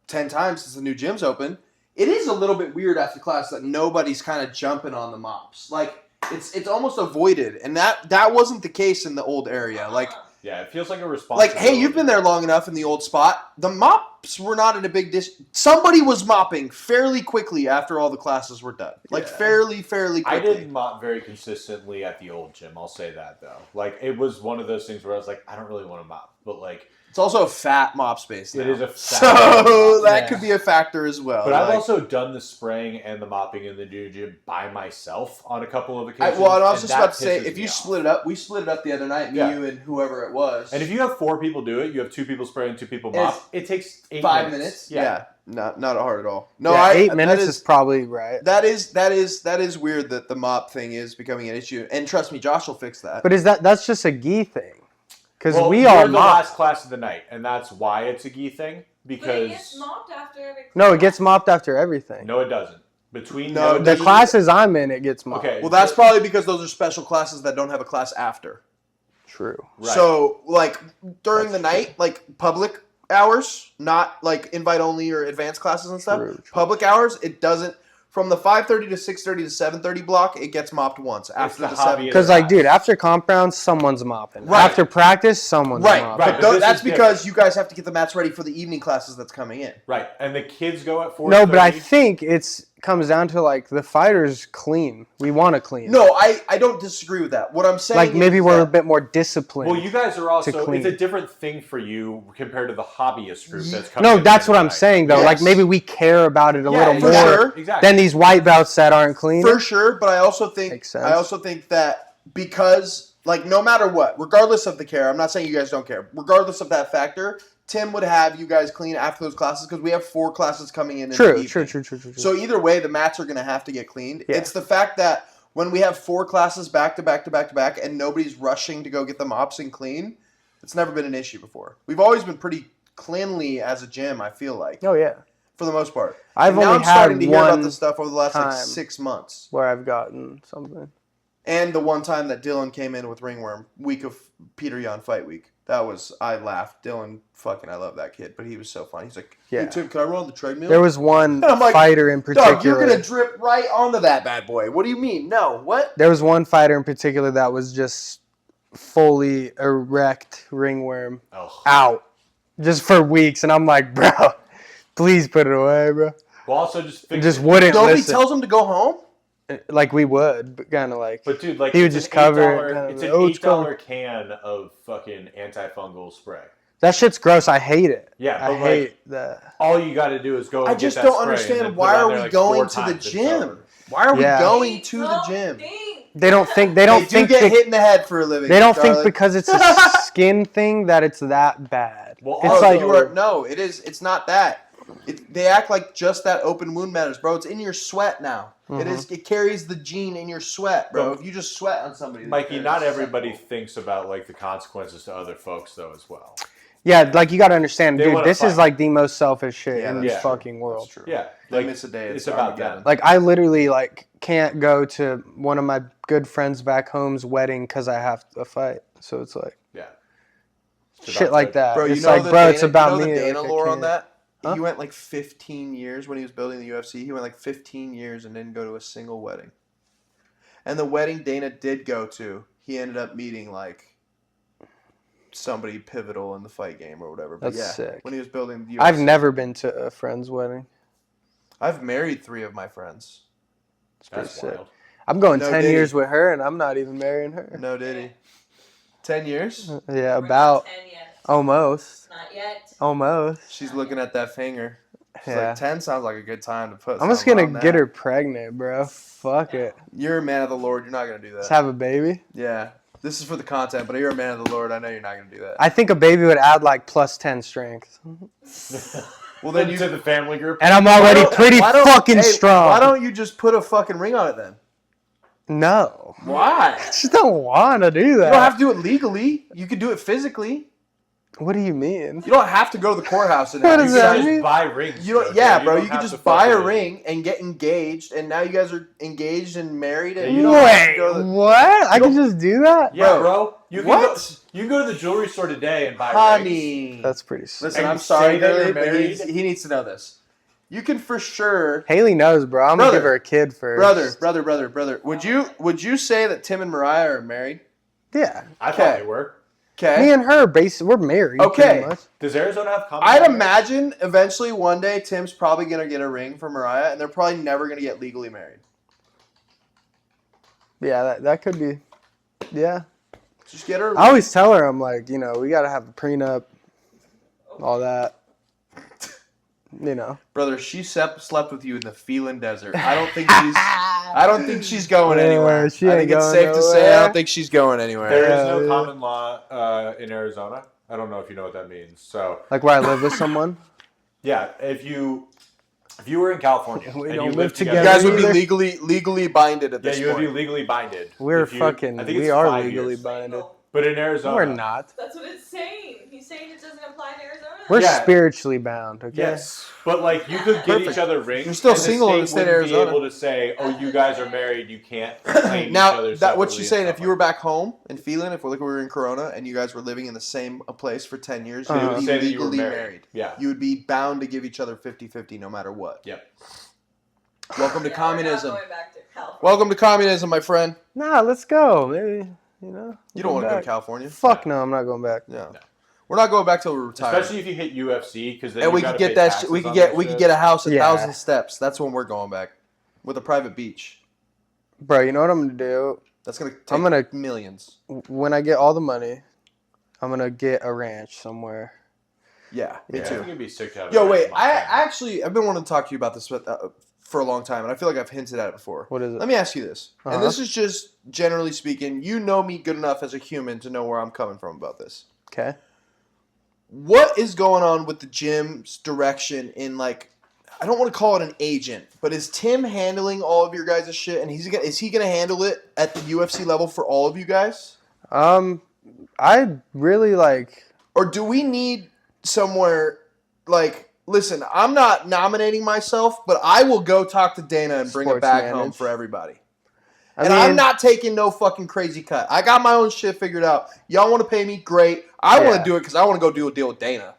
10 times since the new gym's open. It is a little bit weird after class that nobody's kind of jumping on the mops. Like it's almost avoided, and that wasn't the case in the old area. Like yeah, it feels like a responsibility. Like, hey, you've been there long enough in the old spot. The mops were not in a big dish. Somebody was mopping fairly quickly after all the classes were done. Like fairly quickly. I didn't mop very consistently at the old gym. I'll say that though. Like it was one of those things where I was like, I don't really want to mop, but like. It's also a fat mop space now. It is a fat so that could be a factor as well. But I've also done the spraying and the mopping in the new gym by myself on a couple of occasions. I was just about to say, if you split it up, we split it up the other night, you and whoever it was. And if you have 4 people do it, you have 2 people spray and 2 people mop. It takes 5 minutes. Yeah. Not hard at all. No, 8 minutes is probably right. That is weird that the mop thing is becoming an issue. And trust me, Josh will fix that. But that's just a gi thing. Because we're the last class of the night, and that's why it's a gi thing. Because but it gets mopped after every class. No, it gets mopped after everything. No, it doesn't. The classes I'm in, it gets mopped. Okay. Well, that's probably because those are special classes that don't have a class after. True. Right. So, like, during the night, like, public, hours, not like invite only or advanced classes and stuff. True. Public hours, it doesn't. From the 5:30 to 6:30 to 7:30 block, it gets mopped once after the 7. Because like, dude, after comp round, someone's mopping. Right. After practice, someone's mopping. Right. But that's because you guys have to get the mats ready for the evening classes that's coming in. Right, and the kids go at 4:30. No, but I think comes down to like the fighters clean. We want to clean. No, I don't disagree with that. What I'm saying like maybe is we're a bit more disciplined. Well, you guys are also it's a different thing for you compared to the hobbyist group that's coming. No, that's what I'm saying though. Yes. Like maybe we care about it a little more sure. than these white belts that aren't clean. For sure, but I also think that because like no matter what, regardless of the care, I'm not saying you guys don't care. Regardless of that factor, Tim would have you guys clean after those classes because we have 4 classes coming in. True. So either way, the mats are going to have to get cleaned. Yeah. It's the fact that when we have 4 classes back to back to back to back and nobody's rushing to go get the mops and clean, it's never been an issue before. We've always been pretty cleanly as a gym, I feel like. Oh, yeah. For the most part. I'm starting to hear about this stuff over the last like 6 months. Where I've gotten something. And the one time that Dylan came in with ringworm, week of Peter Yan fight week. I laughed. Dylan, I love that kid, but he was so funny. He's like, hey, Tim, can I run on the treadmill? There was one fighter in particular. Dog, you're going to drip right onto that bad boy. What do you mean? No, what? There was one fighter in particular that was just fully erect ringworm out just for weeks. And I'm like, bro, please put it away, bro. Well, also just wouldn't Nobody listen. tells him to go home? Like we would, but kind of like. But dude, like he would just cover it. It's an $8 can of fucking antifungal spray. That shit's gross. I hate it. Yeah, I hate that. All you got to do is go. I just don't understand why are we going to the gym? Why are we going to the gym? They don't think. They don't think. Get hit in the head for a living. They don't think because it's a skin thing that it's that bad. Well, it's like it is. It's not that. They act like just that open wound matters, bro. It's in your sweat now. Mm-hmm. It carries the gene in your sweat, bro. If you just sweat on somebody, Mikey, not everybody thinks about like the consequences to other folks though as well. Yeah, like you got to understand, dude. This is like the most selfish shit in this fucking world. That's true. Yeah, like miss a day. It's about that. Like I literally can't go to one of my good friends back home's wedding because I have a fight. So it's like shit like that. Bro, it's like, bro, it's about me. The Dana lore on that. Huh? He went like 15 years when he was building the UFC. He went like 15 years and didn't go to a single wedding. And the wedding Dana did go to, he ended up meeting like somebody pivotal in the fight game or whatever. But That's sick. When he was building the UFC. I've never been to a friend's wedding. I've married 3 of my friends. It's pretty sick. I'm going 10 years with her and I'm not even marrying her. No diddy. 10 years? Yeah, about. 10 yet. Almost. Not yet. Almost. She's looking at that finger. She's like, 10 sounds like a good time to put. I'm just gonna get her pregnant, bro. Fuck it. You're a man of the Lord. You're not gonna do that. Let's have a baby. Yeah. This is for the content, but you're a man of the Lord. I know you're not gonna do that. I think a baby would add like plus 10 strength. Well, then you to the family group. And I'm already pretty fucking strong. Why don't you just put a fucking ring on it then? No. Why? I just don't want to do that. You don't have to do it legally. You can do it physically. What do you mean? You don't have to go to the courthouse and what does that mean? Just buy rings. You don't, yeah, bro. You can just buy a ring and get engaged, and now you guys are engaged and married. And you don't have to go to what? I can just do that? Yeah, bro. You can go to the jewelry store today and buy rings. That's pretty sick. Listen, I'm sorry, Haley, but he needs to know this. You can for sure. Haley knows, bro. I'm gonna give her a kid first. Brother. Would you say that Tim and Mariah are married? Yeah. I thought they were. Okay. Me and her, we're married. Okay. Does Arizona have common? I'd imagine eventually one day Tim's probably going to get a ring from Mariah, and they're probably never going to get legally married. Yeah, that could be. Yeah. Just get her. I always tell her, I'm like, we got to have a prenup, all that. Brother, she slept with you in the Phelan desert. I don't think she's going anywhere. I think it's safe to say I don't think she's going anywhere. There is no common law in Arizona. I don't know if you know what that means. So, like where I live with someone? Yeah, if you were in California we and don't you live lived together, you guys would be legally binded at this point. Yeah, you would be legally binded. We are legally binded. But in Arizona, we're not. That's what it's saying. He's saying it doesn't apply in Arizona. We're spiritually bound, okay? Yes, but like you could get each other rings. You're still and single in the state of Arizona. Be able to say, "Oh, you guys are married. You can't claim each other." Now, what you're saying? If you were back home in Phelan, if we were in Corona, and you guys were living in the same place for 10 years, you would be legally married. Yeah, you would be bound to give each other 50-50 no matter what. Yep. Welcome to communism. We're not going back to California. Welcome to communism, my friend. Nah, let's go. Maybe you don't want to go to California. Fuck no, I'm not going back. Yeah. No. We're not going back till we're retired. Especially if you hit UFC, because then and we could get that. We could get a house at 1,000 steps. That's when we're going back, with a private beach. Bro, you know what I'm gonna do? That's gonna take millions. When I get all the money, I'm gonna get a ranch somewhere. Yeah, me too. I think it'd be sick to have. Yo, wait. I've been wanting to talk to you about this for a long time, and I feel like I've hinted at it before. What is it? Let me ask you this, and this is just generally speaking. You know me good enough as a human to know where I'm coming from about this. Okay. What is going on with the gym's direction in, like, I don't want to call it an agent, but is Tim handling all of your guys' shit, and is he gonna handle it at the UFC level for all of you guys? I really like. Or do we need somewhere, like, listen, I'm not nominating myself, but I will go talk to Dana and bring it back home for everybody. I'm not taking no fucking crazy cut. I got my own shit figured out. Y'all want to pay me? Great. I want to do it because I want to go do a deal with Dana.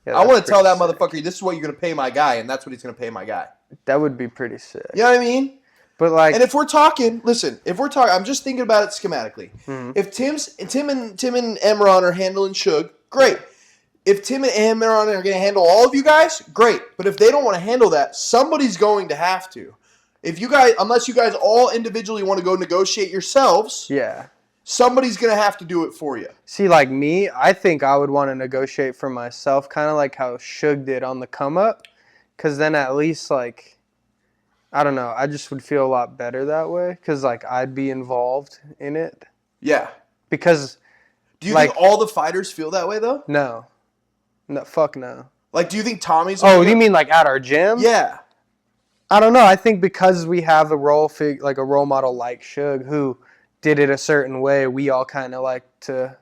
Yeah, I want to tell that motherfucker, this is what you're going to pay my guy, and that's what he's going to pay my guy. That would be pretty sick. You know what I mean? But like, and if we're talking, I'm just thinking about it schematically. Mm-hmm. If Tim and Emron are handling Suge, great. If Tim and Emron are going to handle all of you guys, great. But if they don't want to handle that, somebody's going to have to. If you guys, unless you guys all individually want to go negotiate yourselves, somebody's going to have to do it for you. See, like me, I think I would want to negotiate for myself, kind of like how Suge did on the come up, because then at least, like, I don't know, I just would feel a lot better that way, because, like, I'd be involved in it. Yeah. Because, do you think all the fighters feel that way, though? No, fuck no. Like, do you think Tommy's... Oh, you mean, like, at our gym? Yeah. I don't know. I think because we have a role model like Suge who did it a certain way, we all kind of like to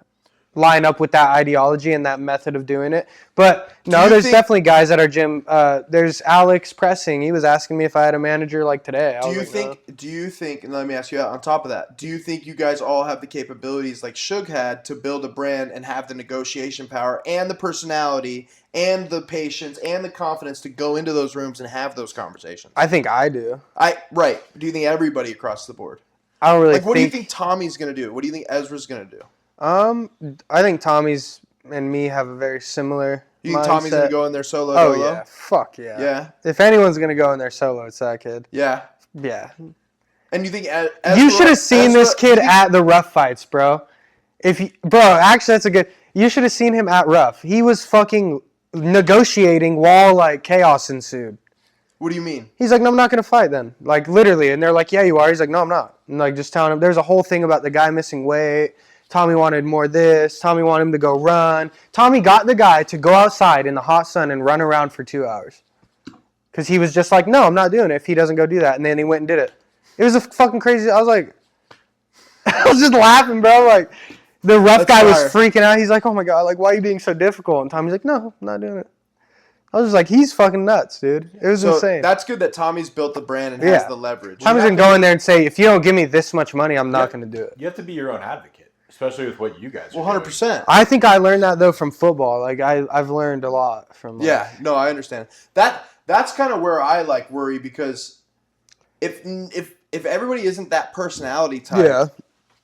line up with that ideology and that method of doing it. But no, there's definitely guys at our gym. There's Alex Pressing. He was asking me if I had a manager like today. Do you think, and let me ask you on top of that, do you think you guys all have the capabilities like Suge had to build a brand and have the negotiation power and the personality and the patience and the confidence to go into those rooms and have those conversations? I think I do. Right. Do you think everybody across the board? I don't really like, what do you think Tommy's going to do? What do you think Ezra's going to do? I think Tommy's and me have a very similar You think mindset. Tommy's going to go in there solo? Oh, yeah. Fuck yeah. Yeah? If anyone's going to go in there solo, it's that kid. Yeah? Yeah. And you think you should have seen this kid at the Rough fights, bro. Actually, that's a good... You should have seen him at Rough. He was fucking negotiating while, like, chaos ensued. What do you mean? He's like, no, I'm not going to fight then. Like, literally. And they're like, yeah, you are. He's like, no, I'm not. And, like, just telling him. There's a whole thing about the guy missing weight. Tommy wanted more this. Tommy wanted him to go run. Tommy got the guy to go outside in the hot sun and run around for 2 hours. Because he was just like, no, I'm not doing it if he doesn't go do that. And then he went and did it. It was a fucking crazy... I was like... I was just laughing, bro. Like, the Rough guy was freaking out. He's like, oh my God, like, why are you being so difficult? And Tommy's like, no, I'm not doing it. I was just like, he's fucking nuts, dude. It was insane. That's good that Tommy's built the brand and has the leverage. Tommy's going to go in there and say, if you don't give me this much money, I'm not going to do it. You have to be your own advocate, especially with what you guys are 100%. doing. I think I learned that, though, from football. Like, I've learned a lot from... Yeah, no, I understand. That's kind of where I, like, worry, because if everybody isn't that personality type,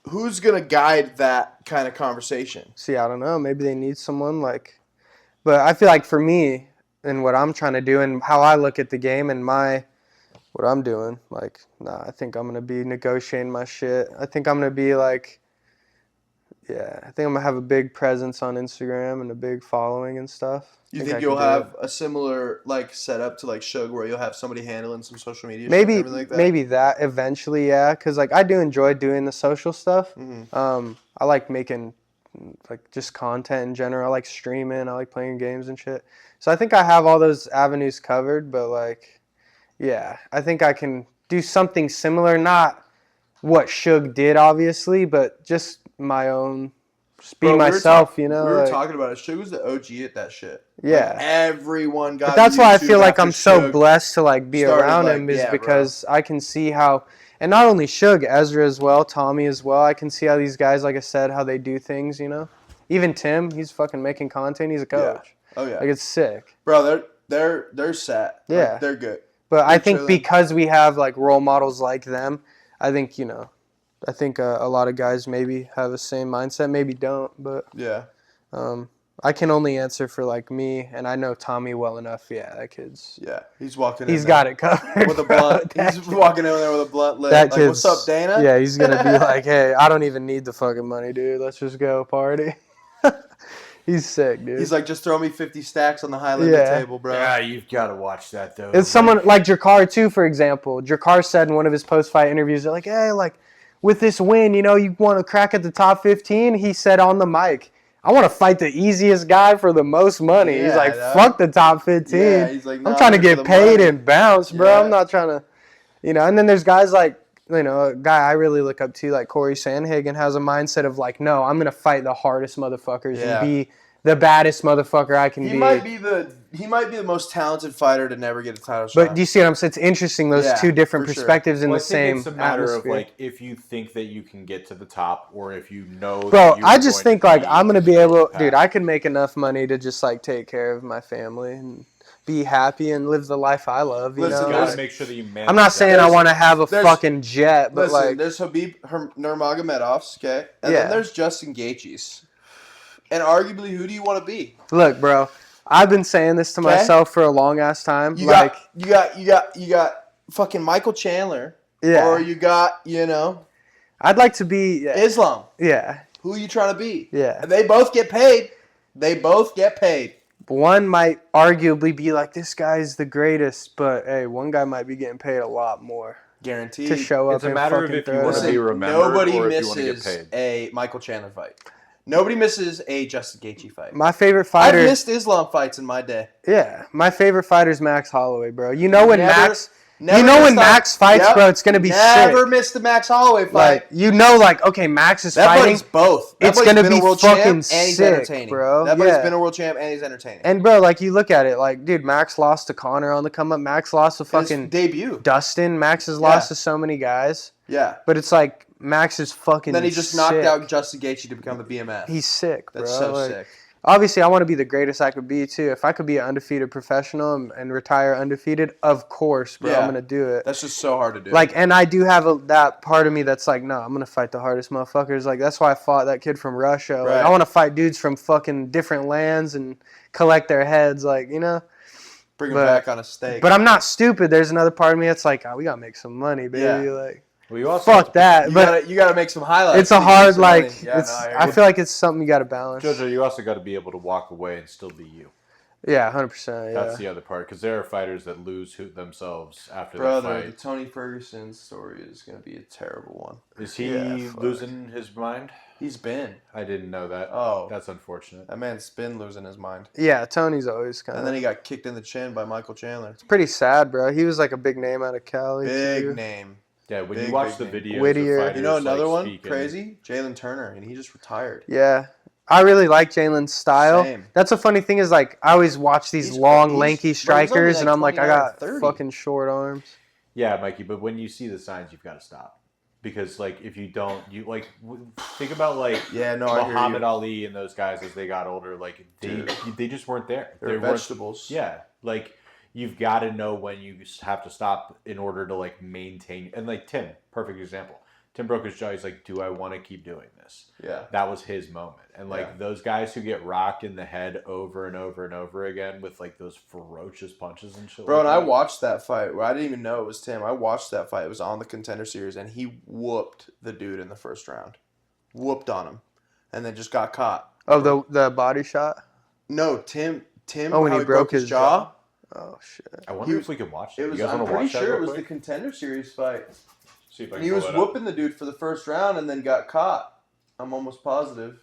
who's going to guide that kind of conversation? See, I don't know. Maybe they need someone, like... But I feel like for me... and what I'm trying to do and how I look at the game and what I'm doing, like, I think I'm going to be negotiating my shit. I think I'm going to be like, I think I'm going to have a big presence on Instagram and a big following and stuff. You think you'll have a similar, like, setup to, like, Suge where you'll have somebody handling some social media maybe, shit and everything like that? Maybe that eventually, yeah, because, like, I do enjoy doing the social stuff. Mm-hmm. I like making, like, just content in general. I like streaming. I like playing games and shit. So I think I have all those avenues covered, but, like, yeah, I think I can do something similar. Not what Suge did, obviously, but just my own just be myself, you know. We were talking about it. Suge was the OG at that shit. Yeah. Like, everyone got. But that's why I feel like I'm so Suge blessed to like be around him, is because I can see how, and not only Suge, Ezra as well, Tommy as well. I can see how these guys, like I said, how they do things, you know. Even Tim, he's fucking making content. He's a coach. Yeah. Oh yeah. Like, it's sick. Bro, they're set. Yeah. Like, they're good. But I think because we have like role models like them, I think, you know, a lot of guys maybe have the same mindset, maybe don't, but yeah. I can only answer for like me, and I know Tommy well enough. Yeah, that kid's. Yeah, he's walking. He's got it covered with a blunt. He's walking in there with a blunt lit. That like, kid's, what's up, Dana? Yeah, he's gonna be like, hey, I don't even need the fucking money, dude. Let's just go party. He's sick, dude. He's like, just throw me 50 stacks on the high limit table, bro. Yeah, you've got to watch that, though. It's someone like Jakar, too, for example. Jakar said in one of his post-fight interviews, they're like, hey, like, with this win, you know, you want to crack at the top 15? He said on the mic, I want to fight the easiest guy for the most money. Yeah, he's like, fuck the top 15. Yeah, he's like, I'm trying to get paid and bounce, bro. Yeah. I'm not trying to, you know. And then there's guys like, you know, a guy I really look up to, like Corey Sandhagen, has a mindset of like, no, I'm going to fight the hardest motherfuckers and be the baddest motherfucker I can be. He might be the most talented fighter to never get a title shot. But do you see what I'm saying? It's interesting, those two different perspectives in the same it's a matter atmosphere. of like if you think that you can get to the top, or if you know. Bro, I just think like I'm gonna be able, dude. I could make enough money to just like take care of my family and be happy and live the life I love. You know, you gotta make sure that you manage. I'm not saying I want to have a fucking jet, but like there's Habib Nurmagomedov's, okay, and then there's Justin Gaethje's. And arguably, who do you want to be? Look, bro, I've been saying this to myself for a long ass time. You got fucking Michael Chandler. Yeah. Or you got, you know, I'd like to be Islam. Yeah. Who are you trying to be? Yeah. And they both get paid. One might arguably be like, this guy's the greatest, but hey, one guy might be getting paid a lot more. Guaranteed. To show up. It's a matter of if you want to be remembered or if you want to get paid. A Michael Chandler fight. Nobody misses a Justin Gaethje fight. My favorite fighter. I've missed Islam fights in my day. Yeah, my favorite fighter is Max Holloway, bro. You know when Max fights, bro, it's gonna be sick. Never missed the Max Holloway fight. Like, you know, like, okay, Max is fighting. That buddy's both. It's gonna be fucking sick, bro. That buddy's been a world champ and he's entertaining. And bro, like, you look at it, like, dude, Max lost to Conor on the come up. Max lost to fucking his debut. Dustin. Max has lost to so many guys. Yeah, but it's like Max is fucking. Then he just knocked out Justin Gaethje to become the BMF. He's sick, bro. That's so sick. Obviously, I want to be the greatest I could be, too. If I could be an undefeated professional and retire undefeated, of course, bro, I'm going to do it. That's just so hard to do. Like, and I do have that part of me that's like, no, I'm going to fight the hardest motherfuckers. Like, that's why I fought that kid from Russia. Like, I want to fight dudes from fucking different lands and collect their heads, like, you know? Bring them back on a stake. But I'm not stupid. There's another part of me that's like, oh, we got to make some money, baby. Like. Well, you also fuck that. You gotta make some highlights. It's a hard like. I feel like it's something you gotta balance. Jojo, you also got to be able to walk away and still be you. Yeah, 100%. Yeah. That's the other part, because there are fighters that lose themselves after that fight. Brother, the Tony Ferguson story is gonna be a terrible one. Is he losing his mind? He's been. I didn't know that. Oh, that's unfortunate. That man's been losing his mind. Yeah, Tony's always kind of. And then he got kicked in the chin by Michael Chandler. It's pretty sad, bro. He was like a big name out of Cali. Big name. Yeah, when you watch the videos Whittier. of fighters, you know another one speaking. crazy? Jalen Turner, and he just retired. Yeah. I really like Jalen's style. Same. That's a funny thing is like I always watch these lanky strikers, and I'm like, I got 30. fucking short arms. Yeah, Mikey, but when you see the signs, you've got to stop. Because, like, if you don't, you, like, think about, like, Muhammad Ali and those guys as they got older. Like, they just weren't there. They're vegetables. Yeah. Like, you've got to know when you have to stop in order to, like, maintain. And, like, Tim, perfect example. Tim broke his jaw. He's like, do I want to keep doing this? Yeah. That was his moment. And, like, those guys who get rocked in the head over and over and over again with, like, those ferocious punches and shit. Bro, and I watched that fight. I didn't even know it was Tim. I watched that fight. It was on the Contender Series, and he whooped the dude in the first round. Whooped on him. And then just got caught. Oh, the body shot? No, Tim. Oh, when he broke his jaw? Oh, shit. I wonder if we can watch that. I'm pretty sure it was the Contender Series fight. See if I can and he was whooping the dude for the first round and then got caught. I'm almost positive.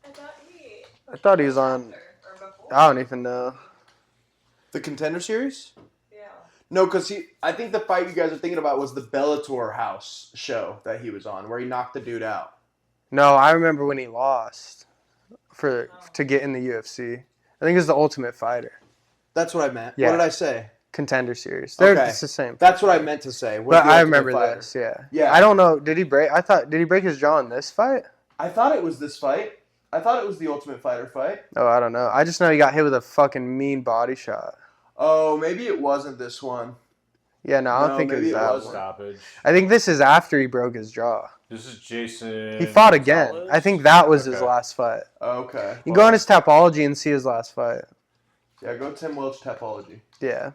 I thought he was on. I don't even know. The Contender Series? Yeah. No, because I think the fight you guys are thinking about was the Bellator House show that he was on, where he knocked the dude out. No, I remember when he lost to get in the UFC. I think it was the Ultimate Fighter. That's what I meant. Yeah. What did I say? Contender Series. Okay. It's the same. That's what I meant to say. But I remember this, yeah. Yeah. I don't know. Did he break his jaw in this fight? I thought it was this fight. I thought it was the Ultimate Fighter fight. Oh, I don't know. I just know he got hit with a fucking mean body shot. Oh, maybe it wasn't this one. Yeah, no, I don't think it was that one. Stoppage. I think this is after he broke his jaw. This is Jason. He fought again. Gonzalez? I think that was his last fight. Okay. You can go on his Tapology and see his last fight. Yeah, go Tim Welch Tapology. Yeah.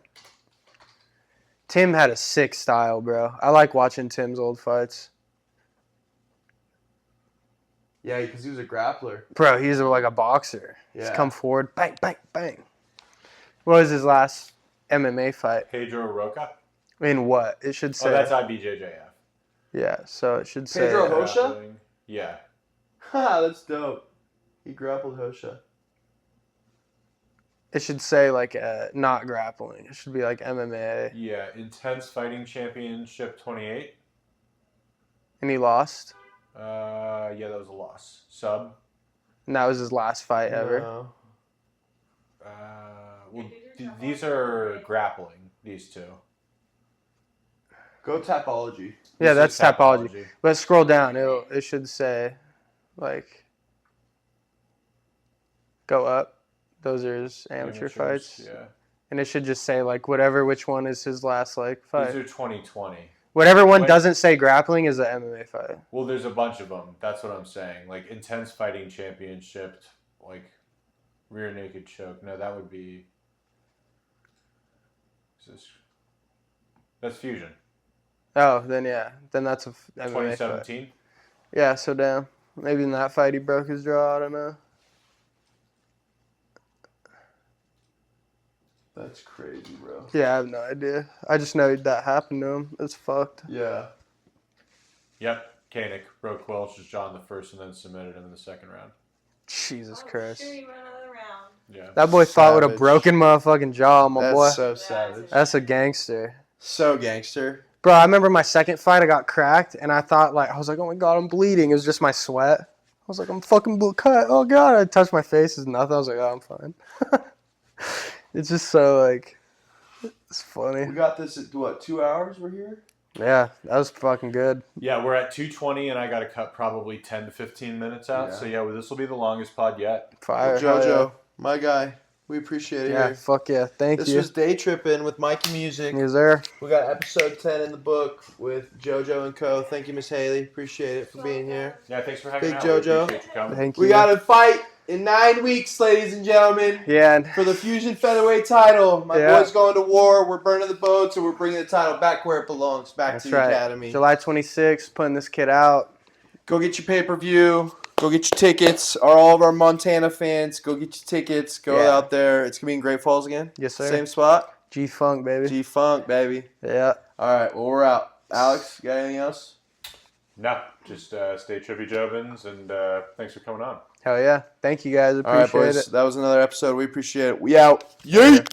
Tim had a sick style, bro. I like watching Tim's old fights. Yeah, because he was a grappler. Bro, he's like a boxer. Yeah. He's come forward, bang, bang, bang. What was his last MMA fight? Pedro Roca. In what? It should say. Oh, that's IBJJF. Yeah, so it should say. Pedro Rocha? Yeah. Ha, that's dope. He grappled Hosha. It should say like not grappling. It should be like MMA. Yeah, Intense Fighting Championship 28. And he lost. Yeah, that was a loss. Sub. And that was his last fight ever. No. Well, these are grappling. These two. Go Tapology. Yeah, that's Tapology. But scroll down. It should say, like, go up. Those are his amateur fights. Yeah. And it should just say, like, which one is his last, like, fight. These are 2020. Whatever one doesn't say grappling is an MMA fight. Well, there's a bunch of them. That's what I'm saying. Like, Intense Fighting Championship, like, rear naked choke. No, that would be... That's Fusion. Oh, then yeah. Then that's a MMA 2017? fight. Yeah, so damn. Maybe in that fight he broke his jaw. I don't know. That's crazy, bro. Yeah, I have no idea. I just know that happened to him. It's fucked. Yeah. Yep. Koenig broke Welch's jaw in the first and then submitted him in the second round. Jesus Christ. Sure, you went another round. Yeah. That boy fought with a Savage. broken motherfucking jaw, my boy. That's so savage. That's a gangster. So gangster. Bro, I remember my second fight, I got cracked, and I thought, like, I was like, oh my God, I'm bleeding. It was just my sweat. I was like, I'm fucking cut. Oh God. I touched my face. It's nothing. I was like, oh, I'm fine. It's just so, like, it's funny. We got this at, what, 2 hours we're here? Yeah, that was fucking good. Yeah, we're at 2:20, and I got to cut probably 10 to 15 minutes out. Yeah. So, yeah, this will be the longest pod yet. Fire. Jojo, my guy. We appreciate it Yeah, here. fuck yeah. Thank This you. was Day Trippin' with Mikey Music. Is there? We got episode 10 in the book with Jojo and Co. Thank you, Miss Haley. Appreciate it for being here. Yeah, thanks for having me Big out. We Jojo. appreciate you coming. Thank you. We got a fight in 9 weeks, ladies and gentlemen. Yeah. And For the Fusion Featherweight title. My Yeah. boy's going to war. We're burning the boats, and we're bringing the title back where it belongs, back that's to the right. Academy. July 26th, putting this kid out. Go get your pay-per-view. Go get your tickets. All of our Montana fans, go get your tickets. Go Yeah. out there. It's going to be in Great Falls again? Yes, sir. Same spot? G-Funk, baby. G-Funk, baby. Yeah. All right, well, we're out. Alex, you got anything else? No, just stay trippy, Jovins, and thanks for coming on. Hell yeah. Thank you guys. All right, Appreciate boys. it. That was another episode. We appreciate it. We out. Yeet!